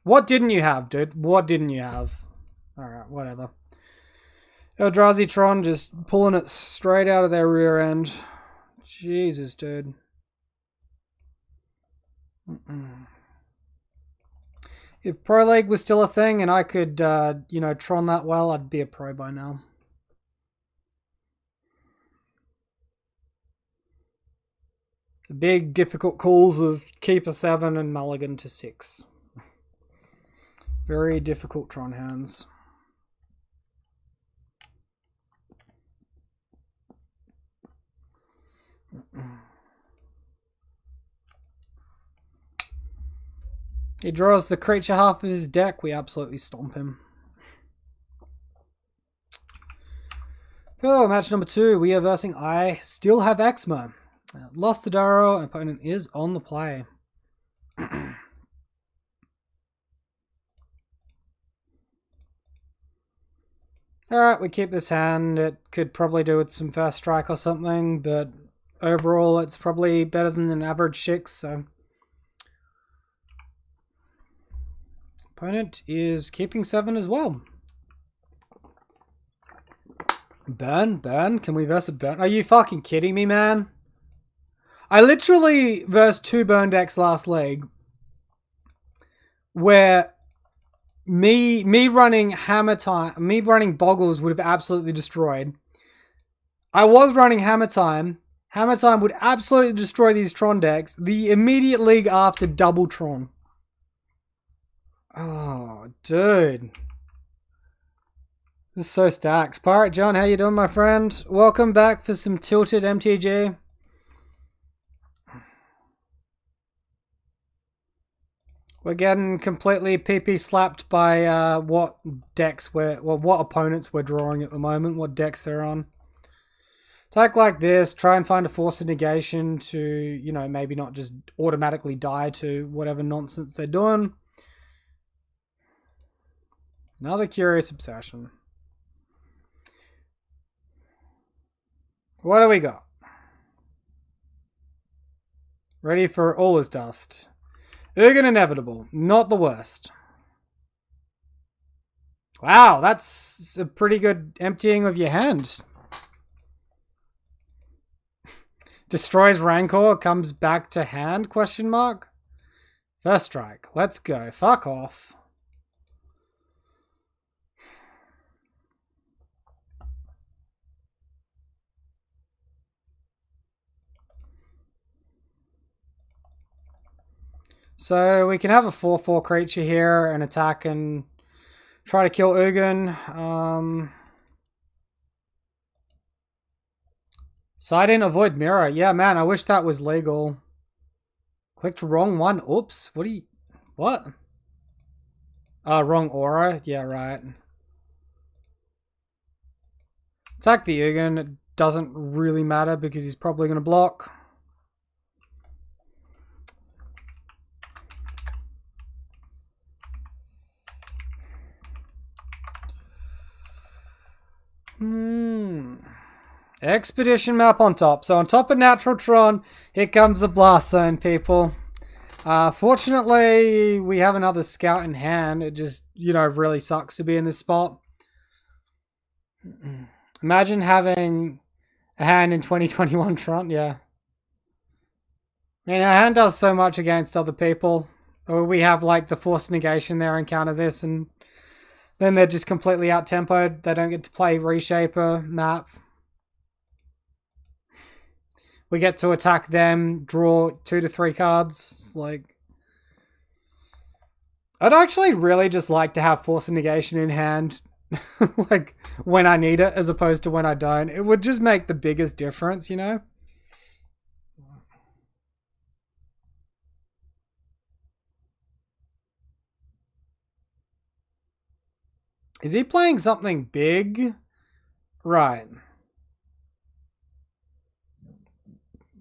What didn't you have, dude? What didn't you have? Alright, whatever. Eldrazi Tron just pulling it straight out of their rear end. Jesus, dude. If Pro League was still a thing and I could, you know, Tron that well, I'd be a pro by now. The big difficult calls of Keeper 7 and Mulligan to 6. Very difficult Tron hands. He draws the creature half of his deck. We absolutely stomp him. Oh, match number 2. We are versing I Still Have Eczema. Lost the Daro. Opponent is on the play. Alright, we keep this hand. It could probably do with some first strike or something, but overall it's probably better than an average 6, so... Opponent is keeping 7 as well. Burn? Burn? Can we verse a burn? Are you fucking kidding me, man? I literally versed 2 burn decks last league where me running Hammer Time, me running Bogles would have absolutely destroyed. I was running Hammer Time. Hammer Time would absolutely destroy these Tron decks. The immediate league after double Tron. Oh, dude. This is so stacked. Pirate John, how you doing, my friend? Welcome back for some tilted MTG. We're getting completely PP slapped by what decks what opponents we're drawing at the moment, what decks they're on. Attack like this, try and find a force of negation to, you know, maybe not just automatically die to whatever nonsense they're doing. Another Curious Obsession. What do we got? Ready for all is dust. Ugin Inevitable, not the worst. Wow, that's a pretty good emptying of your hand. Destroys Rancor, comes back to hand, question mark? First strike, let's go, fuck off. So we can have a 4/4 creature here and attack and try to kill Ugin. Side in, avoid mirror. Yeah, man, I wish that was legal. Clicked wrong one. Oops. What? Wrong aura. Yeah, right. Attack the Ugin. It doesn't really matter because he's probably going to block. Expedition map on top. So on top of Natural Tron, here comes the Blast Zone, people. Fortunately, we have another scout in hand. It just, you know, really sucks to be in this spot. Imagine having a hand in 2021 Tron, yeah. I mean, our hand does so much against other people. Or we have, like, the Force Negation there and counter this, and then they're just completely out-tempoed. They don't get to play Reshaper map. We get to attack them, draw 2 to 3 cards. Like, I'd actually really just like to have Force of Negation in hand, like, when I need it, as opposed to when I don't. It would just make the biggest difference, you know? Is he playing something big? Right.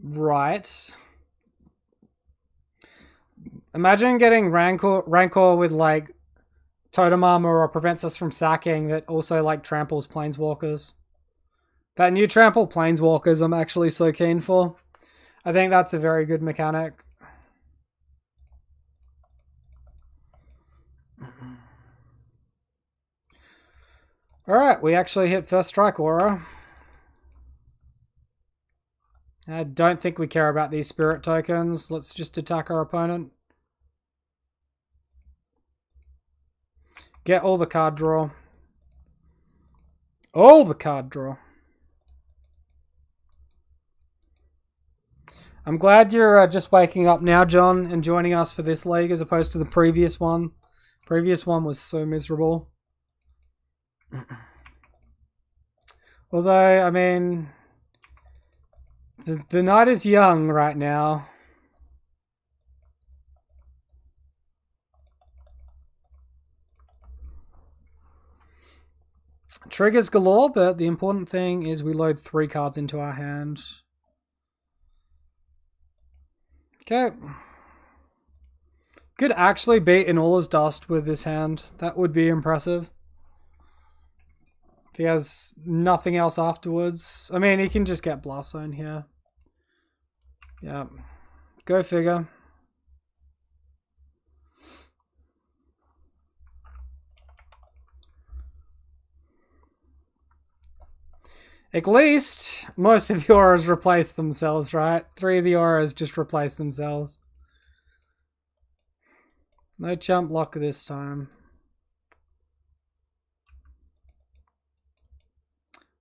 Right. Imagine getting Rancor with like totem armor or prevents us from sacking that also like tramples planeswalkers. That new trample planeswalkers I'm actually so keen for. I think that's a very good mechanic. Alright, we actually hit first strike aura. I don't think we care about these spirit tokens. Let's just attack our opponent. Get all the card draw. All the card draw. I'm glad you're just waking up now, John, and joining us for this league as opposed to the previous one. Previous one was so miserable. Although, I mean, the night is young right now. Triggers galore, but the important thing is we load 3 cards into our hand. Okay. Could actually beat an All Is Dust with this hand. That would be impressive. If he has nothing else afterwards. I mean, he can just get Blast Zone here. Yeah. Go figure. At least most of the auras replace themselves, right? 3 of the auras just replace themselves. No jump block this time.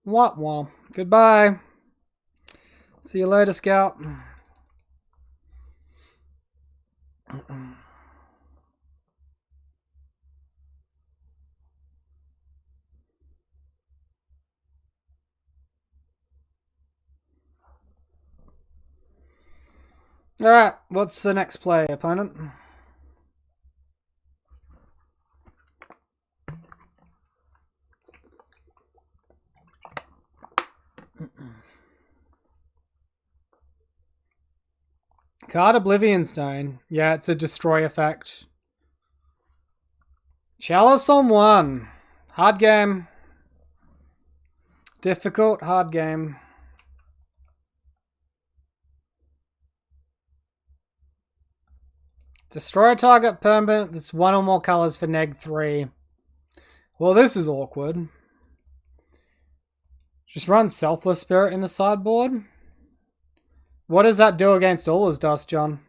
What? Well, goodbye. See you later, Scout. Alright, what's the next play, opponent? Card Oblivion Stone. Yeah, it's a destroy effect. Chalice on 1. Hard game. Difficult, hard game. Destroy a target permanent that's 1 or more colors for -3. Well, this is awkward. Just run Selfless Spirit in the sideboard. What does that do against All Is Dust, John?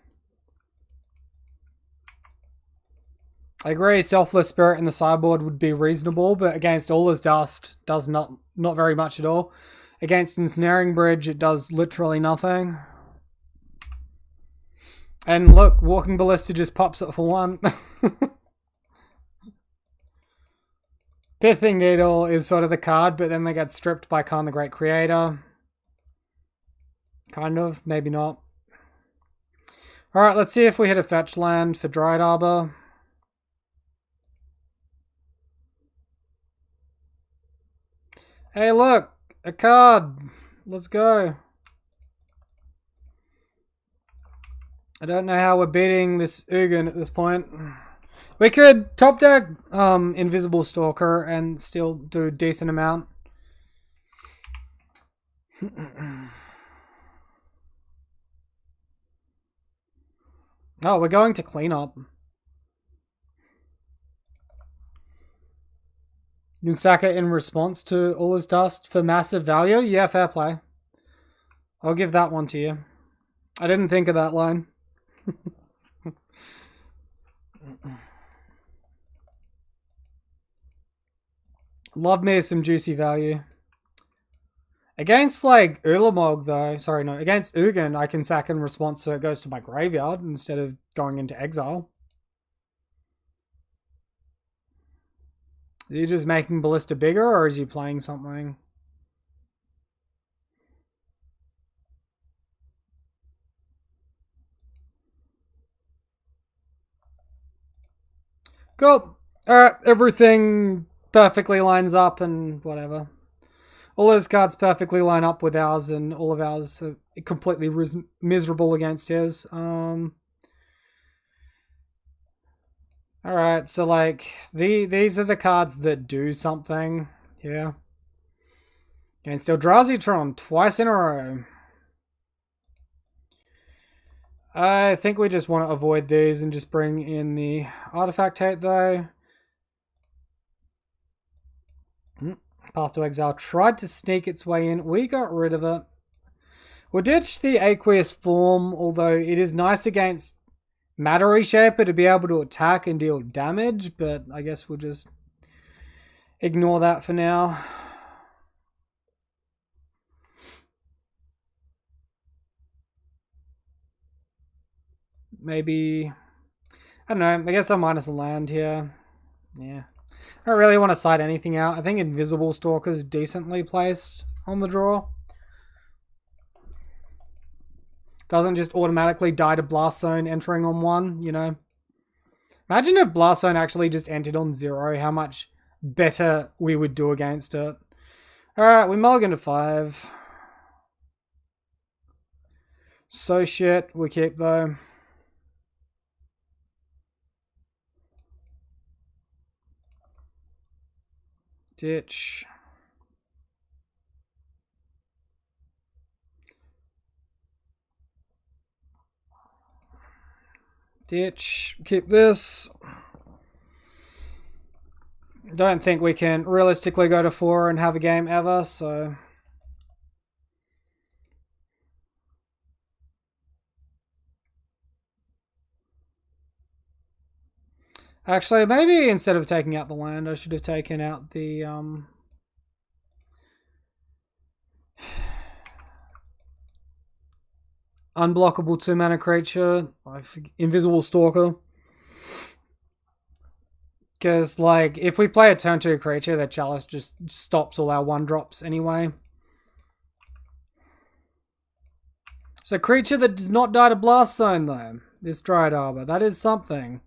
I agree, Selfless Spirit in the sideboard would be reasonable, but against All Is Dust, does not very much at all. Against Ensnaring Bridge, it does literally nothing. And look, Walking Ballista just pops it for 1. Pithing Needle is sort of the card, but then they get stripped by Khan the Great Creator. Kind of, maybe not. Alright, let's see if we hit a fetch land for Dryad Arbor. Hey look, a card. Let's go. I don't know how we're beating this Ugin at this point. We could top deck Invisible Stalker and still do a decent amount. Oh, we're going to clean up. You can sack it in response to All Is Dust for massive value. Yeah, fair play. I'll give that one to you. I didn't think of that line. Love me some juicy value. Against like Ulamog though, sorry no, against Ugin I can sack in response so it goes to my graveyard instead of going into exile. Are you just making Ballista bigger or is he playing something? Cool. Alright, everything perfectly lines up and whatever. All those cards perfectly line up with ours and all of ours are completely miserable against his. Alright, so like, these are the cards that do something. Yeah. Against Eldrazi twice in a row. I think we just want to avoid these and just bring in the Artifact Hate though. Path to Exile tried to sneak its way in. We got rid of it. We'll ditch the Aqueous Form, although it is nice against Matter Reshaper to be able to attack and deal damage, but I guess we'll just ignore that for now. Maybe, I don't know, I guess I'll minus a land here. Yeah. I don't really want to side anything out. I think Invisible Stalker's decently placed on the draw. Doesn't just automatically die to Blast Zone entering on 1, you know. Imagine if Blast Zone actually just entered on 0, how much better we would do against it. Alright, we mulligan to 5. So shit, we keep though. Ditch. Ditch. Keep this. Don't think we can realistically go to 4 and have a game ever, so... Actually, maybe instead of taking out the land, I should have taken out the, unblockable 2-mana creature, like Invisible Stalker. Because, like, if we play a turn 2 creature, that Chalice just stops all our 1-drops anyway. It's a creature that does not die to Blast Zone, though. This Dryad Arbor. That is something.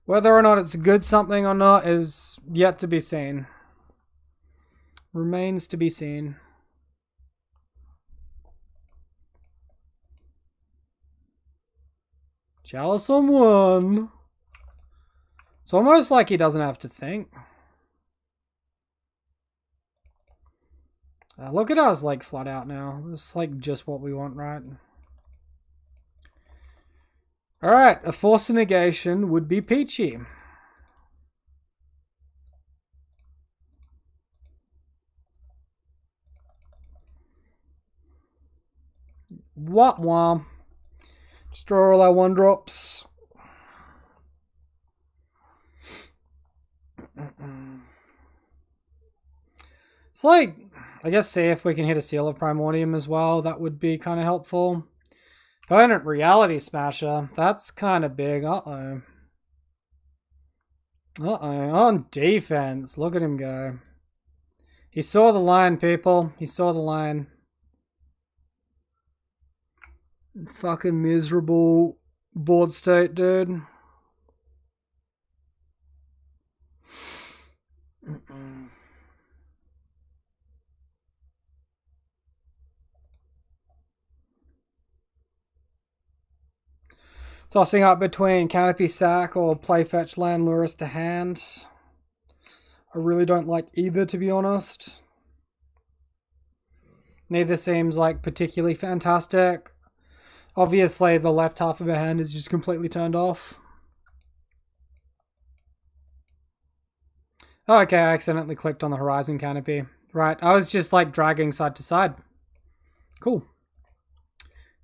Whether or not it's a good something or not is yet to be seen. Remains to be seen. Chalice on 1. It's almost like he doesn't have to think. Look at us, like, flat out now. It's like just what we want, right? Alright, a Force of Negation would be peachy. Wah. Just draw all our 1-drops. It's like, I guess, see if we can hit a Seal of Primordium as well. That would be kind of helpful. Opponent Reality Smasher. That's kind of big. Uh-oh. On defense. Look at him go. He saw the line, people. He saw the line. Fucking miserable board state, dude. Tossing up between Canopy Sack or Play Fetch Land, Lure Us to Hand. I really don't like either, to be honest. Neither seems like particularly fantastic. Obviously, the left half of her hand is just completely turned off. Oh, okay, I accidentally clicked on the Horizon Canopy. Right, I was just like dragging side to side. Cool.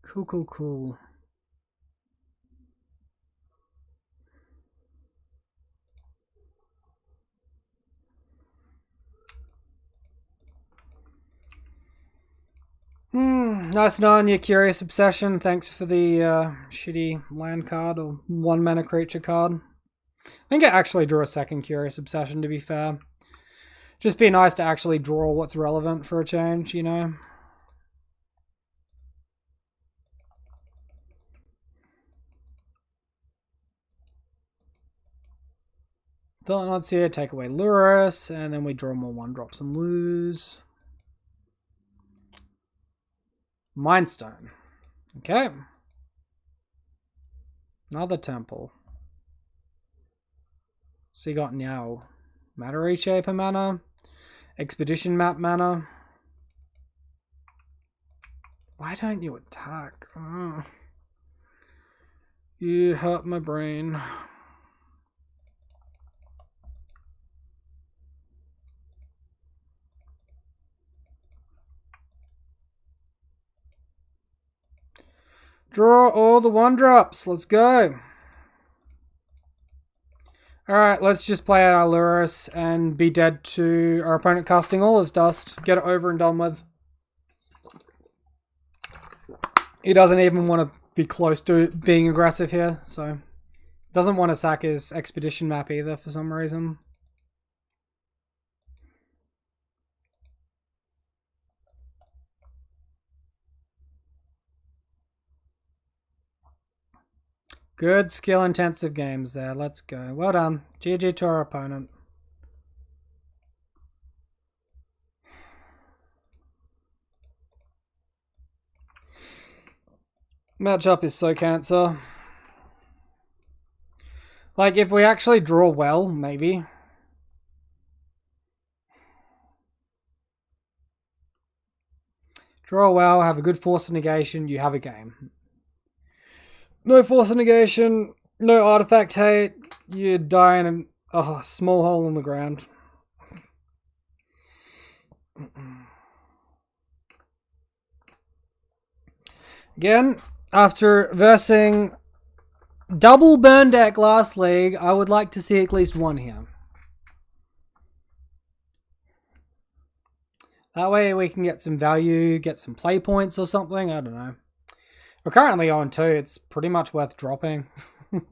Cool. Nice on your Curious Obsession. Thanks for the shitty land card or 1-mana creature card. I think I actually drew a second Curious Obsession, to be fair. Just be nice to actually draw what's relevant for a change, you know? Let's here, take away Lurus, and then we draw more 1-drops and lose. Mindstone. Okay. Another temple. So you got now Matter Reshaper mana, Expedition Map mana. Why don't you attack? You hurt my brain. Draw all the 1-drops. Let's go. Alright, let's just play out our Lurrus and be dead to our opponent casting all his dust. Get it over and done with. He doesn't even want to be close to being aggressive here, so doesn't want to sack his expedition map either for some reason. Good skill intensive games there. Let's go. Well done. GG to our opponent. Matchup is so cancer. Like, if we actually draw well, maybe. Draw well, have a good force of negation, you have a game. No force of negation, no artifact hate, you die in a small hole in the ground. Again, after versing double burn deck last league, I would like to see at least one here. That way we can get some value, get some play points or something, I don't know. We're currently on 2, it's pretty much worth dropping. This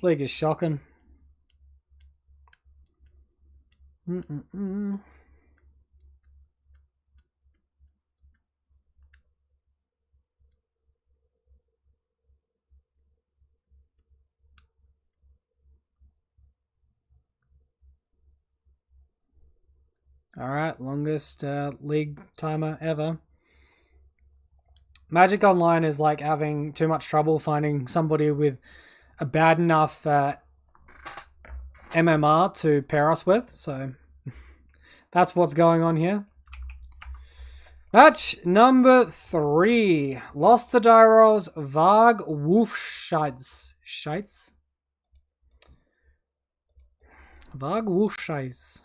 league is shocking. Alright, longest league timer ever. Magic Online is like having too much trouble finding somebody with a bad enough MMR to pair us with, so that's what's going on here. Match number 3. Lost the die rolls, Varg Wolfscheids. Varg Wolfscheids.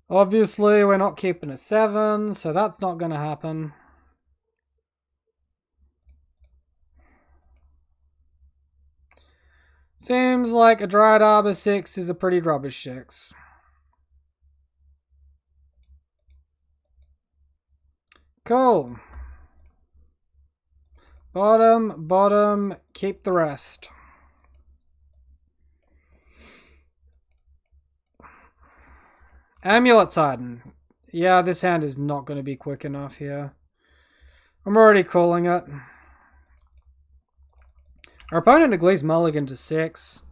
Obviously, we're not keeping a 7, so that's not going to happen. Seems like a Dryad Arbor 6 is a pretty rubbish 6. Cool. Bottom, keep the rest. Amulet Titan. Yeah, this hand is not going to be quick enough here. I'm already calling it. Our opponent at least mulligan to 6.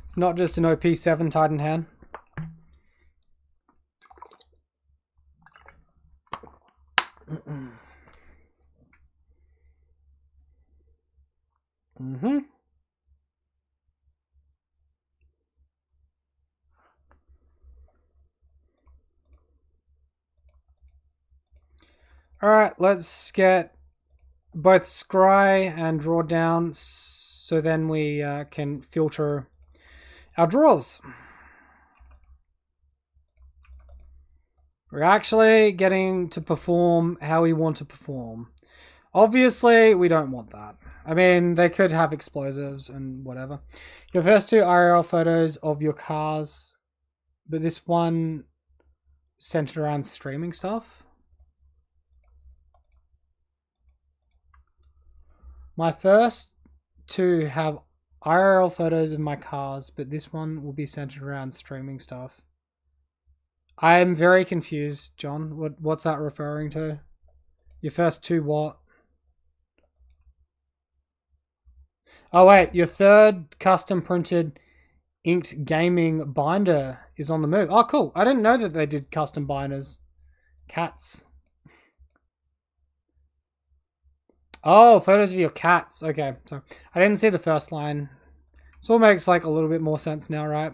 It's not just an OP7 Titan hand. Alright, let's get both scry and draw down so then we can filter our draws. We're actually getting to perform how we want to perform. Obviously, we don't want that. I mean, they could have explosives and whatever. Your first 2 IRL photos of your cars, but this one centered around streaming stuff. My first 2 have IRL photos of my cars, but this one will be centered around streaming stuff. I am very confused, John. What's that referring to? Your first 2 what? Oh wait, your 3rd custom printed inked gaming binder is on the move. Oh cool, I didn't know that they did custom binders. Cats. Oh, photos of your cats. Okay, so I didn't see the first line. This all makes like a little bit more sense now, right?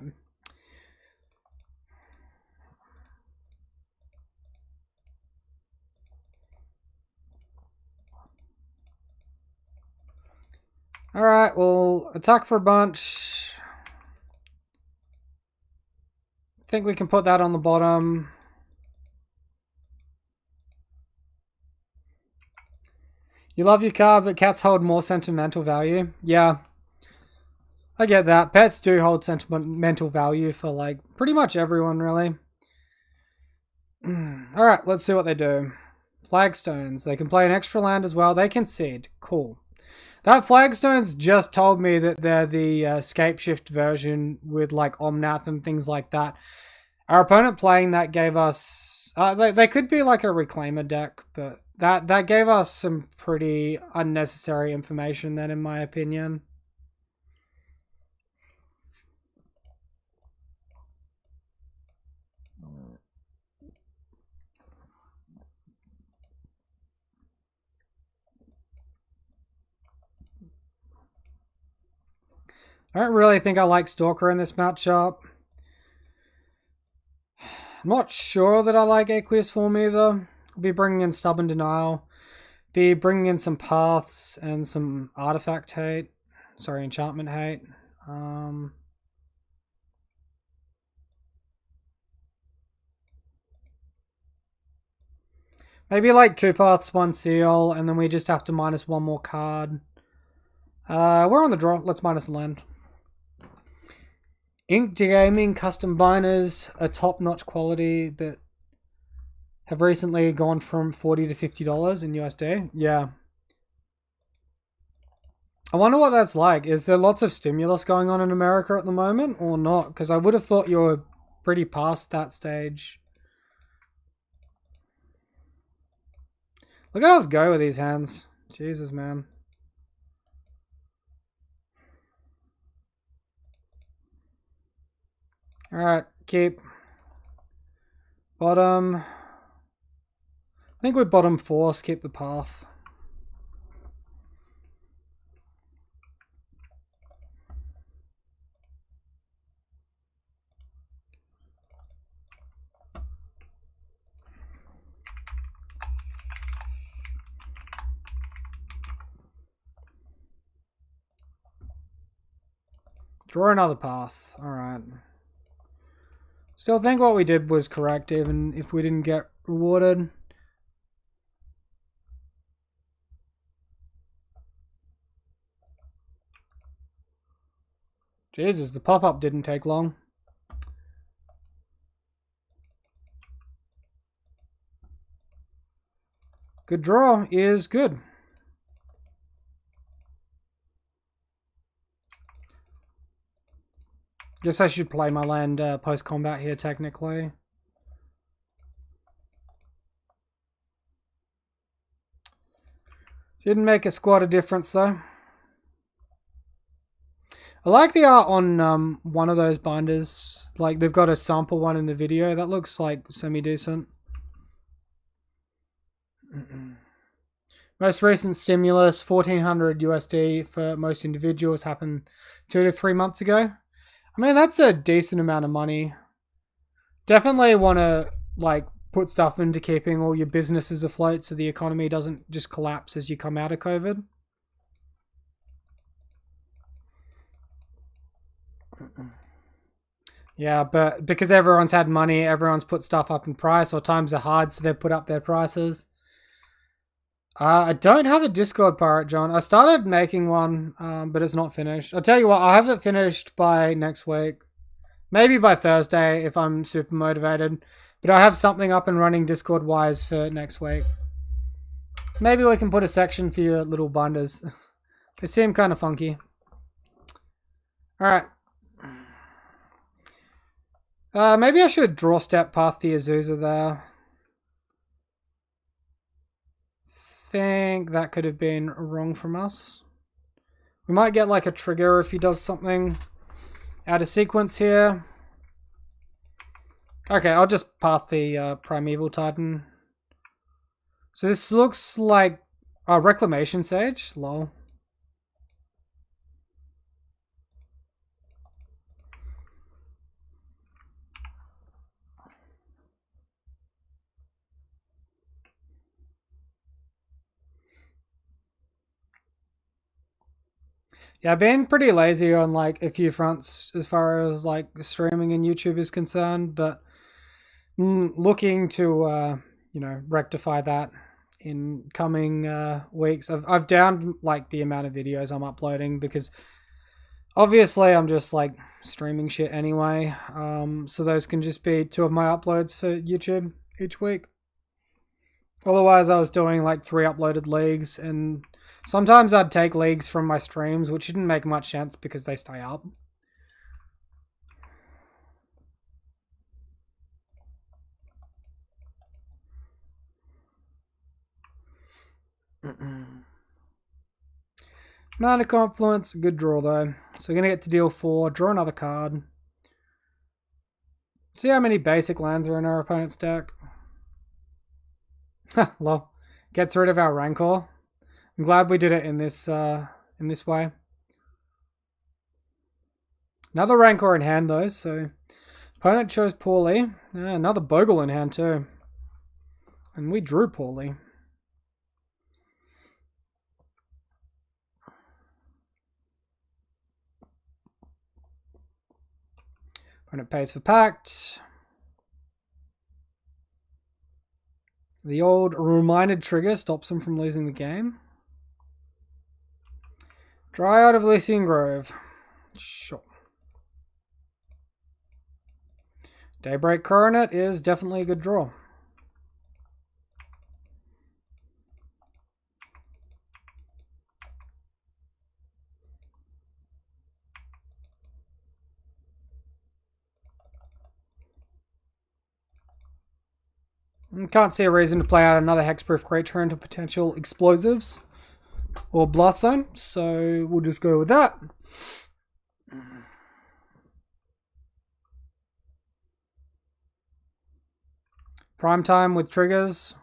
Alright, we'll attack for a bunch. I think we can put that on the bottom. You love your car, but cats hold more sentimental value. Yeah, I get that. Pets do hold sentimental value for like pretty much everyone, really. Alright, let's see what they do. Flagstones. They can play an extra land as well. They concede. Cool. That Flagstones just told me that they're the scape shift version with like Omnath and things like that. Our opponent playing that gave us... they could be like a Reclaimer deck, but that gave us some pretty unnecessary information then, in my opinion. I don't really think I like Stalker in this matchup. I'm not sure that I like Aqueous Form either. I'll be bringing in Stubborn Denial. Be bringing in some Paths and some Artifact hate. Sorry, Enchantment hate. Maybe like 2 Paths, 1 Seal, and then we just have to minus 1 more card. We're on the draw. Let's minus a land. Ink Gaming custom binders are top-notch quality, but have recently gone from $40 to $50 in USD. Yeah. I wonder what that's like. Is there lots of stimulus going on in America at the moment or not? Because I would have thought you were pretty past that stage. Look at us go with these hands. Jesus, man. Alright, keep. Bottom. I think we bottom force, keep the path. Draw another path. Alright. Still think what we did was correct, even if we didn't get rewarded. Jesus, the pop-up didn't take long. Good draw is good. Guess I should play my land post-combat here, technically. Didn't make a squat of difference, though. I like the art on one of those binders. Like, they've got a sample one in the video. That looks, like, semi-decent. Most recent stimulus, 1400 USD for most individuals, happened 2 to 3 months ago. I mean, that's a decent amount of money. Definitely want to, like, put stuff into keeping all your businesses afloat so the economy doesn't just collapse as you come out of COVID. Yeah, but because everyone's had money, everyone's put stuff up in price, or times are hard, so they've put up their prices. I don't have a Discord pirate, John. I started making one, but it's not finished. I'll tell you what, I'll have it finished by next week. Maybe by Thursday if I'm super motivated. But I have something up and running Discord-wise for next week. Maybe we can put a section for your little binders. They seem kind of funky. Alright. Maybe I should draw step past the Azusa there. Think that could have been wrong from us. We might get like a trigger if he does something out of sequence here. Okay, I'll just path the Primeval Titan. So this looks like Reclamation Sage. Lol. Yeah, I've been pretty lazy on like a few fronts as far as like streaming and YouTube is concerned, but looking to rectify that in coming weeks. I've downed like the amount of videos I'm uploading because obviously I'm just like streaming shit anyway. So those can just be 2 of my uploads for YouTube each week. Otherwise, I was doing like 3 uploaded leagues, and sometimes I'd take leagues from my streams, which didn't make much sense because they stay up. Mana Confluence, good draw though. So we're going to get to deal 4, draw another card. See how many basic lands are in our opponent's deck. Lol. Gets rid of our Rancor. I'm glad we did it in this way. Another Rancor in hand though, so opponent chose poorly. Another Bogle in hand too. And we drew poorly. Opponent pays for Pact. The old reminded trigger stops him from losing the game. Dryad of Lycian Grove. Sure. Daybreak Coronet is definitely a good draw. Can't see a reason to play out another hexproof creature into potential explosives or blast zone, so we'll just go with that. Prime time with triggers.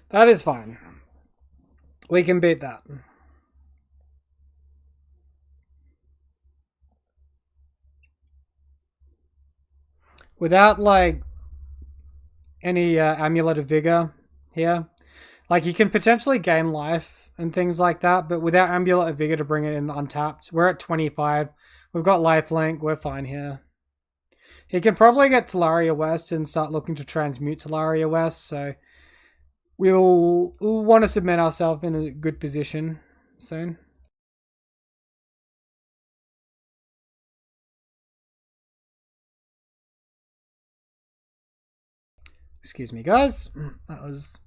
That is fine. We can beat that. Without like any Amulet of Vigor here, like you can potentially gain life and things like that, but without Amulet of Vigor to bring it in untapped, we're at 25. We've got lifelink. We're fine here. He can probably get Talaria West and start looking to transmute Talaria West, so we'll want to submit ourselves in a good position soon. Excuse me, guys. That was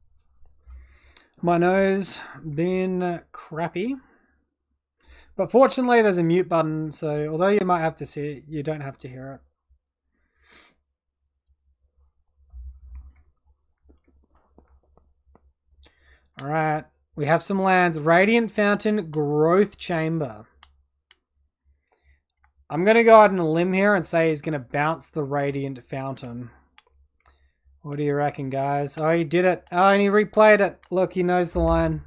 my nose being crappy. But fortunately, there's a mute button, so although you might have to see it, you don't have to hear it. Alright, we have some lands. Radiant Fountain, Growth Chamber. I'm going to go out on a limb here and say he's going to bounce the Radiant Fountain. What do you reckon, guys? Oh, he did it. Oh, and he replayed it. Look, he knows the line.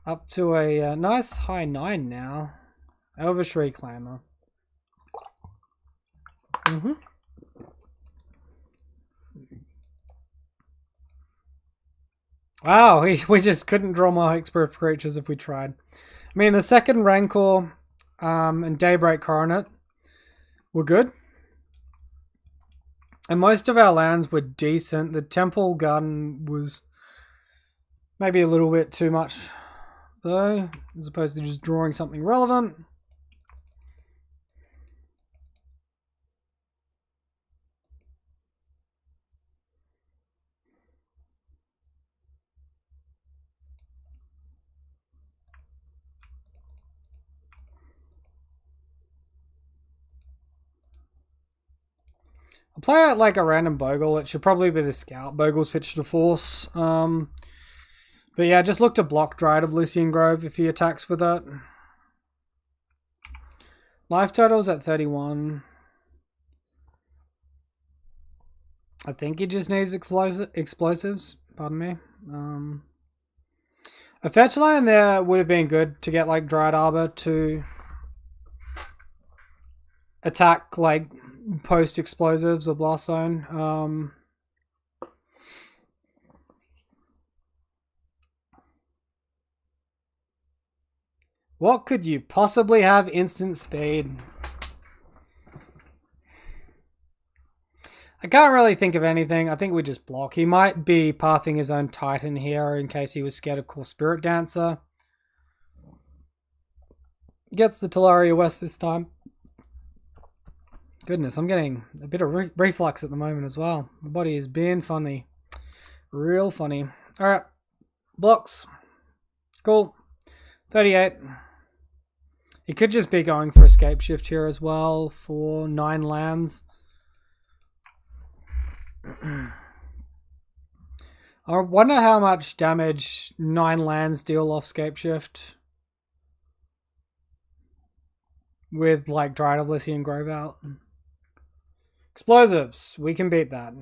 Up to a nice high 9 now. Elvish Reclaimer. Wow, we just couldn't draw more hexproof creatures if we tried. I mean, the second Rancor and Daybreak Coronet were good. And most of our lands were decent. The Temple Garden was maybe a little bit too much, though, as opposed to just drawing something relevant. I'll play out like a random Bogle. It should probably be the Scout. Bogle's pitch to Force. But yeah, just look to block Dryad of Lycian Grove if he attacks with it. Life total's at 31. I think he just needs explosives. Pardon me. A fetch land there would have been good to get like Dryad Arbor to attack like post explosives or blast zone. What could you possibly have instant speed? I can't really think of anything. I think we just block. He might be pathing his own Titan here in case he was scared of Cool Spirit Dancer. Gets the Talaria West this time. Goodness, I'm getting a bit of reflux at the moment as well. My body is being funny. Real funny. Alright. Blocks. Cool. 38. He could just be going for escape shift here as well for 9 lands. I wonder how much damage 9 lands deal off escape shift. With like Dryad of Lycian Grove out. Explosives. We can beat that.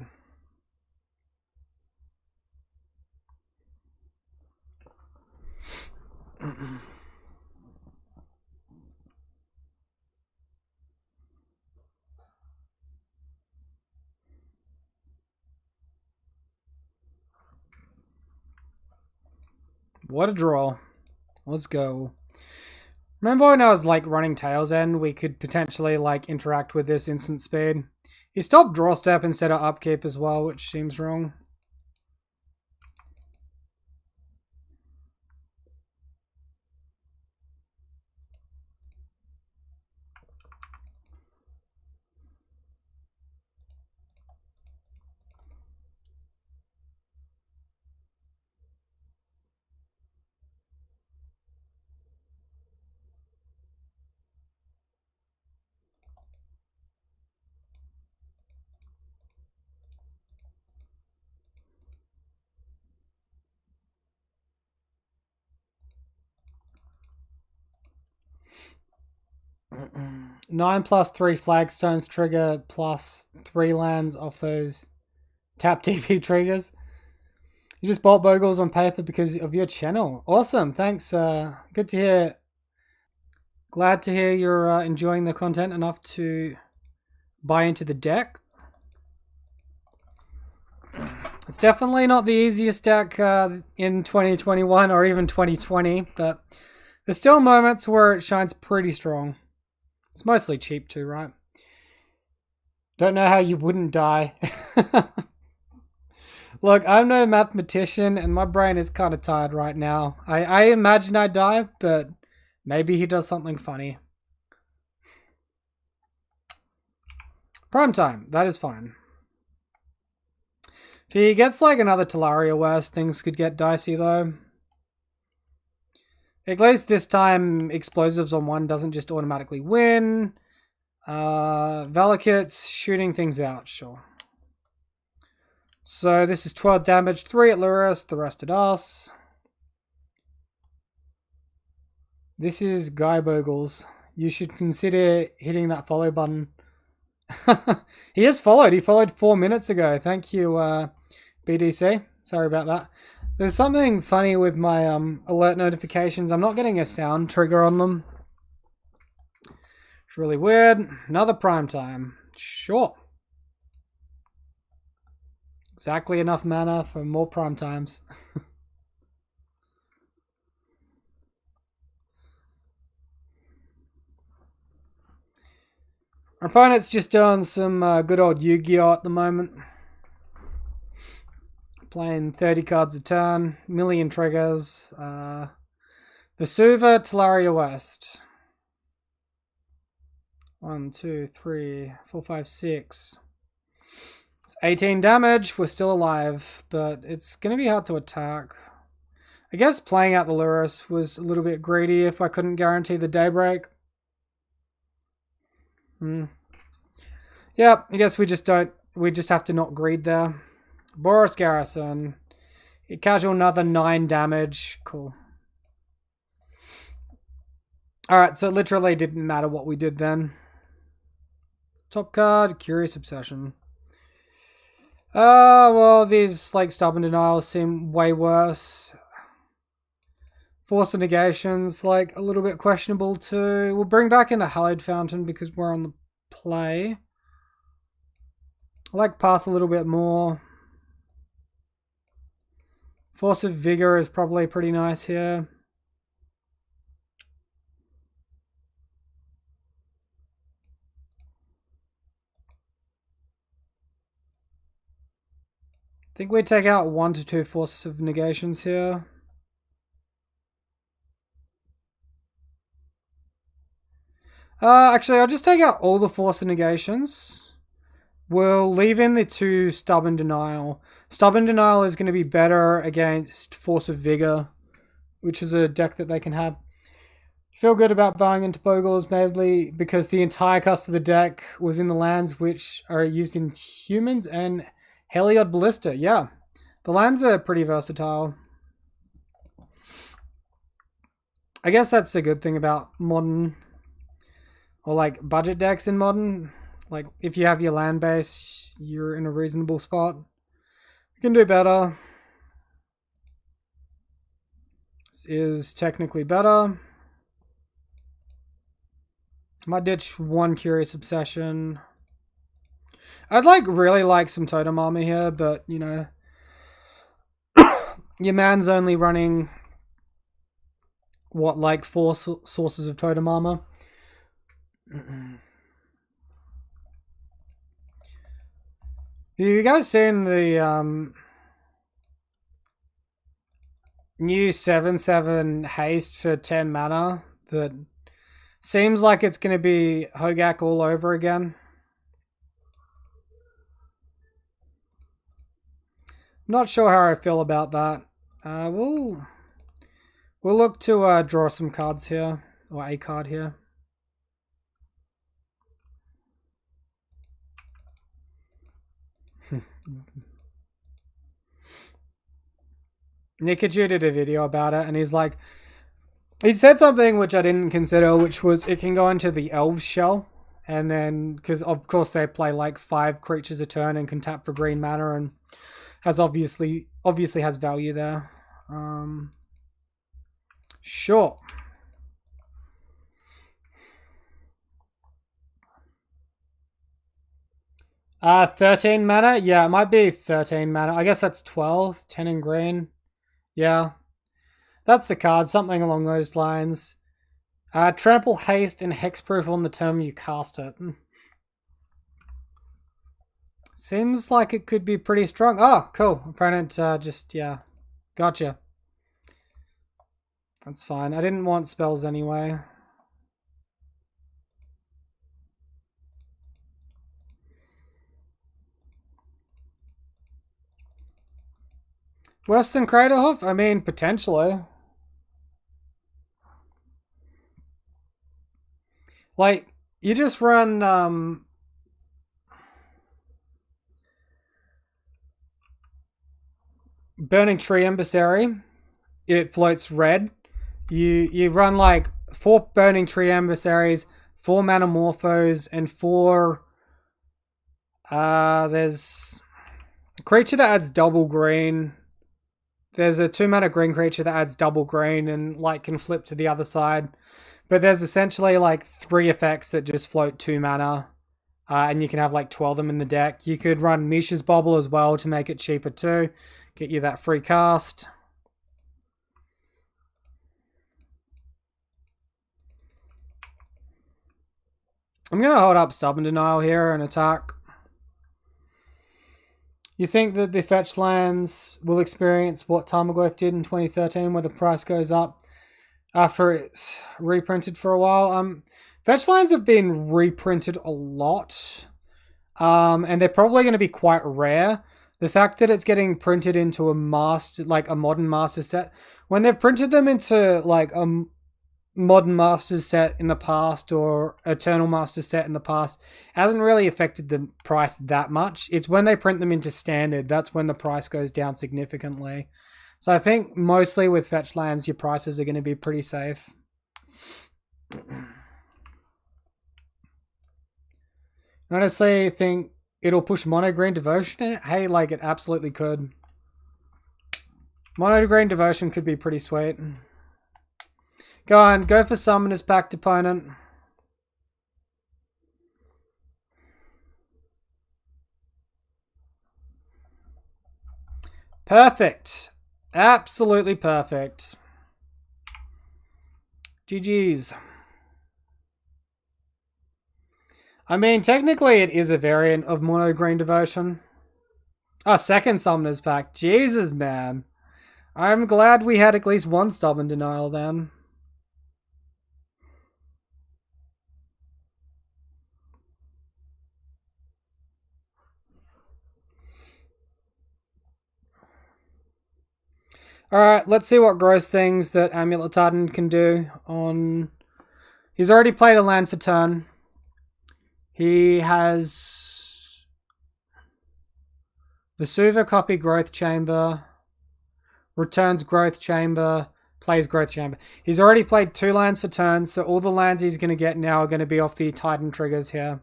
What a draw. Let's go. Remember when I was like running Tails End, we could potentially like interact with this instant speed. He stopped draw step instead of upkeep as well, which seems wrong. Nine plus 3 flagstones trigger plus 3 lands off those tap TP triggers. You just bought Bogles on paper because of your channel. Awesome, thanks. Good to hear. Glad to hear you're enjoying the content enough to buy into the deck. It's definitely not the easiest deck in 2021 or even 2020, but there's still moments where it shines pretty strong. It's mostly cheap too, right? Don't know how you wouldn't die. Look, I'm no mathematician and my brain is kind of tired right now. I imagine I die, but maybe he does something funny. Prime time, that is fine. If he gets like another Talaria West, things could get dicey though. At least this time, explosives on 1 doesn't just automatically win. Valakut's shooting things out, sure. So this is 12 damage, 3 at Lurrus, the rest at us. This is Guy Bogles. You should consider hitting that follow button. He has followed. He followed 4 minutes ago. Thank you, BDC. Sorry about that. There's something funny with my alert notifications. I'm not getting a sound trigger on them. It's really weird. Another prime time. Sure. Exactly enough mana for more prime times. Our opponent's just doing some good old Yu-Gi-Oh at the moment. Playing 30 cards a turn, million triggers. Vesuva, Talaria West. 1, 2, 3, 4, 5, 6. It's 18 damage. We're still alive, but it's going to be hard to attack. I guess playing out the Lurrus was a little bit greedy if I couldn't guarantee the Daybreak. Yeah, I guess we just have to not greed there. Boros Garrison. Casual another 9 damage. Cool. Alright, so it literally didn't matter what we did then. Top card, Curious Obsession. Well, these like Stubborn Denials seem way worse. Force of Negation's like a little bit questionable too. We'll bring back in the Hallowed Fountain because we're on the play. I like Path a little bit more. Force of Vigor is probably pretty nice here. think we take out 1 to 2 forces of negations here. Actually, I'll just take out all the force of negations. We'll leave in the 2 Stubborn Denial. Stubborn Denial is going to be better against Force of Vigor, which is a deck that they can have. Feel good about buying into Bogles, maybe because the entire cast of the deck was in the lands which are used in humans and Heliod Ballista. Yeah, the lands are pretty versatile. I guess that's a good thing about modern, or like budget decks in modern. Like if you have your land base, you're in a reasonable spot. You can do better. This is technically better. Might ditch 1 Curious Obsession. I'd really like some Totem Armor here, but you know, your man's only running what, like 4 sources of Totem Armor. You guys seen the new 7/7 haste for 10 mana that seems like it's going to be Hogak all over again? Not sure how I feel about that. We'll look to draw some cards here, or a card here. Nikachu did a video about it, and he's like, he said something which I didn't consider, which was it can go into the Elves shell, and then because of course they play like 5 creatures a turn and can tap for green mana, and has obviously has value there. Sure. Uh, 13 mana? Yeah, it might be 13 mana. I guess that's 12. 10 in green. Yeah. That's the card. Something along those lines. Trample, haste, and hexproof on the turn you cast it. Seems like it could be pretty strong. Oh, cool. Opponent just, yeah. Gotcha. That's fine. I didn't want spells anyway. Worse than Craterhoof? I mean, potentially. Like, you just run, Burning Tree Emissary. It floats red. You run like 4 Burning Tree Emissaries, 4 Manamorphos, and 4... there's a creature that adds double green. There's a 2 mana green creature that adds double green and like can flip to the other side. But there's essentially like 3 effects that just float 2 mana. And you can have like 12 of them in the deck. You could run Misha's Bobble as well to make it cheaper too. Get you that free cast. I'm going to hold up Stubborn Denial here and attack. You think that the fetch lands will experience what Tarmogoyf did in 2013 where the price goes up after it's reprinted for a while? Fetch lands have been reprinted a lot. And they're probably going to be quite rare. The fact that it's getting printed into a master, like a modern master set, when they've printed them into like a modern masters set in the past or eternal master set in the past, hasn't really affected the price that much. It's when they print them into standard, that's when the price goes down significantly. So I think mostly with fetch lands, your prices are going to be pretty safe. Honestly, I think it'll push Mono Green Devotion in it. Hey, like it absolutely could. Mono Green Devotion could be pretty sweet. Go on, go for Summoner's Pact, opponent. Perfect. Absolutely perfect. GG's. I mean, technically it is a variant of Mono Green Devotion. Oh, second Summoner's Pack. Jesus, man. I'm glad we had at least one Stubborn Denial then. Alright, let's see what gross things that Amulet Titan can do on... He's already played a land for turn. He has... Vesuva copy Growth Chamber. Returns Growth Chamber. Plays Growth Chamber. He's already played 2 lands for turn, so all the lands he's going to get now are going to be off the Titan triggers here.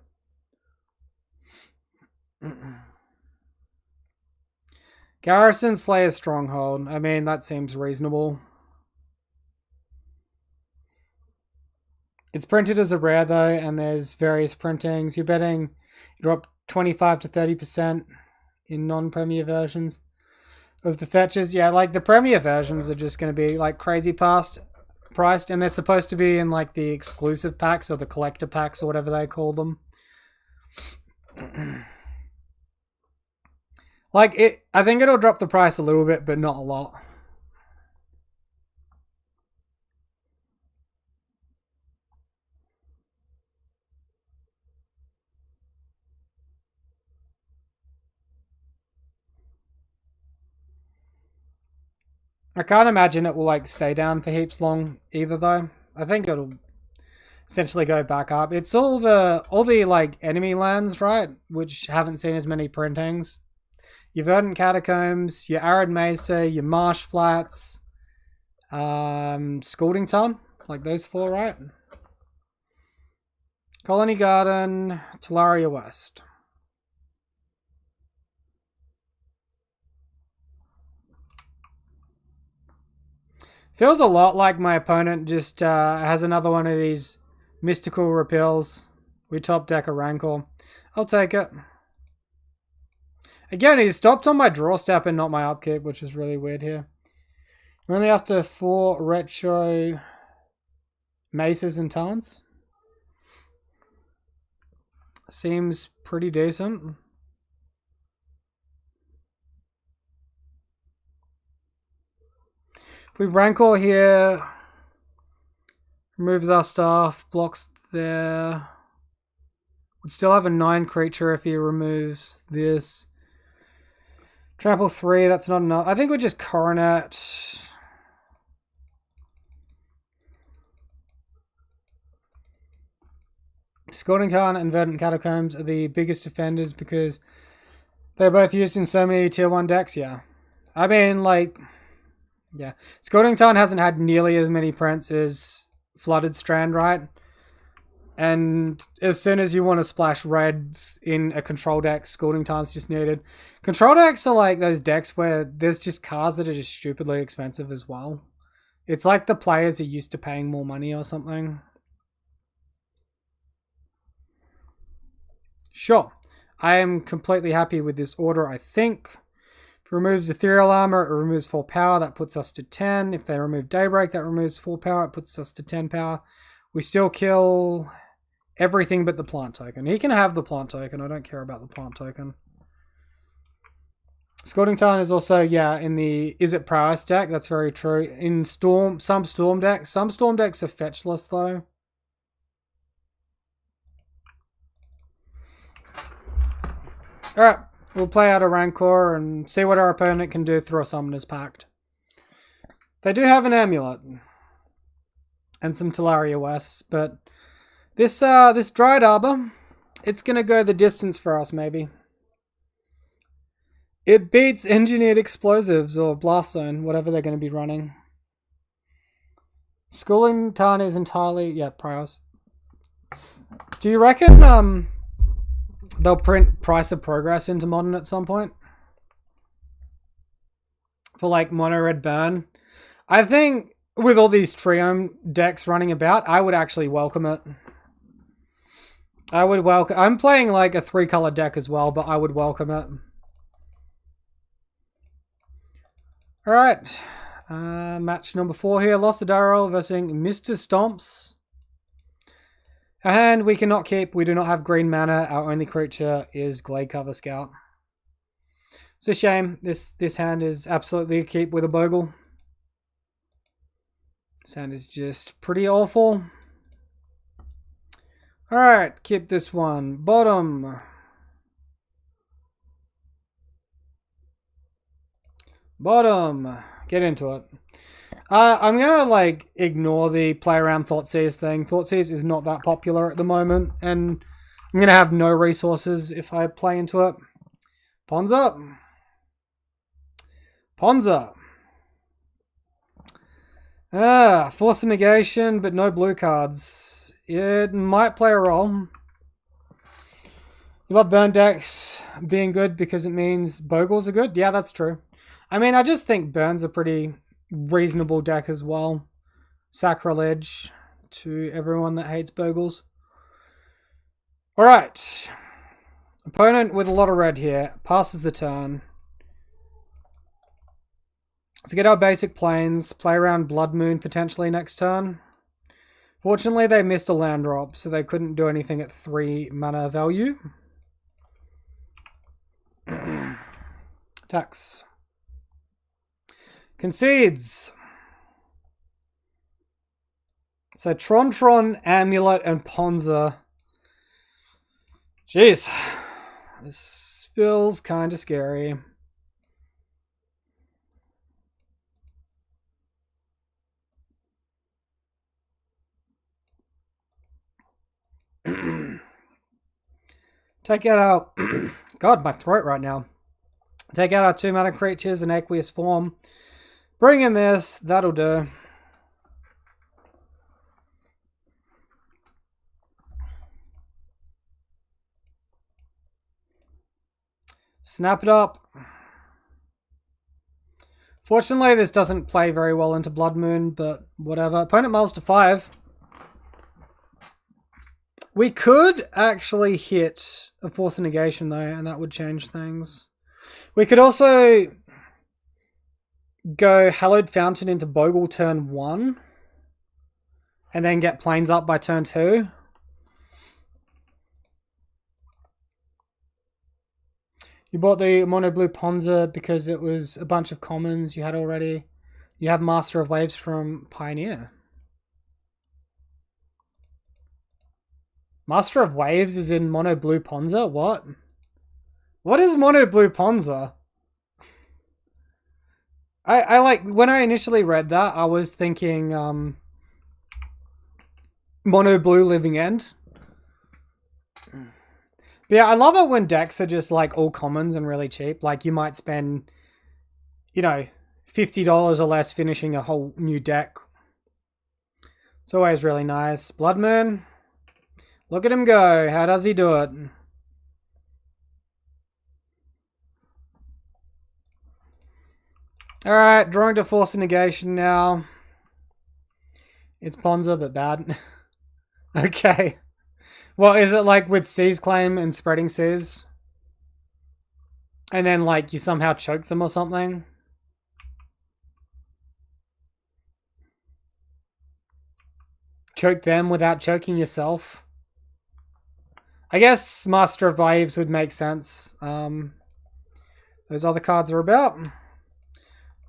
Garrison Slayer Stronghold. I mean, that seems reasonable. It's printed as a rare though, and there's various printings. You're betting you drop 25 to 30% in non-premier versions of the fetches. Yeah, like the premier versions are just going to be like crazy priced, and they're supposed to be in like the exclusive packs or the collector packs or whatever they call them. Like I think it'll drop the price a little bit, but not a lot. I can't imagine it will like stay down for heaps long either though. I think it'll essentially go back up. It's all the like enemy lands, right? Which haven't seen as many printings. Your Verdant Catacombs, your Arid Mesa, your Marsh Flats, Scalding Ton, like those 4, right? Colony Garden, Talaria West. Feels a lot like my opponent just has another one of these mystical repeals. We top deck a Rancor. I'll take it. Again, he's stopped on my draw step and not my upkeep, which is really weird here. We're only after 4 retro Mesas and Tons. Seems pretty decent. If we Rancor here, removes our staff, blocks there. We'd still have a 9 creature if he removes this. Trample 3, that's not enough. I think we just Coronet. Scalding Khan and Verdant Catacombs are the biggest offenders because they're both used in so many tier 1 decks, yeah. I mean, like, yeah. Scalding Khan hasn't had nearly as many prints as Flooded Strand, right? And as soon as you want to splash reds in a control deck, Scalding Tarn's just needed. Control decks are like those decks where there's just cards that are just stupidly expensive as well. It's like the players are used to paying more money or something. Sure. I am completely happy with this order, I think. If it removes Ethereal Armor, it removes 4 power. That puts us to 10. If they remove Daybreak, that removes 4 power. It puts us to 10 power. We still kill everything but the plant token. He can have the plant token. I don't care about the plant token. Scalding Tarn is also, yeah, in the Is It Prowess deck. That's very true. In some Storm decks. Some Storm decks are fetchless, though. Alright, we'll play out a Rancor and see what our opponent can do through a Summoner's Pact. They do have an Amulet. And some Talaria West, but this Dried Arbor, it's gonna go the distance for us, maybe. It beats Engineered Explosives or Blast Zone, whatever they're gonna be running. Schooling Tarn is entirely, yeah, Priors. Do you reckon they'll print Price of Progress into Modern at some point? For like Mono Red Burn? I think with all these Triome decks running about, I would actually welcome it. I would welcome... I'm playing like a 3-color deck as well, but I would welcome it. Alright. Match number 4 here. Lost the Darrell versus Mr. Stomps. A hand we cannot keep. We do not have green mana. Our only creature is Gladecover Scout. It's a shame. This hand is absolutely a keep with a Bogle. This hand is just pretty awful. Alright, keep this one. Bottom. Bottom. Get into it. I'm gonna like ignore the play around Thoughtseize thing. Thoughtseize is not that popular at the moment, and I'm gonna have no resources if I play into it. Pawns up. Pawns up. Force a negation, but no blue cards. It might play a role. You love burn decks being good because it means Bogles are good? Yeah, that's true. I mean, I just think Burn's a pretty reasonable deck as well. Sacrilege to everyone that hates Bogles. Alright. Opponent with a lot of red here. Passes the turn. Let's get our basic planes. Play around Blood Moon potentially next turn. Fortunately, they missed a land drop, so they couldn't do anything at 3 mana value. Attacks. Concedes. So Tron, Amulet, and Ponza. Jeez. This feels kind of scary. Take out our... God, my throat right now. Take out our 2 mana creatures in aqueous form. Bring in this. That'll do. Snap it up. Fortunately, this doesn't play very well into Blood Moon, but whatever. Opponent mulls to 5. We could actually hit a Force of Negation, though, and that would change things. We could also go Hallowed Fountain into Bogle turn 1, and then get planes up by turn 2. You bought the Mono Blue Ponza because it was a bunch of commons you had already. You have Master of Waves from Pioneer. Master of Waves is in Mono Blue Ponza? What? What is Mono Blue Ponza? I like, when I initially read that, I was thinking Mono Blue Living End. But yeah, I love it when decks are just like all commons and really cheap. Like you might spend, you know, $50 or less finishing a whole new deck. It's always really nice. Blood Moon. Look at him go. How does he do it? Alright, drawing to Force of Negation now. It's Ponza, but bad. Okay. Well, is it like with Seize Claim and Spreading Seize? And then like you somehow choke them or something? Choke them without choking yourself? I guess Master of Waves would make sense. Those other cards are about.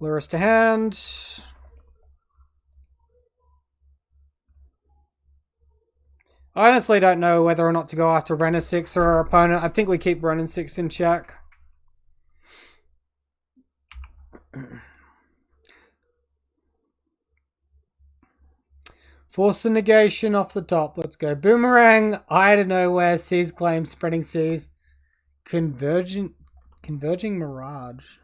Lurus to hand. I honestly don't know whether or not to go after Renner 6 or our opponent. I think we keep Renner 6 in check. Force the negation off the top. Let's go. Boomerang, Eye to Nowhere, Seize Claim, Spreading Seas, Converging Mirage.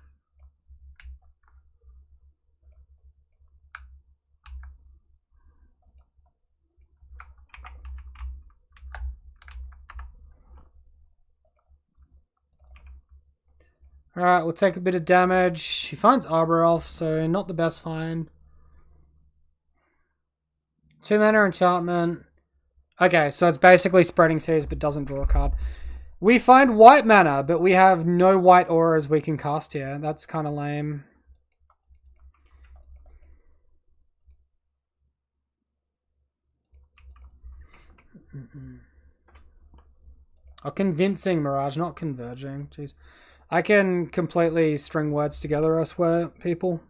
Alright, we'll take a bit of damage. He finds Arbor Elf, so not the best find. 2 mana enchantment. Okay, so it's basically Spreading Seas, but doesn't draw a card. We find white mana, but we have no white auras we can cast here. That's kind of lame. Oh, convincing Mirage, not converging. Jeez. I can completely string words together, I swear, people.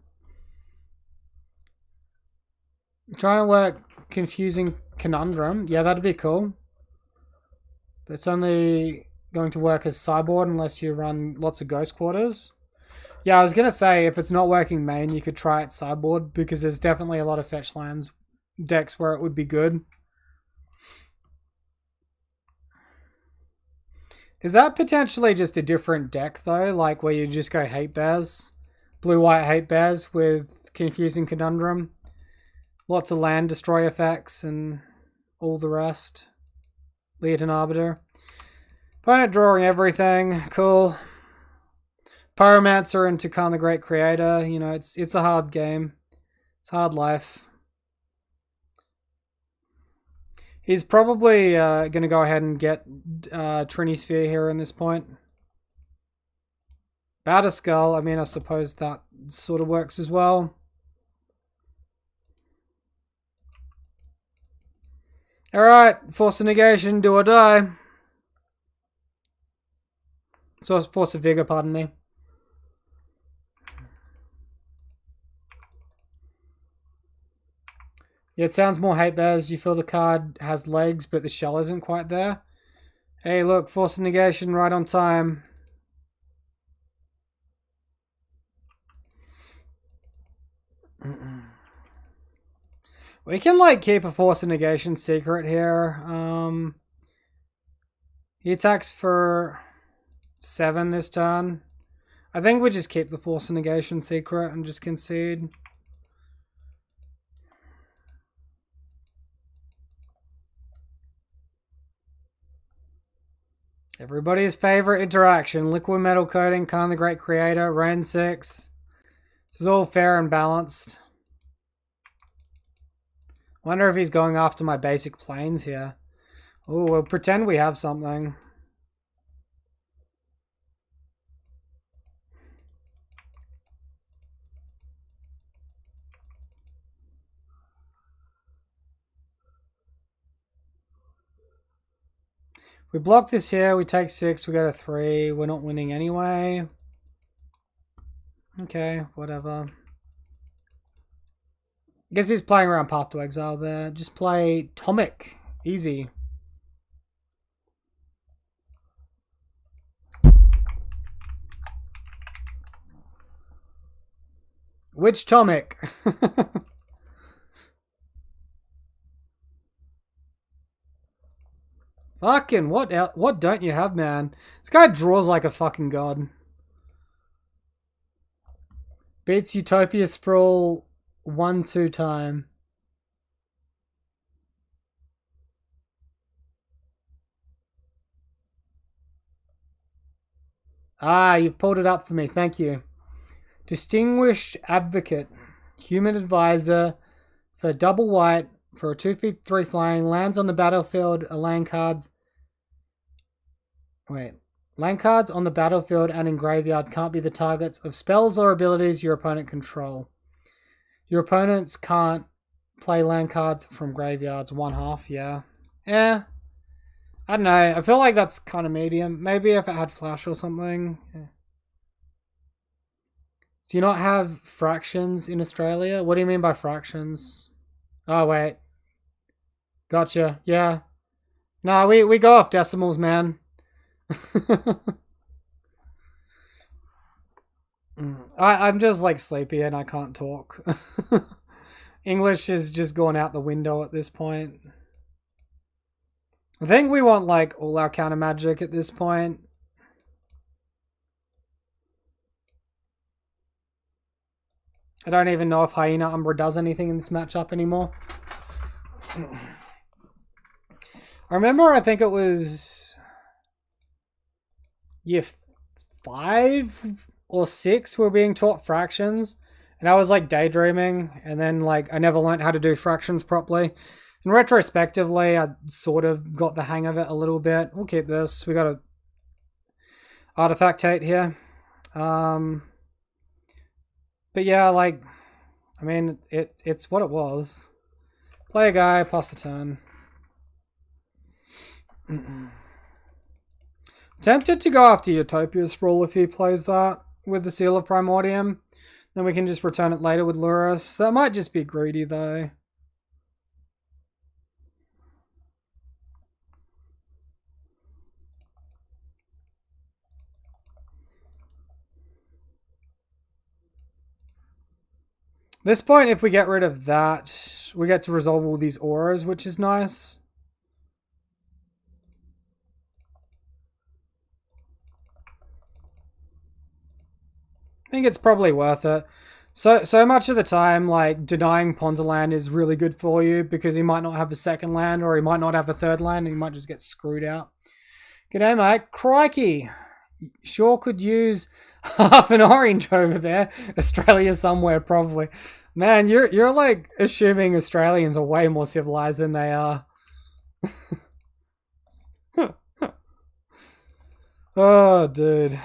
Trying to work confusing conundrum. Yeah, that'd be cool. But it's only going to work as sideboard unless you run lots of ghost quarters. Yeah, I was going to say, if it's not working main, you could try it sideboard, because there's definitely a lot of fetch lands decks where it would be good. Is that potentially just a different deck, though? Like, where you just go hate bears? Blue-white hate bears with confusing conundrum? Lots of land destroy effects and all the rest. Lead and Arbiter. Opponent drawing everything. Cool. Pyromancer into Khan the Great Creator. You know, it's a hard game. It's hard life. He's probably going to go ahead and get Trini Sphere here in this point. Batter Skull. I mean, I suppose that sort of works as well. Alright, Force of Negation, do or die. So Force of Vigor, pardon me. Yeah, it sounds more hate bears. You feel the card has legs, but the shell isn't quite there. Hey, look, Force of Negation right on time. We can, like, keep a Force of Negation secret here. He attacks for 7 this turn. I think we just keep the Force of Negation secret and just concede. Everybody's favorite interaction. Liquid Metal Coating, Khan the Great Creator, Ren 6. This is all fair and balanced. Wonder if he's going after my basic planes here. Oh, we'll pretend we have something. We block this here, we take 6, we go to 3. We're not winning anyway. Okay, whatever. Guess he's playing around Path to Exile there. Just play Tomic. Easy. Which Tomic? Fucking what don't you have, man? This guy draws like a fucking god. Beats Utopia Sprawl 1-2 time. Ah, you've pulled it up for me. Thank you. Distinguished Advocate. Human Advisor. For double white. For a 2/3 flying. Lands on the battlefield. Land cards. Wait. Land cards on the battlefield and in graveyard can't be the targets of spells or abilities your opponent control. Your opponents can't play land cards from graveyards. 1/2, yeah. Yeah. I don't know. I feel like that's kind of medium. Maybe if it had flash or something. Yeah. Do you not have fractions in Australia? What do you mean by fractions? Oh, wait. Gotcha. Yeah. No, we go off decimals, man. I'm just like sleepy and I can't talk. English is just going out the window at this point. I think we want like all our counter magic at this point. I don't even know if Hyena Umbra does anything in this matchup anymore. I remember, I think it was year 5 or 6 we were being taught fractions, and I was like daydreaming, and then like I never learned how to do fractions properly. And retrospectively, I sort of got the hang of it a little bit. We'll keep this. We got a artifactate here. But yeah, like, I mean, it's what it was. Play a guy, pass the turn. Tempted to go after Utopia Sprawl if he plays that with the Seal of Primordium. Then we can just return it later with Lurrus. That might just be greedy though. This point, if we get rid of that, we get to resolve all these auras, which is nice. I think it's probably worth it. So much of the time, like, denying Ponderland is really good for you because he might not have a second land or he might not have a third land and he might just get screwed out. G'day, mate. Crikey. Sure could use half an orange over there. Australia somewhere, probably. Man, you're like assuming Australians are way more civilized than they are. Oh, dude.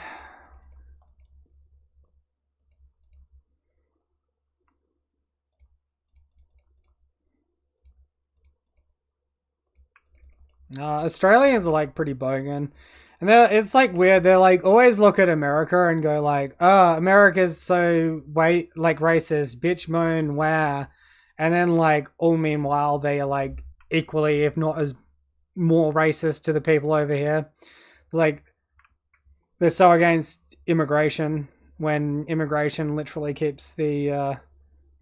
Australians are like pretty bogan. And it's like weird. They're like always look at America and go like, "Oh, America's so like racist, bitch moan, wow," and then like all meanwhile they are like equally, if not as more racist to the people over here. Like they're so against immigration when immigration literally keeps the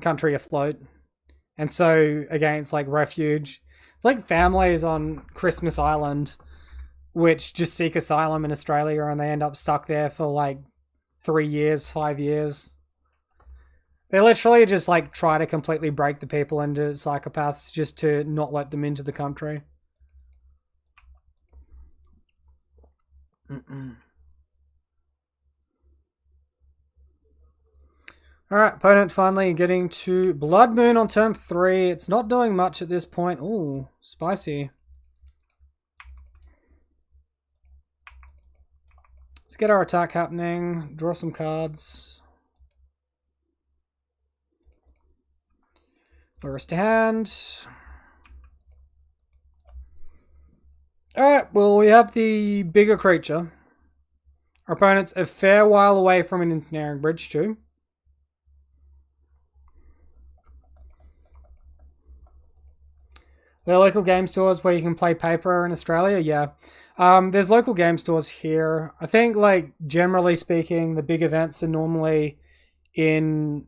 country afloat, and so against like refuge. It's like families on Christmas Island which just seek asylum in Australia and they end up stuck there for like 3 years, 5 years. They literally just like try to completely break the people into psychopaths just to not let them into the country. Alright, opponent finally getting to Blood Moon on turn 3. It's not doing much at this point. Ooh, spicy. Let's get our attack happening. Draw some cards. Lurrus to hand. Alright, well, we have the bigger creature. Our opponent's a fair while away from an ensnaring bridge too. There are local game stores where you can play paper in Australia, yeah. There's local game stores here. I think, like, generally speaking, the big events are normally in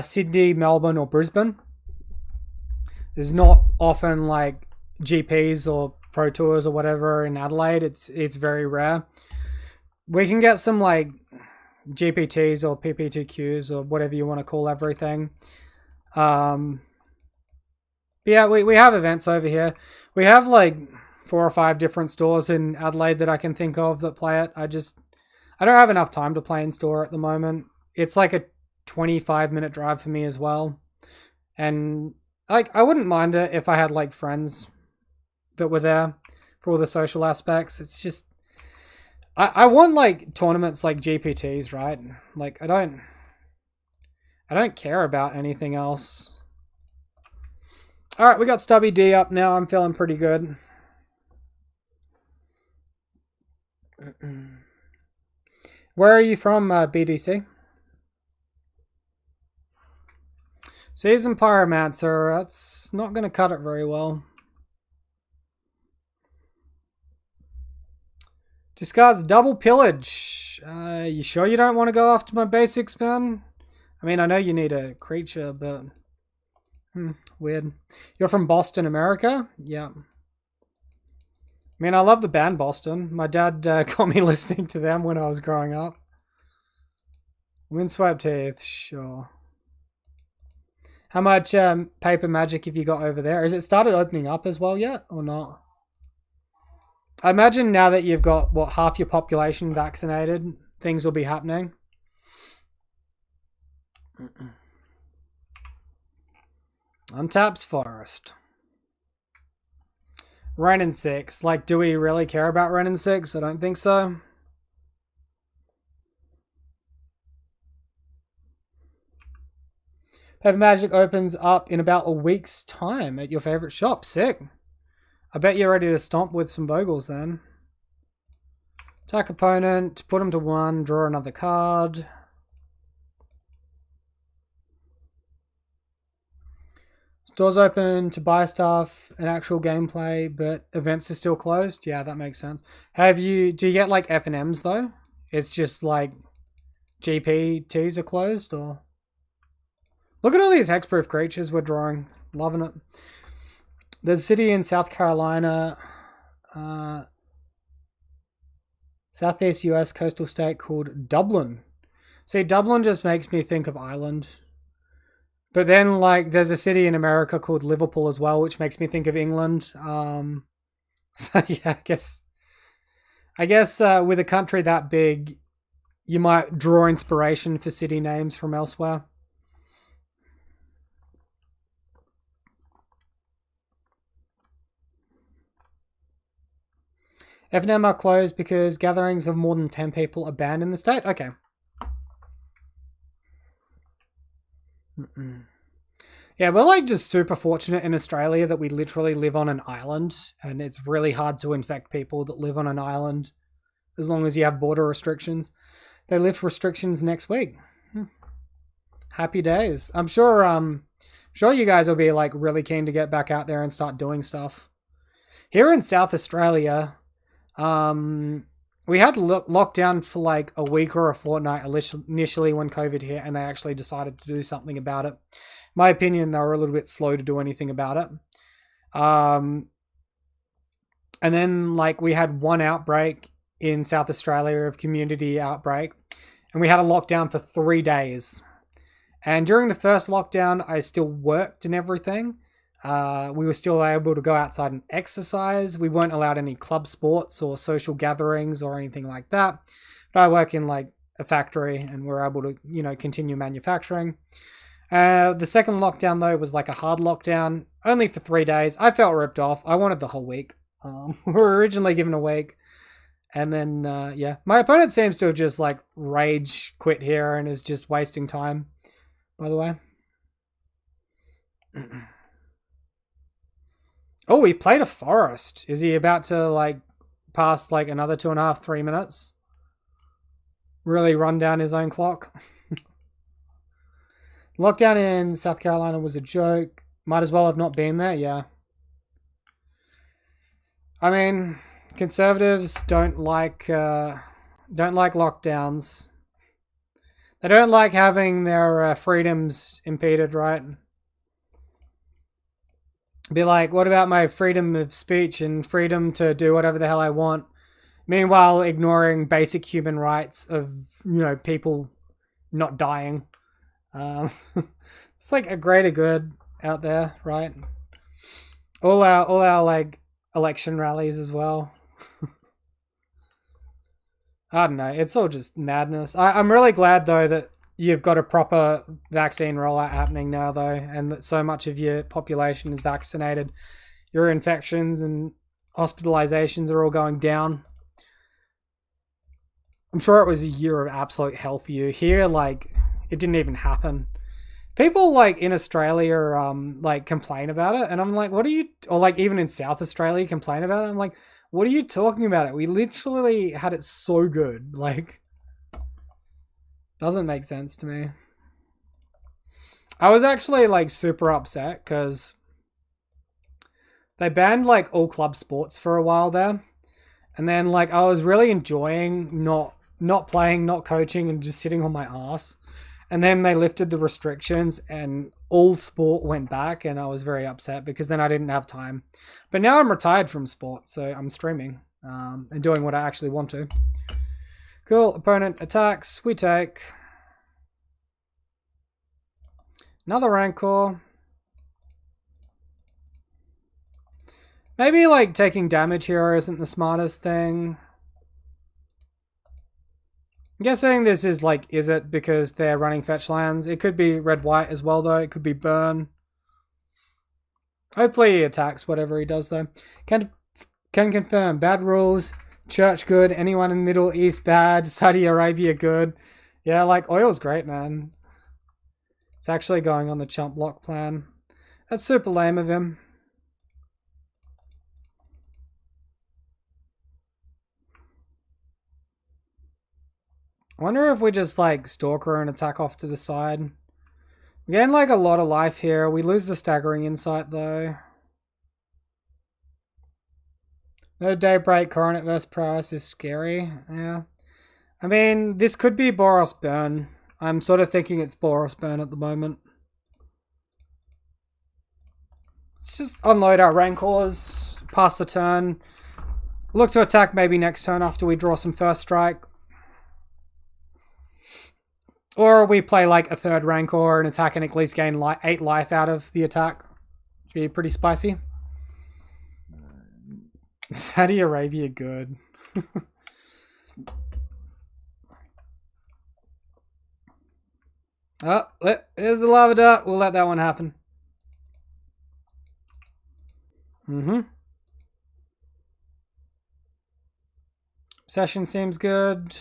Sydney, Melbourne, or Brisbane. There's not often, like, GPs or Pro Tours or whatever in Adelaide. It's very rare. We can get some, like, GPTs or PPTQs or whatever you want to call everything. Yeah, we have events over here. We have like 4 or 5 different stores in Adelaide that I can think of that play it. I don't have enough time to play in store at the moment. It's like a 25-minute drive for me as well. And like I wouldn't mind it if I had like friends that were there for all the social aspects. It's just I want like tournaments like GPTs, right? Like I don't care about anything else. Alright, we got Stubby D up now. I'm feeling pretty good. Where are you from, BDC? Seasoned Pyromancer. That's not going to cut it very well. Discards double pillage. You sure you don't want to go after my basics, man? I mean, I know you need a creature, but... weird. You're from Boston, America? Yeah. I mean, I love the band Boston. My dad got me listening to them when I was growing up. Windswept Heath, sure. How much paper magic have you got over there? Has it started opening up as well yet, or not? I imagine now that you've got, what, half your population vaccinated, things will be happening. Untaps Forest. Ren and 6. Like, do we really care about Ren and 6? I don't think so. Paper Magic opens up in about a week's time at your favorite shop. Sick. I bet you're ready to stomp with some Bogles then. Attack opponent, put him to 1, draw another card. Doors open to buy stuff and actual gameplay, but events are still closed. Yeah, that makes sense. Do you get like F&Ms though? It's just like GPTs are closed, or look at all these hexproof creatures we're drawing. Loving it. There's a city in South Carolina, Southeast US coastal state called Dublin. See, Dublin just makes me think of Ireland. But then, like, there's a city in America called Liverpool as well, which makes me think of England. So yeah, I guess with a country that big, you might draw inspiration for city names from elsewhere. F&M are closed because gatherings of more than 10 people are banned in the state. Okay. Yeah, we're like just super fortunate in Australia that we literally live on an island, and it's really hard to infect people that live on an island as long as you have border restrictions. They lift restrictions next week. Happy days. I'm sure you guys will be like really keen to get back out there and start doing stuff. Here in South Australia, we had lockdown for like a week or a fortnight initially when COVID hit, and they actually decided to do something about it. In my opinion, they were a little bit slow to do anything about it. And then like we had one outbreak in South Australia of community outbreak, and we had a lockdown for 3 days. And during the first lockdown, I still worked and everything. We were still able to go outside and exercise. We weren't allowed any club sports or social gatherings or anything like that. But I work in like a factory, and we're able to, continue manufacturing. The second lockdown though was like a hard lockdown, only for 3 days. I felt ripped off. I wanted the whole week. We were originally given a week, and then yeah, my opponent seems to have just like rage quit here and is just wasting time. By the way. Oh, he played a forest. Is he about to like pass like another 2.5, 3 minutes? Really run down his own clock? Lockdown in South Carolina was a joke. Might as well have not been there, yeah. I mean, conservatives don't like lockdowns. They don't like having their freedoms impeded, right? Be like, what about my freedom of speech and freedom to do whatever the hell I want? Meanwhile, ignoring basic human rights of, people not dying. It's like a greater good out there, right? All our like election rallies as well. I don't know. It's all just madness. I'm really glad though that you've got a proper vaccine rollout happening now though, and that so much of your population is vaccinated. Your infections and hospitalizations are all going down. I'm sure it was a year of absolute hell for you. Here, like, it didn't even happen. People like in Australia like complain about it, and I'm like, what are you, or like even in South Australia complain about it. I'm like, what are you talking about it? We literally had it so good. Like, doesn't make sense to me. I was actually like super upset because they banned like all club sports for a while there, and then like I was really enjoying not playing, not coaching, and just sitting on my ass. And then they lifted the restrictions and all sport went back, and I was very upset because then I didn't have time. But now I'm retired from sport, so I'm streaming and doing what I actually want to. Cool. Opponent attacks. We take. Another Rancor. Maybe like taking damage here isn't the smartest thing. I'm guessing this is like, is it because they're running fetch lands? It could be red-white as well, though. It could be burn. Hopefully he attacks whatever he does, though. Can confirm. Bad rules. Church good. Anyone in Middle East bad. Saudi Arabia good. Yeah, like, oil's great, man. It's actually going on the chump block plan. That's super lame of him. I wonder if we just like Stalker and attack off to the side. We're getting like a lot of life here. We lose the staggering insight though. No Daybreak, Coronet vs. Prowess is scary. Yeah. I mean, this could be Boros Burn. I'm sort of thinking it's Boros Burn at the moment. Let's just unload our Rancors, pass the turn. Look to attack maybe next turn after we draw some first strike. Or we play like a third Rancor and attack and at least gain 8 life out of the attack. Should be pretty spicy. Saudi Arabia good. Oh, there's the lava dart. We'll let that one happen. Session seems good.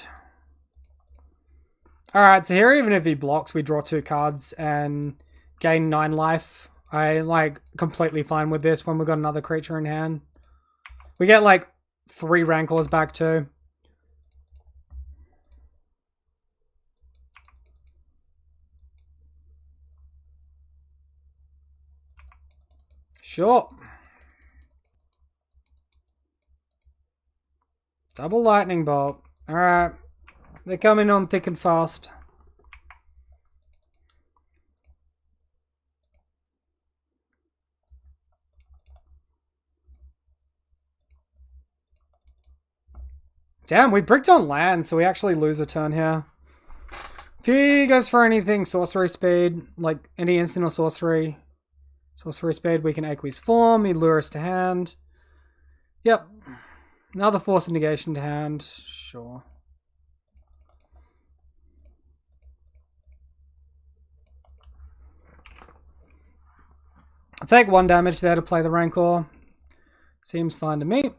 Alright, so here even if he blocks, we draw 2 cards and gain 9 life. I like completely fine with this when we've got another creature in hand. We get like 3 Rancors back too. Sure. Double lightning bolt. Alright. They're coming on thick and fast. Damn, we bricked on land, so we actually lose a turn here. If he goes for anything sorcery speed, like any instant or sorcery speed, we can Aqueous Form, he lure us to hand. Yep. Another Force of Negation to hand. Sure. I'll take 1 damage there to play the Rancor. Seems fine to me.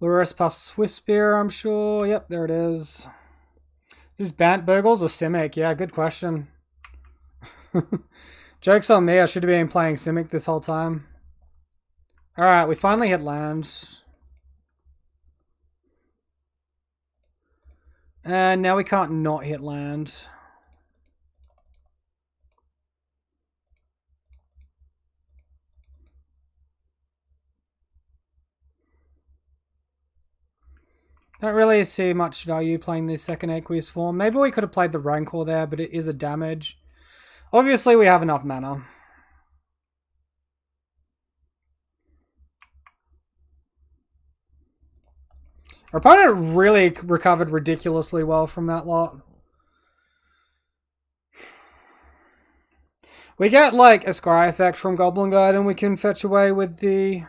Lurus plus Swiss Spear, I'm sure. Yep, there it is. Is Bant Bogles or Simic? Yeah, good question. Joke's on me, I should have been playing Simic this whole time. Alright, we finally hit land. And now we can't not hit land. Don't really see much value playing this second Aqueous Form. Maybe we could have played the Rancor there, but it is a damage. Obviously, we have enough mana. Our opponent really recovered ridiculously well from that lot. We get like a Scry effect from Goblin Guide and we can fetch away with the...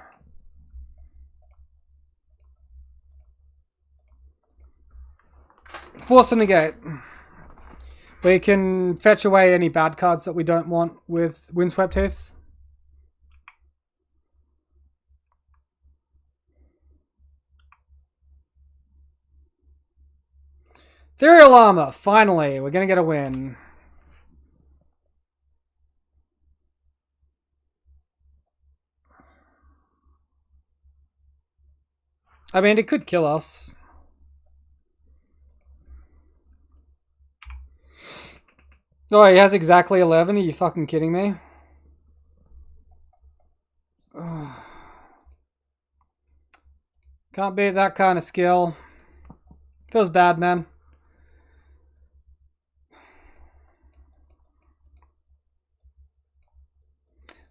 Force to negate. We can fetch away any bad cards that we don't want with Windswept Heath. Ethereal Armor, finally, we're going to get a win. I mean, it could kill us. Oh, he has exactly 11? Are you fucking kidding me? Can't beat that kind of skill. Feels bad, man.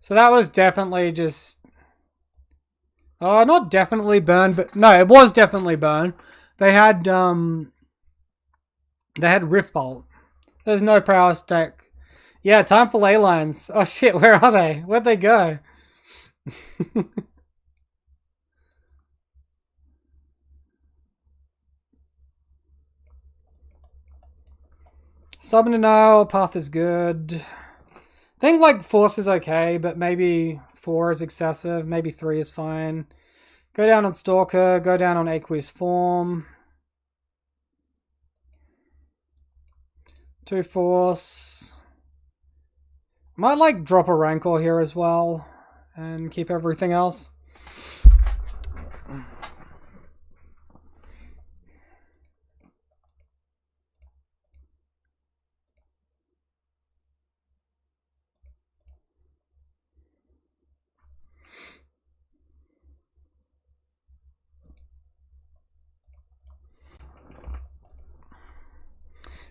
So that was definitely just... Oh, not definitely burn, but... No, it was definitely burn. They had Rift Bolt. There's no prowess deck. Yeah, time for ley lines. Oh shit, where are they? Where'd they go? Stubborn Denial, Path is good. I think like Force is okay, but maybe 4 is excessive. Maybe 3 is fine. Go down on Stalker, go down on Aqueous Form. 2 Force. Might like drop a Rancor here as well and keep everything else.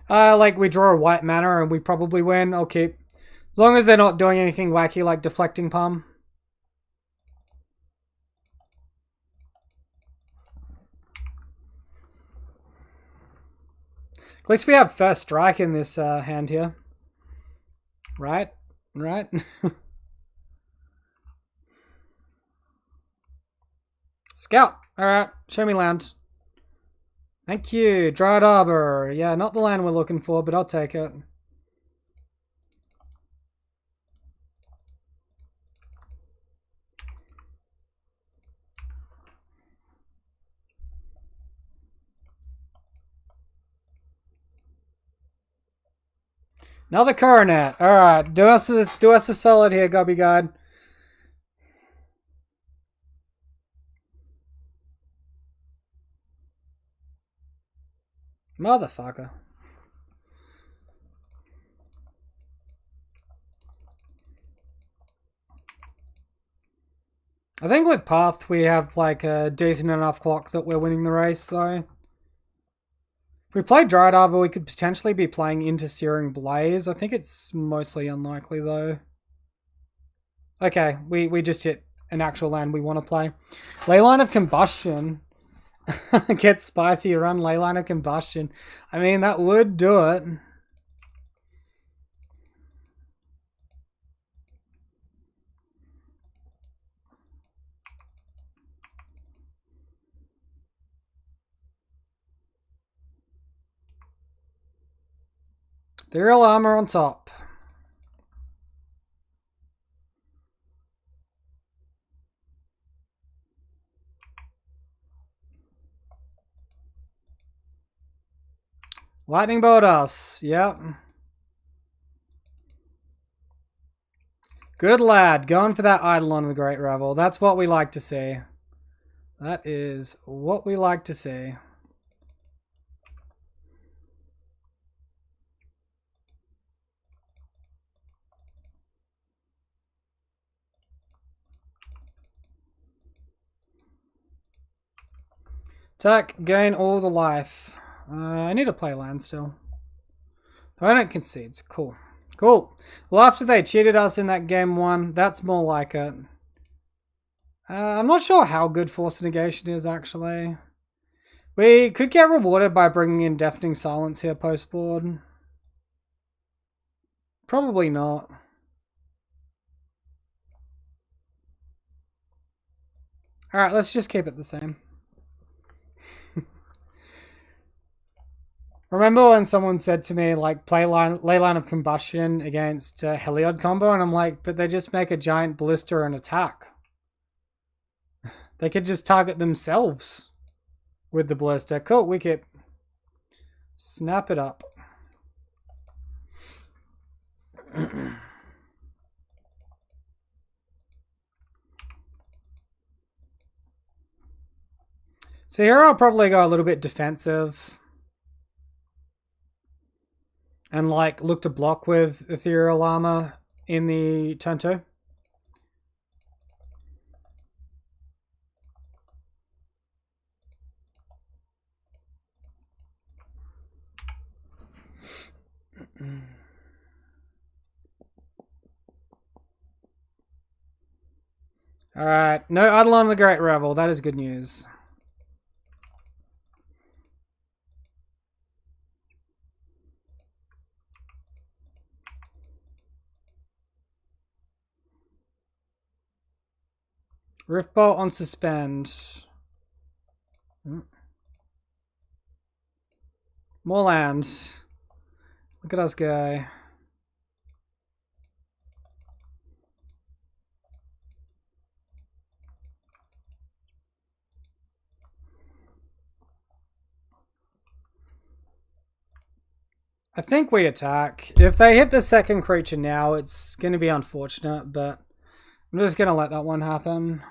Like we draw a white mana and we probably win. I'll keep. As long as they're not doing anything wacky like deflecting palm. At least we have first strike in this hand here. Right? Right? Scout. Alright, show me land. Thank you. Dryad Arbor. Yeah, not the land we're looking for, but I'll take it. Another coronet. Alright, do us a solid here, Gobby God. Motherfucker. I think with Path we have like a decent enough clock that we're winning the race, so. If we play Dryad Arbor, we could potentially be playing into Searing Blaze. I think it's mostly unlikely though. Okay, we just hit an actual land we want to play. Leyline of Combustion. Get spicy, run Leyline of Combustion. I mean, that would do it. Ethereal Armor on top. Lightning Bolt us. Yep. Good lad. Going for that Eidolon of the Great Revel. That's what we like to see. That is what we like to see. Attack, gain all the life. I need to play land still. Opponent concedes. Cool. Cool. Well, after they cheated us in that game one, that's more like it. I'm not sure how good Force Negation is, actually. We could get rewarded by bringing in Deafening Silence here post-board. Probably not. Alright, let's just keep it the same. Remember when someone said to me, like, play Leyline of Combustion against Heliod combo? And I'm like, but they just make a giant blister and attack. They could just target themselves with the blister. Cool, wicket. Snap it up. So here I'll probably go a little bit defensive. And like look to block with Ethereal Armor in the turn 2. Alright, no Eidolon of the Great Revel, that is good news. Riftbolt on suspend. More land. Look at us go. I think we attack. If they hit the second creature now, it's going to be unfortunate, but I'm just going to let that one happen.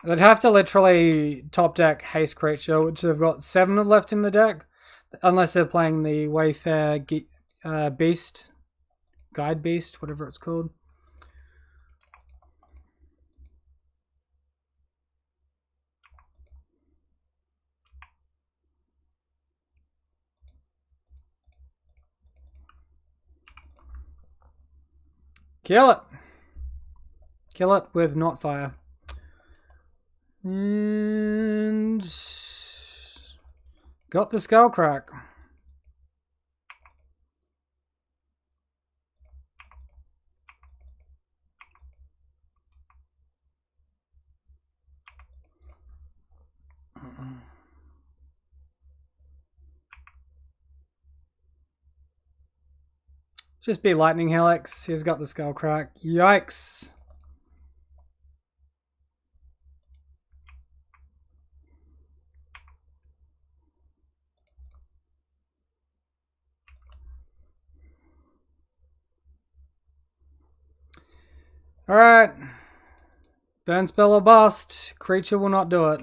They'd have to literally top deck Haste Creature, which they've got 7 of left in the deck, unless they're playing the Wayfair Beast, Guide Beast, whatever it's called. Kill it. Kill it with not fire. And got the skull crack. Just be lightning helix. He's got the skull crack. Yikes. Alright. Burn spell or bust. Creature will not do it.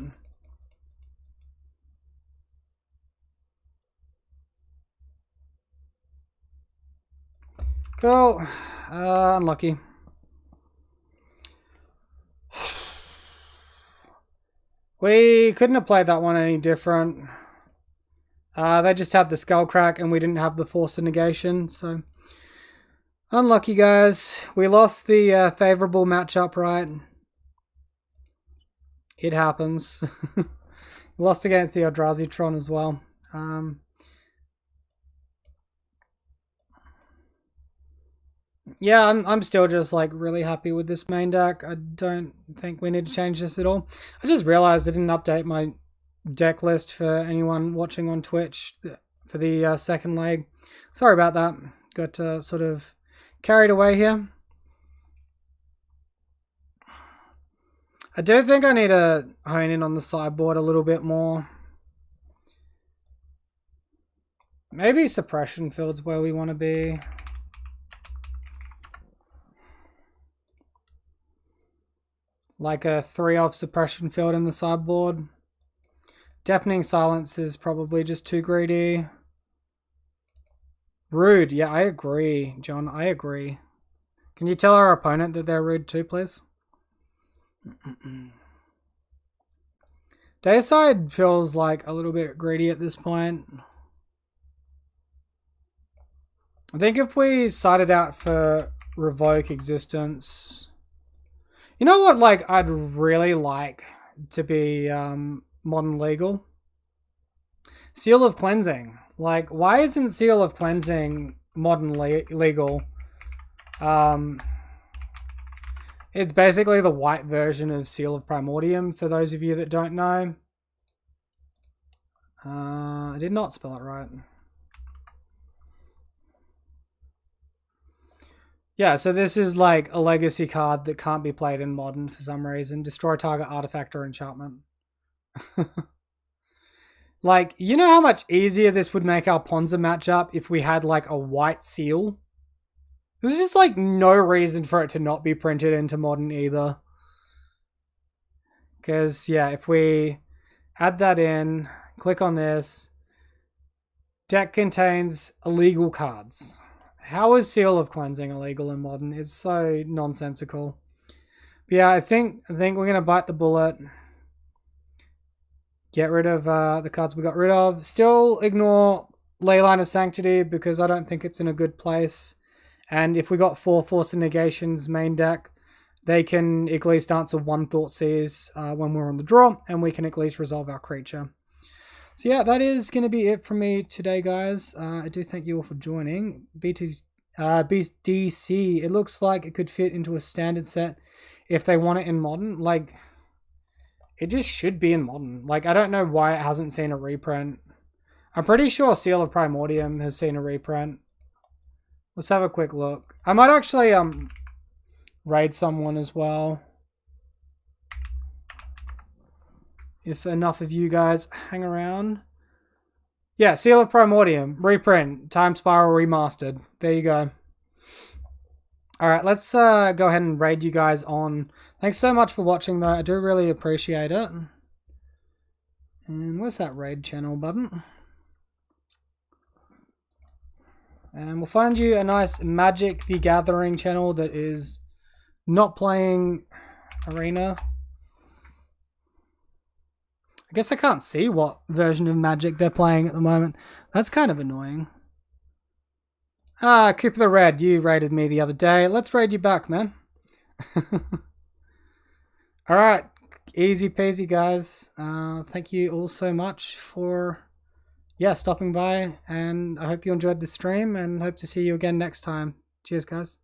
Cool. Unlucky. We couldn't have played that one any different. They just had the skull crack and we didn't have the force of negation, so unlucky, guys. We lost the favorable matchup, right? It happens. Lost against the Eldrazi Tron as well. Yeah, I'm still just like really happy with this main deck. I don't think we need to change this at all. I just realized I didn't update my deck list for anyone watching on Twitch for the second leg. Sorry about that. Got sort of carried away here. I do think I need to hone in on the sideboard a little bit more. Maybe suppression field's where we want to be. Like a 3-off suppression field in the sideboard. Deafening Silence is probably just too greedy. Rude. Yeah, I agree, John. I agree. Can you tell our opponent that they're rude too, please? Dayside feels like a little bit greedy at this point. I think if we sided out for Revoke Existence... You know what, like, I'd really like to be modern legal? Seal of Cleansing. Like, why isn't Seal of Cleansing modern legal? It's basically the white version of Seal of Primordium, for those of you that don't know. I did not spell it right. Yeah, so this is like a legacy card that can't be played in modern for some reason. Destroy target artifact or enchantment. Like, you know how much easier this would make our Ponza matchup if we had like a white seal? There's just like no reason for it to not be printed into modern either. Because, yeah, if we add that in, click on this, deck contains illegal cards. How is Seal of Cleansing illegal in modern? It's so nonsensical. But yeah, I think we're gonna bite the bullet. Get rid of the cards we got rid of. Still ignore Leyline of Sanctity because I don't think it's in a good place. And if we got 4 Force of Negations main deck, they can at least answer 1 Thoughtseize when we're on the draw, and we can at least resolve our creature. So yeah, that is going to be it from me today, guys. I do thank you all for joining. BDC, it looks like it could fit into a standard set if they want it in modern. Like, it just should be in modern. Like, I don't know why it hasn't seen a reprint. I'm pretty sure Seal of Primordium has seen a reprint. Let's have a quick look. I might actually raid someone as well, if enough of you guys hang around. Yeah, Seal of Primordium, reprint, Time Spiral Remastered. There you go. Alright, let's go ahead and raid you guys on. Thanks so much for watching, though. I do really appreciate it. And where's that raid channel button? And we'll find you a nice Magic the Gathering channel that is not playing Arena. I guess I can't see what version of Magic they're playing at the moment. That's kind of annoying. Cooper the Red, you raided me the other day. Let's raid you back, man. Alright, easy peasy, guys. Thank you all so much for stopping by, and I hope you enjoyed the stream, and hope to see you again next time. Cheers, guys.